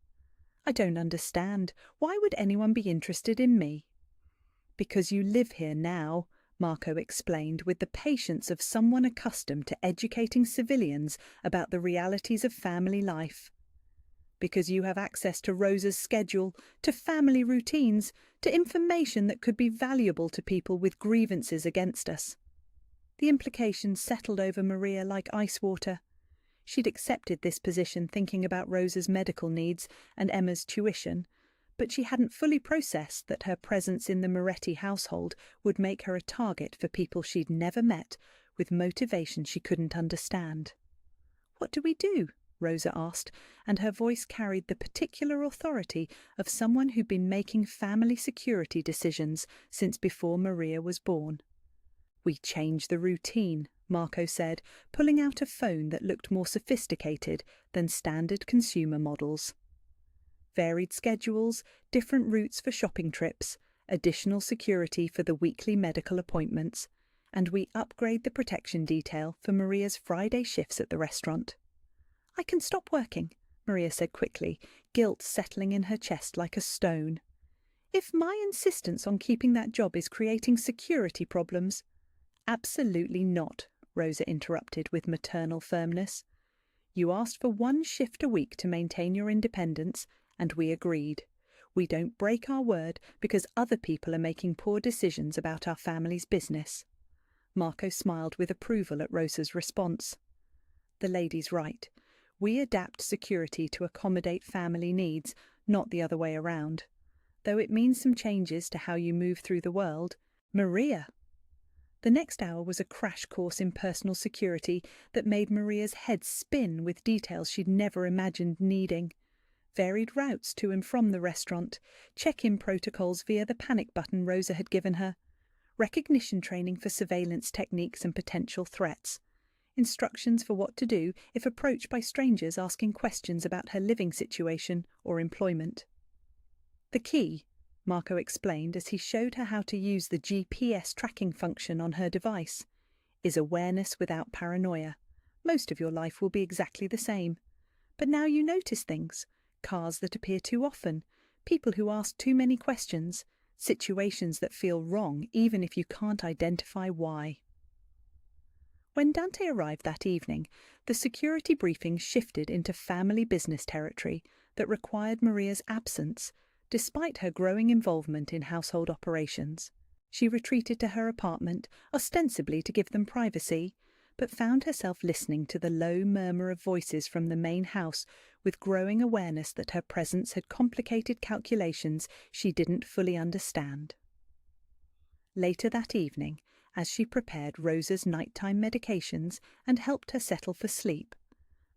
Speaker 1: "I don't understand. Why would anyone be interested in me?" "Because you live here now," Marco explained with the patience of someone accustomed to educating civilians about the realities of family life. "Because you have access to Rosa's schedule, to family routines, to information that could be valuable to people with grievances against us." The implications settled over Maria like ice water. She'd accepted this position thinking about Rosa's medical needs and Emma's tuition, but she hadn't fully processed that her presence in the Moretti household would make her a target for people she'd never met with motivation she couldn't understand. "What do we do?" Rosa asked, and her voice carried the particular authority of someone who'd been making family security decisions since before Maria was born. We change the routine, Marco said, pulling out a phone that looked more sophisticated than standard consumer models. Varied schedules, different routes for shopping trips, additional security for the weekly medical appointments, and we upgrade the protection detail for Maria's Friday shifts at the restaurant. I can stop working, Maria said quickly, guilt settling in her chest like a stone. If my insistence on keeping that job is creating security problems— Absolutely not, Rosa interrupted with maternal firmness. You asked for 1 shift a week to maintain your independence, and we agreed. We don't break our word because other people are making poor decisions about our family's business. Marco smiled with approval at Rosa's response. The lady's right. We adapt security to accommodate family needs, not the other way around. Though it means some changes to how you move through the world. Maria! The next hour was a crash course in personal security that made Maria's head spin with details she'd never imagined needing. Varied routes to and from the restaurant, check-in protocols via the panic button Rosa had given her, recognition training for surveillance techniques and potential threats, instructions for what to do if approached by strangers asking questions about her living situation or employment. The key, Marco explained as he showed her how to use the GPS tracking function on her device, is awareness without paranoia. Most of your life will be exactly the same. But now you notice things, cars that appear too often, people who ask too many questions, situations that feel wrong even if you can't identify why. When Dante arrived that evening, the security briefing shifted into family business territory that required Maria's absence, despite her growing involvement in household operations. She retreated to her apartment, ostensibly to give them privacy, but found herself listening to the low murmur of voices from the main house with growing awareness that her presence had complicated calculations she didn't fully understand. Later that evening, as she prepared Rosa's nighttime medications and helped her settle for sleep,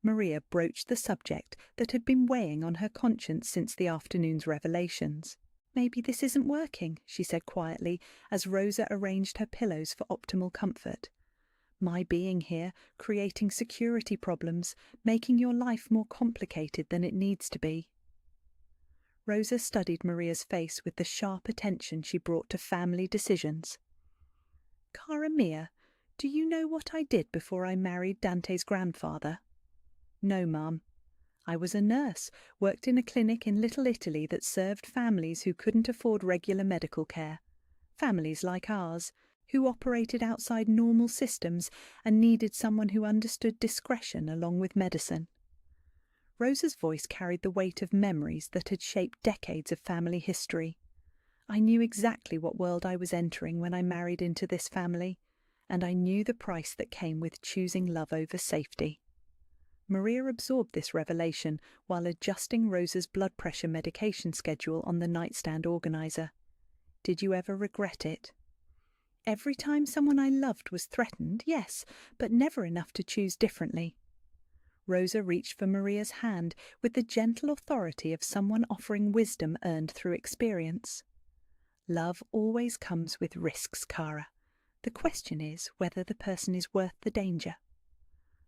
Speaker 1: Maria broached the subject that had been weighing on her conscience since the afternoon's revelations. Maybe this isn't working, she said quietly, as Rosa arranged her pillows for optimal comfort. My being here, creating security problems, making your life more complicated than it needs to be. Rosa studied Maria's face with the sharp attention she brought to family decisions. Cara mia, do you know what I did before I married Dante's grandfather? No, Mum. I was a nurse, worked in a clinic in Little Italy that served families who couldn't afford regular medical care. Families like ours, who operated outside normal systems and needed someone who understood discretion along with medicine. Rosa's voice carried the weight of memories that had shaped decades of family history. I knew exactly what world I was entering when I married into this family, and I knew the price that came with choosing love over safety. Maria absorbed this revelation while adjusting Rosa's blood pressure medication schedule on the nightstand organizer. Did you ever regret it? Every time someone I loved was threatened, yes, but never enough to choose differently. Rosa reached for Maria's hand with the gentle authority of someone offering wisdom earned through experience. Love always comes with risks, Cara. The question is whether the person is worth the danger.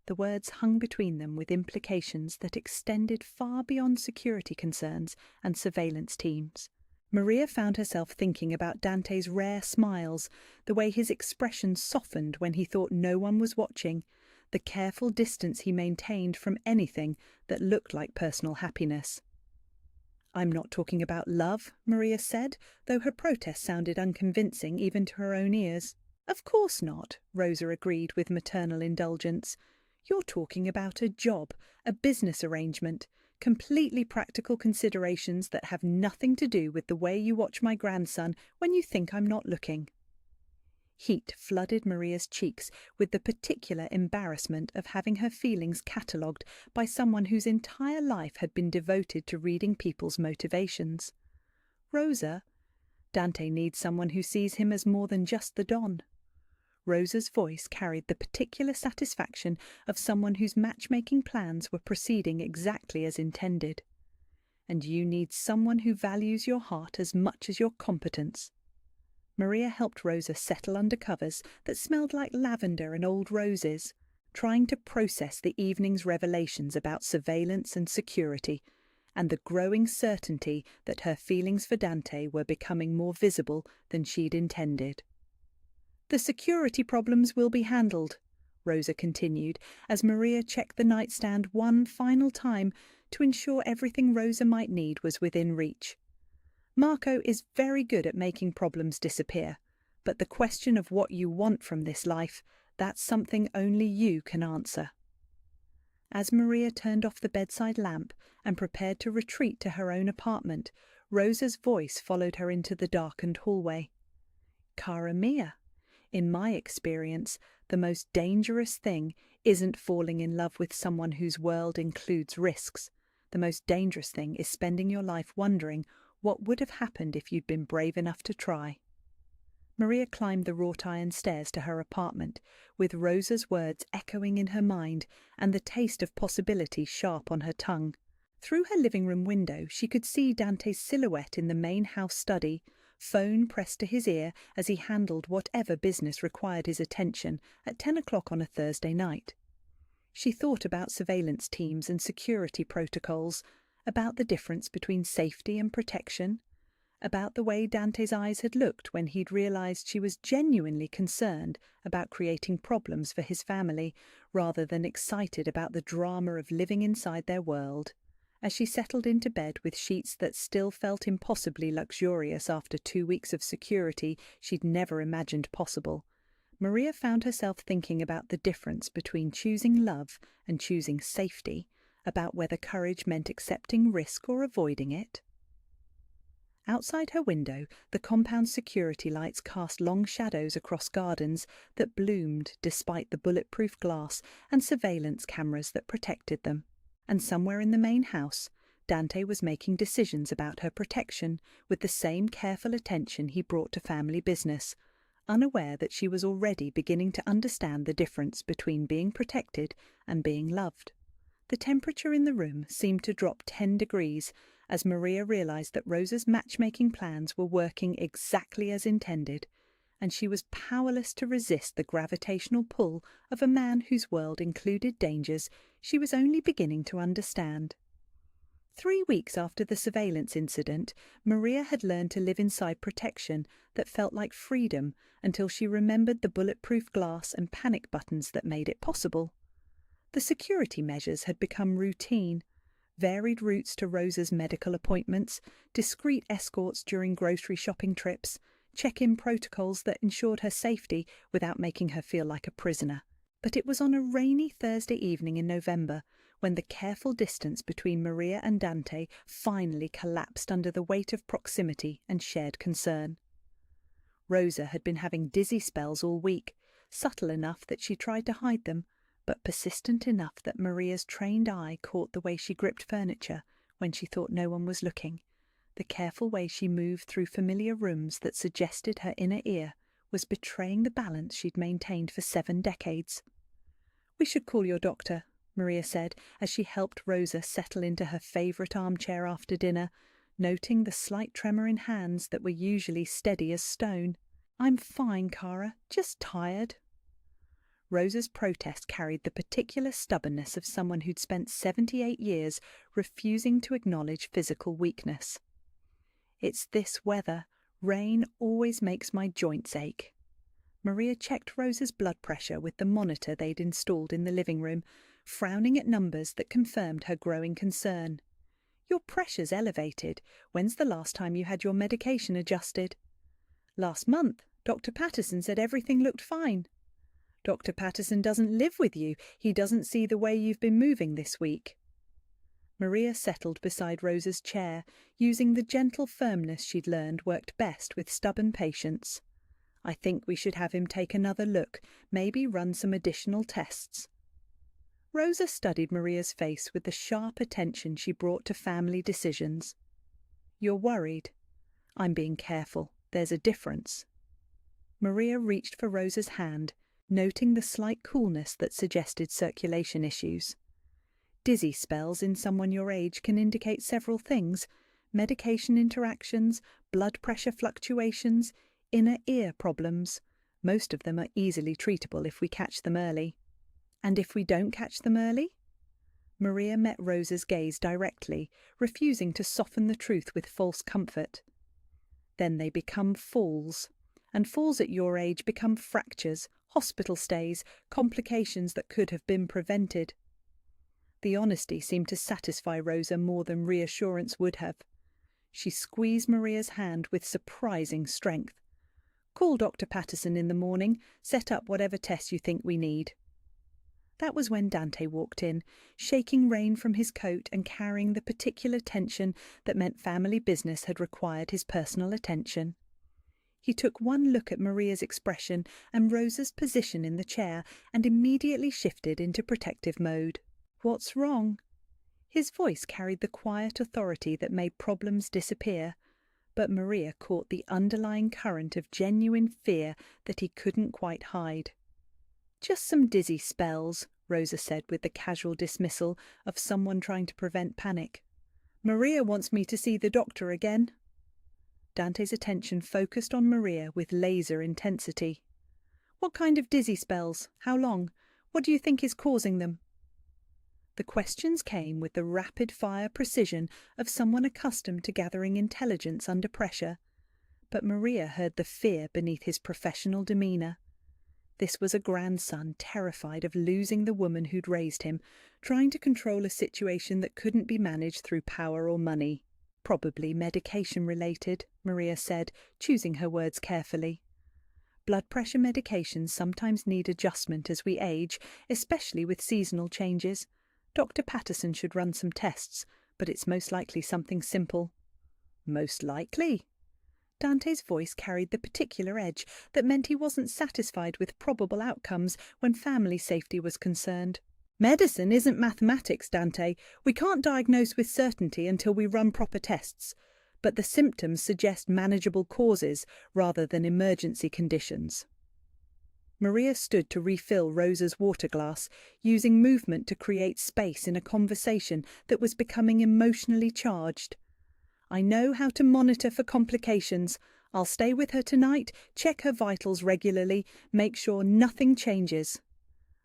Speaker 1: The words hung between them with implications that extended far beyond security concerns and surveillance teams. Maria found herself thinking about Dante's rare smiles, the way his expression softened when he thought no one was watching, the careful distance he maintained from anything that looked like personal happiness. I'm not talking about love, Maria said, though her protest sounded unconvincing even to her own ears. Of course not, Rosa agreed with maternal indulgence. You're talking about a job, a business arrangement, completely practical considerations that have nothing to do with the way you watch my grandson when you think I'm not looking. Heat flooded Maria's cheeks with the particular embarrassment of having her feelings catalogued by someone whose entire life had been devoted to reading people's motivations. Rosa, Dante needs someone who sees him as more than just the Don. Rosa's voice carried the particular satisfaction of someone whose matchmaking plans were proceeding exactly as intended. And you need someone who values your heart as much as your competence. Maria helped Rosa settle under covers that smelled like lavender and old roses, trying to process the evening's revelations about surveillance and security, and the growing certainty that her feelings for Dante were becoming more visible than she'd intended. "The security problems will be handled," Rosa continued, as Maria checked the nightstand one final time to ensure everything Rosa might need was within reach. "Marco is very good at making problems disappear, but the question of what you want from this life, that's something only you can answer." As Maria turned off the bedside lamp and prepared to retreat to her own apartment, Rosa's voice followed her into the darkened hallway. "Cara mia, in my experience, the most dangerous thing isn't falling in love with someone whose world includes risks. The most dangerous thing is spending your life wondering what would have happened if you'd been brave enough to try." Maria climbed the wrought iron stairs to her apartment, with Rosa's words echoing in her mind and the taste of possibility sharp on her tongue. Through her living room window she could see Dante's silhouette in the main house study, phone pressed to his ear as he handled whatever business required his attention at 10 o'clock on a Thursday night. She thought about surveillance teams and security protocols, about the difference between safety and protection, about the way Dante's eyes had looked when he'd realized she was genuinely concerned about creating problems for his family, rather than excited about the drama of living inside their world. As she settled into bed with sheets that still felt impossibly luxurious after 2 weeks of security she'd never imagined possible, Maria found herself thinking about the difference between choosing love and choosing safety, about whether courage meant accepting risk or avoiding it. Outside her window, the compound's security lights cast long shadows across gardens that bloomed despite the bulletproof glass and surveillance cameras that protected them. And somewhere in the main house, Dante was making decisions about her protection with the same careful attention he brought to family business, unaware that she was already beginning to understand the difference between being protected and being loved. The temperature in the room seemed to drop 10 degrees as Maria realized that Rosa's matchmaking plans were working exactly as intended, and she was powerless to resist the gravitational pull of a man whose world included dangers she was only beginning to understand. 3 weeks after the surveillance incident, Maria had learned to live inside protection that felt like freedom until she remembered the bulletproof glass and panic buttons that made it possible. The security measures had become routine. Varied routes to Rosa's medical appointments, discreet escorts during grocery shopping trips, check-in protocols that ensured her safety without making her feel like a prisoner. But it was on a rainy Thursday evening in November when the careful distance between Maria and Dante finally collapsed under the weight of proximity and shared concern. Rosa had been having dizzy spells all week, subtle enough that she tried to hide them, but persistent enough that Maria's trained eye caught the way she gripped furniture when she thought no one was looking. The careful way she moved through familiar rooms that suggested her inner ear was betraying the balance she'd maintained for 7 decades. "We should call your doctor," Maria said as she helped Rosa settle into her favourite armchair after dinner, noting the slight tremor in hands that were usually steady as stone. "I'm fine, Cara, just tired." Rosa's protest carried the particular stubbornness of someone who'd spent 78 years refusing to acknowledge physical weakness. "It's this weather. Rain always makes my joints ache." Maria checked Rosa's blood pressure with the monitor they'd installed in the living room, frowning at numbers that confirmed her growing concern. "Your pressure's elevated. When's the last time you had your medication adjusted?" "Last month. Dr. Patterson said everything looked fine." "Dr. Patterson doesn't live with you. He doesn't see the way you've been moving this week." Maria settled beside Rosa's chair, using the gentle firmness she'd learned worked best with stubborn patients. "I think we should have him take another look, maybe run some additional tests." Rosa studied Maria's face with the sharp attention she brought to family decisions. "You're worried." "I'm being careful. There's a difference." Maria reached for Rosa's hand, noting the slight coolness that suggested circulation issues. Dizzy spells in someone your age can indicate several things: medication interactions, blood pressure fluctuations, inner ear problems. Most of them are easily treatable if we catch them early. And if we don't catch them early? Maria met Rosa's gaze directly, refusing to soften the truth with false comfort. Then they become falls, and falls at your age become fractures, hospital stays, complications that could have been prevented. The honesty seemed to satisfy Rosa more than reassurance would have. She squeezed Maria's hand with surprising strength. "Call Dr. Patterson in the morning, set up whatever tests you think we need." That was when Dante walked in, shaking rain from his coat and carrying the particular tension that meant family business had required his personal attention. He took one look at Maria's expression and Rosa's position in the chair and immediately shifted into protective mode. "What's wrong?" His voice carried the quiet authority that made problems disappear, but Maria caught the underlying current of genuine fear that he couldn't quite hide. "Just some dizzy spells," Rosa said with the casual dismissal of someone trying to prevent panic. "Maria wants me to see the doctor again." Dante's attention focused on Maria with laser intensity. "What kind of dizzy spells? How long? What do you think is causing them?" The questions came with the rapid-fire precision of someone accustomed to gathering intelligence under pressure, but Maria heard the fear beneath his professional demeanour. This was a grandson terrified of losing the woman who'd raised him, trying to control a situation that couldn't be managed through power or money. "Probably medication-related," Maria said, choosing her words carefully. "Blood pressure medications sometimes need adjustment as we age, especially with seasonal changes. Dr. Patterson should run some tests, but it's most likely something simple." "Most likely?" Dante's voice carried the particular edge that meant he wasn't satisfied with probable outcomes when family safety was concerned. "Medicine isn't mathematics, Dante. We can't diagnose with certainty until we run proper tests. But the symptoms suggest manageable causes rather than emergency conditions." Maria stood to refill Rosa's water glass, using movement to create space in a conversation that was becoming emotionally charged. "I know how to monitor for complications. I'll stay with her tonight, check her vitals regularly, make sure nothing changes."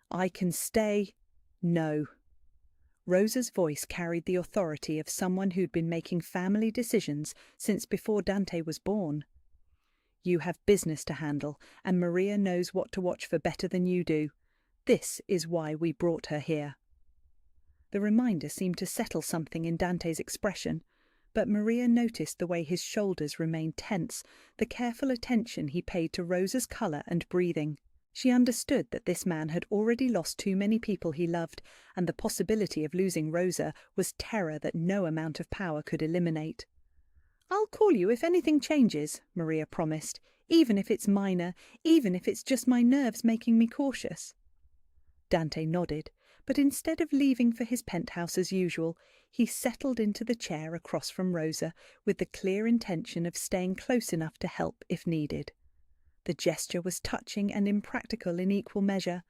Speaker 1: "I can stay." "No." Rosa's voice carried the authority of someone who'd been making family decisions since before Dante was born. "You have business to handle, and Maria knows what to watch for better than you do. This is why we brought her here." The reminder seemed to settle something in Dante's expression, but Maria noticed the way his shoulders remained tense, the careful attention he paid to Rosa's colour and breathing. She understood that this man had already lost too many people he loved, and the possibility of losing Rosa was terror that no amount of power could eliminate. "I'll call you if anything changes," Maria promised, "even if it's minor, even if it's just my nerves making me cautious." Dante nodded, but instead of leaving for his penthouse as usual, he settled into the chair across from Rosa with the clear intention of staying close enough to help if needed. The gesture was touching and impractical in equal measure.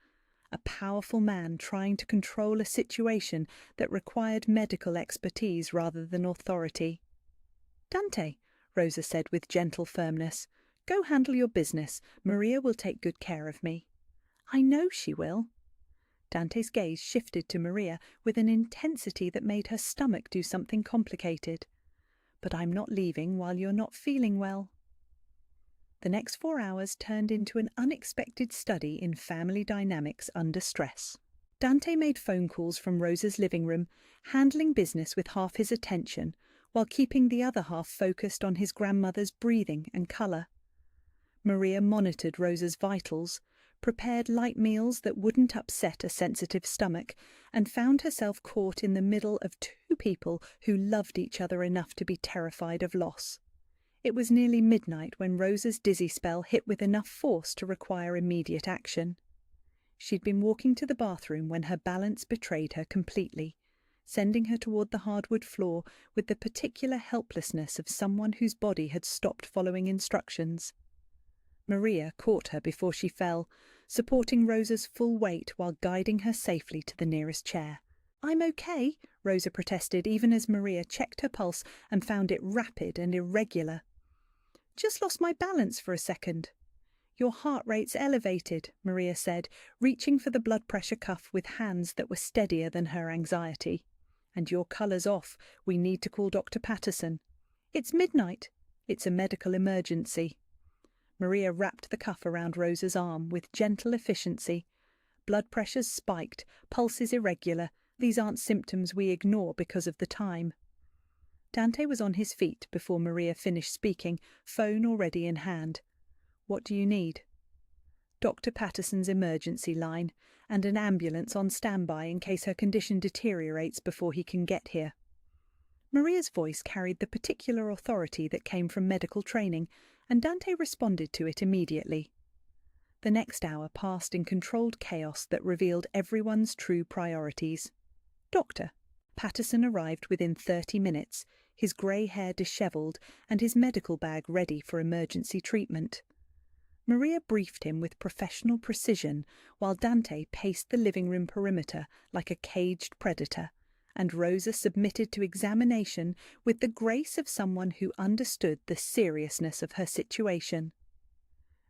Speaker 1: A powerful man trying to control a situation that required medical expertise rather than authority. "Dante," Rosa said with gentle firmness, "go handle your business. Maria will take good care of me." "I know she will." Dante's gaze shifted to Maria with an intensity that made her stomach do something complicated. "But I'm not leaving while you're not feeling well." The next 4 hours turned into an unexpected study in family dynamics under stress. Dante made phone calls from Rosa's living room, handling business with half his attention, while keeping the other half focused on his grandmother's breathing and colour. Maria monitored Rosa's vitals, prepared light meals that wouldn't upset a sensitive stomach, and found herself caught in the middle of two people who loved each other enough to be terrified of loss. It was nearly midnight when Rosa's dizzy spell hit with enough force to require immediate action. She'd been walking to the bathroom when her balance betrayed her completely, sending her toward the hardwood floor with the particular helplessness of someone whose body had stopped following instructions. Maria caught her before she fell, supporting Rosa's full weight while guiding her safely to the nearest chair. "I'm okay," Rosa protested even as Maria checked her pulse and found it rapid and irregular. Just lost my balance for a second. Your heart rate's elevated, Maria said, reaching for the blood pressure cuff with hands that were steadier than her anxiety. And your colour's off. We need to call Dr. Patterson. It's midnight. It's a medical emergency. Maria wrapped the cuff around Rosa's arm with gentle efficiency. Blood pressure's spiked, pulses irregular. These aren't symptoms we ignore because of the time. Dante was on his feet before Maria finished speaking, phone already in hand. What do you need? Dr. Patterson's emergency line, and an ambulance on standby in case her condition deteriorates before he can get here. Maria's voice carried the particular authority that came from medical training, and Dante responded to it immediately. The next hour passed in controlled chaos that revealed everyone's true priorities. Doctor. Patterson arrived within 30 minutes, his grey hair dishevelled and his medical bag ready for emergency treatment. Maria briefed him with professional precision while Dante paced the living room perimeter like a caged predator, and Rosa submitted to examination with the grace of someone who understood the seriousness of her situation.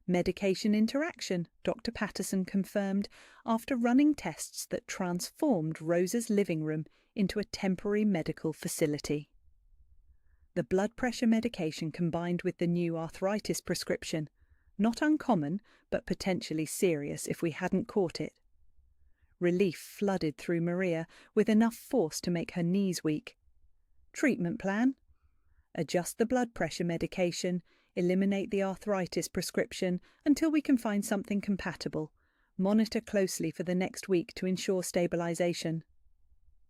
Speaker 1: Medication interaction, Dr. Patterson confirmed, after running tests that transformed Rosa's living room into a temporary medical facility. The blood pressure medication combined with the new arthritis prescription, not uncommon, but potentially serious if we hadn't caught it. Relief flooded through Maria with enough force to make her knees weak. Treatment plan? Adjust the blood pressure medication, eliminate the arthritis prescription until we can find something compatible. Monitor closely for the next week to ensure stabilization.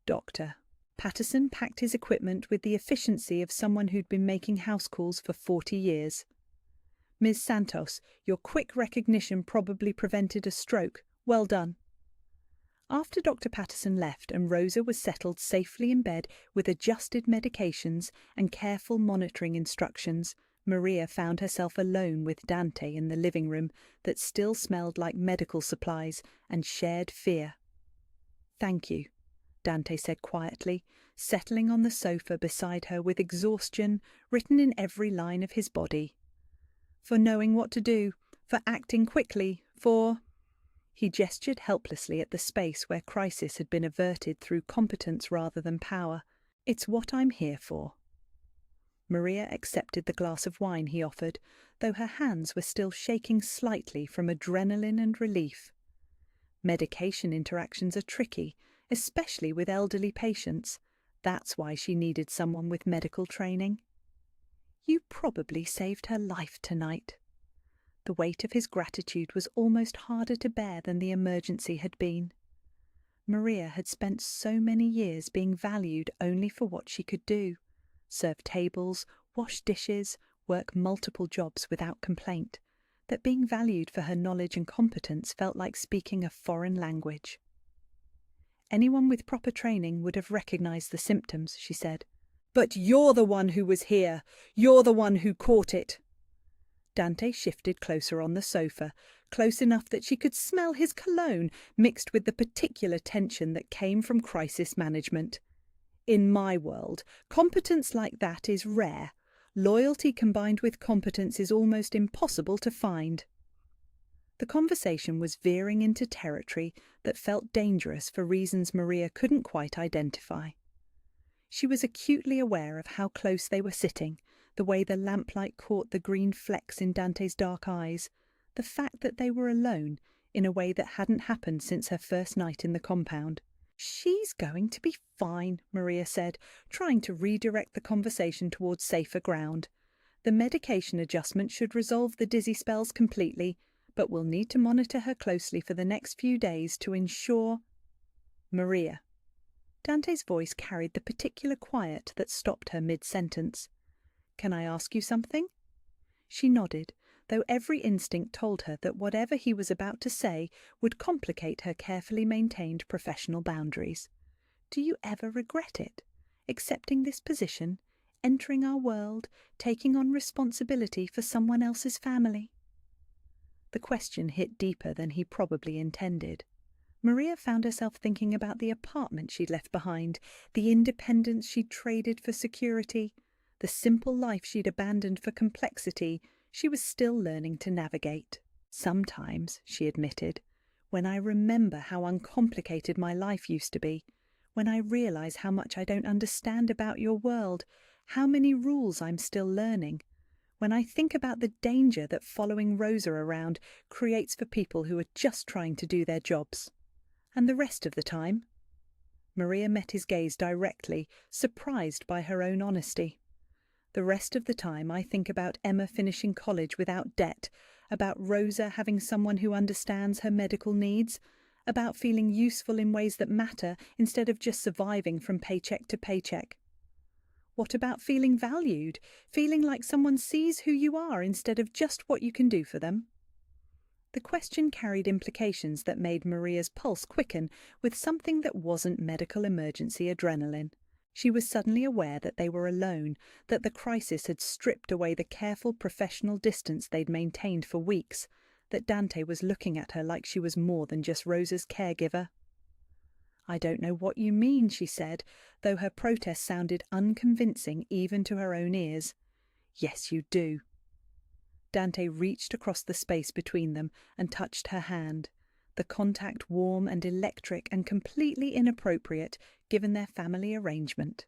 Speaker 1: Doctor. Patterson packed his equipment with the efficiency of someone who'd been making house calls for 40 years. Ms. Santos, your quick recognition probably prevented a stroke. Well done. After Dr. Patterson left and Rosa was settled safely in bed with adjusted medications and careful monitoring instructions, Maria found herself alone with Dante in the living room that still smelled like medical supplies and shared fear. Thank you, Dante said quietly, settling on the sofa beside her with exhaustion written in every line of his body. For knowing what to do, for acting quickly, for... He gestured helplessly at the space where crisis had been averted through competence rather than power. It's what I'm here for. Maria accepted the glass of wine he offered, though her hands were still shaking slightly from adrenaline and relief. Medication interactions are tricky, especially with elderly patients. That's why she needed someone with medical training. You probably saved her life tonight. The weight of his gratitude was almost harder to bear than the emergency had been. Maria had spent so many years being valued only for what she could do: serve tables, wash dishes, work multiple jobs without complaint, that being valued for her knowledge and competence felt like speaking a foreign language. Anyone with proper training would have recognized the symptoms, she said. But you're the one who was here. You're the one who caught it. Dante shifted closer on the sofa, close enough that she could smell his cologne mixed with the particular tension that came from crisis management. In my world, competence like that is rare. Loyalty combined with competence is almost impossible to find. The conversation was veering into territory that felt dangerous for reasons Maria couldn't quite identify. She was acutely aware of how close they were sitting, the way the lamplight caught the green flecks in Dante's dark eyes, the fact that they were alone in a way that hadn't happened since her first night in the compound. She's going to be fine, Maria said, trying to redirect the conversation towards safer ground. The medication adjustment should resolve the dizzy spells completely, but we'll need to monitor her closely for the next few days to ensure... Maria. Dante's voice carried the particular quiet that stopped her mid-sentence. Can I ask you something? She nodded, though every instinct told her that whatever he was about to say would complicate her carefully maintained professional boundaries. Do you ever regret it? Accepting this position, entering our world, taking on responsibility for someone else's family? The question hit deeper than he probably intended. Maria found herself thinking about the apartment she'd left behind, the independence she'd traded for security, The simple life she'd abandoned for complexity, she was still learning to navigate. Sometimes, she admitted, when I remember how uncomplicated my life used to be, when I realise how much I don't understand about your world, how many rules I'm still learning, when I think about the danger that following Rosa around creates for people who are just trying to do their jobs. And the rest of the time? Maria met his gaze directly, surprised by her own honesty. The rest of the time I think about Emma finishing college without debt, about Rosa having someone who understands her medical needs, about feeling useful in ways that matter instead of just surviving from paycheck to paycheck. What about feeling valued, feeling like someone sees who you are instead of just what you can do for them? The question carried implications that made Maria's pulse quicken with something that wasn't medical emergency adrenaline. She was suddenly aware that they were alone, that the crisis had stripped away the careful professional distance they'd maintained for weeks, that Dante was looking at her like she was more than just Rosa's caregiver. "I don't know what you mean," she said, though her protest sounded unconvincing even to her own ears. "Yes, you do." Dante reached across the space between them and touched her hand, the contact warm and electric and completely inappropriate given their family arrangement.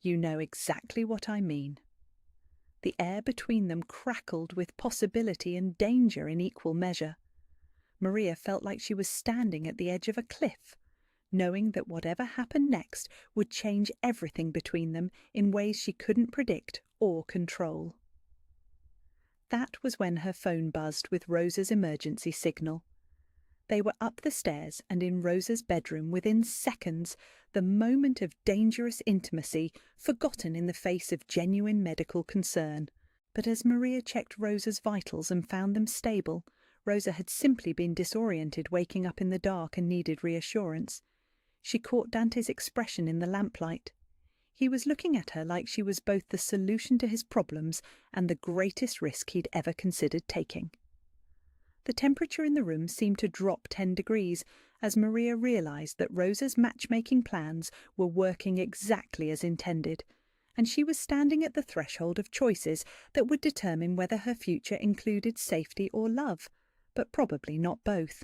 Speaker 1: "You know exactly what I mean." The air between them crackled with possibility and danger in equal measure. Maria felt like she was standing at the edge of a cliff, knowing that whatever happened next would change everything between them in ways she couldn't predict or control. That was when her phone buzzed with Rosa's emergency signal. They were up the stairs and in Rosa's bedroom within seconds, the moment of dangerous intimacy forgotten in the face of genuine medical concern. But as Maria checked Rosa's vitals and found them stable, Rosa had simply been disoriented waking up in the dark and needed reassurance. She caught Dante's expression in the lamplight. He was looking at her like she was both the solution to his problems and the greatest risk he'd ever considered taking. The temperature in the room seemed to drop 10 degrees as Maria realised that Rosa's matchmaking plans were working exactly as intended, and she was standing at the threshold of choices that would determine whether her future included safety or love, but probably not both.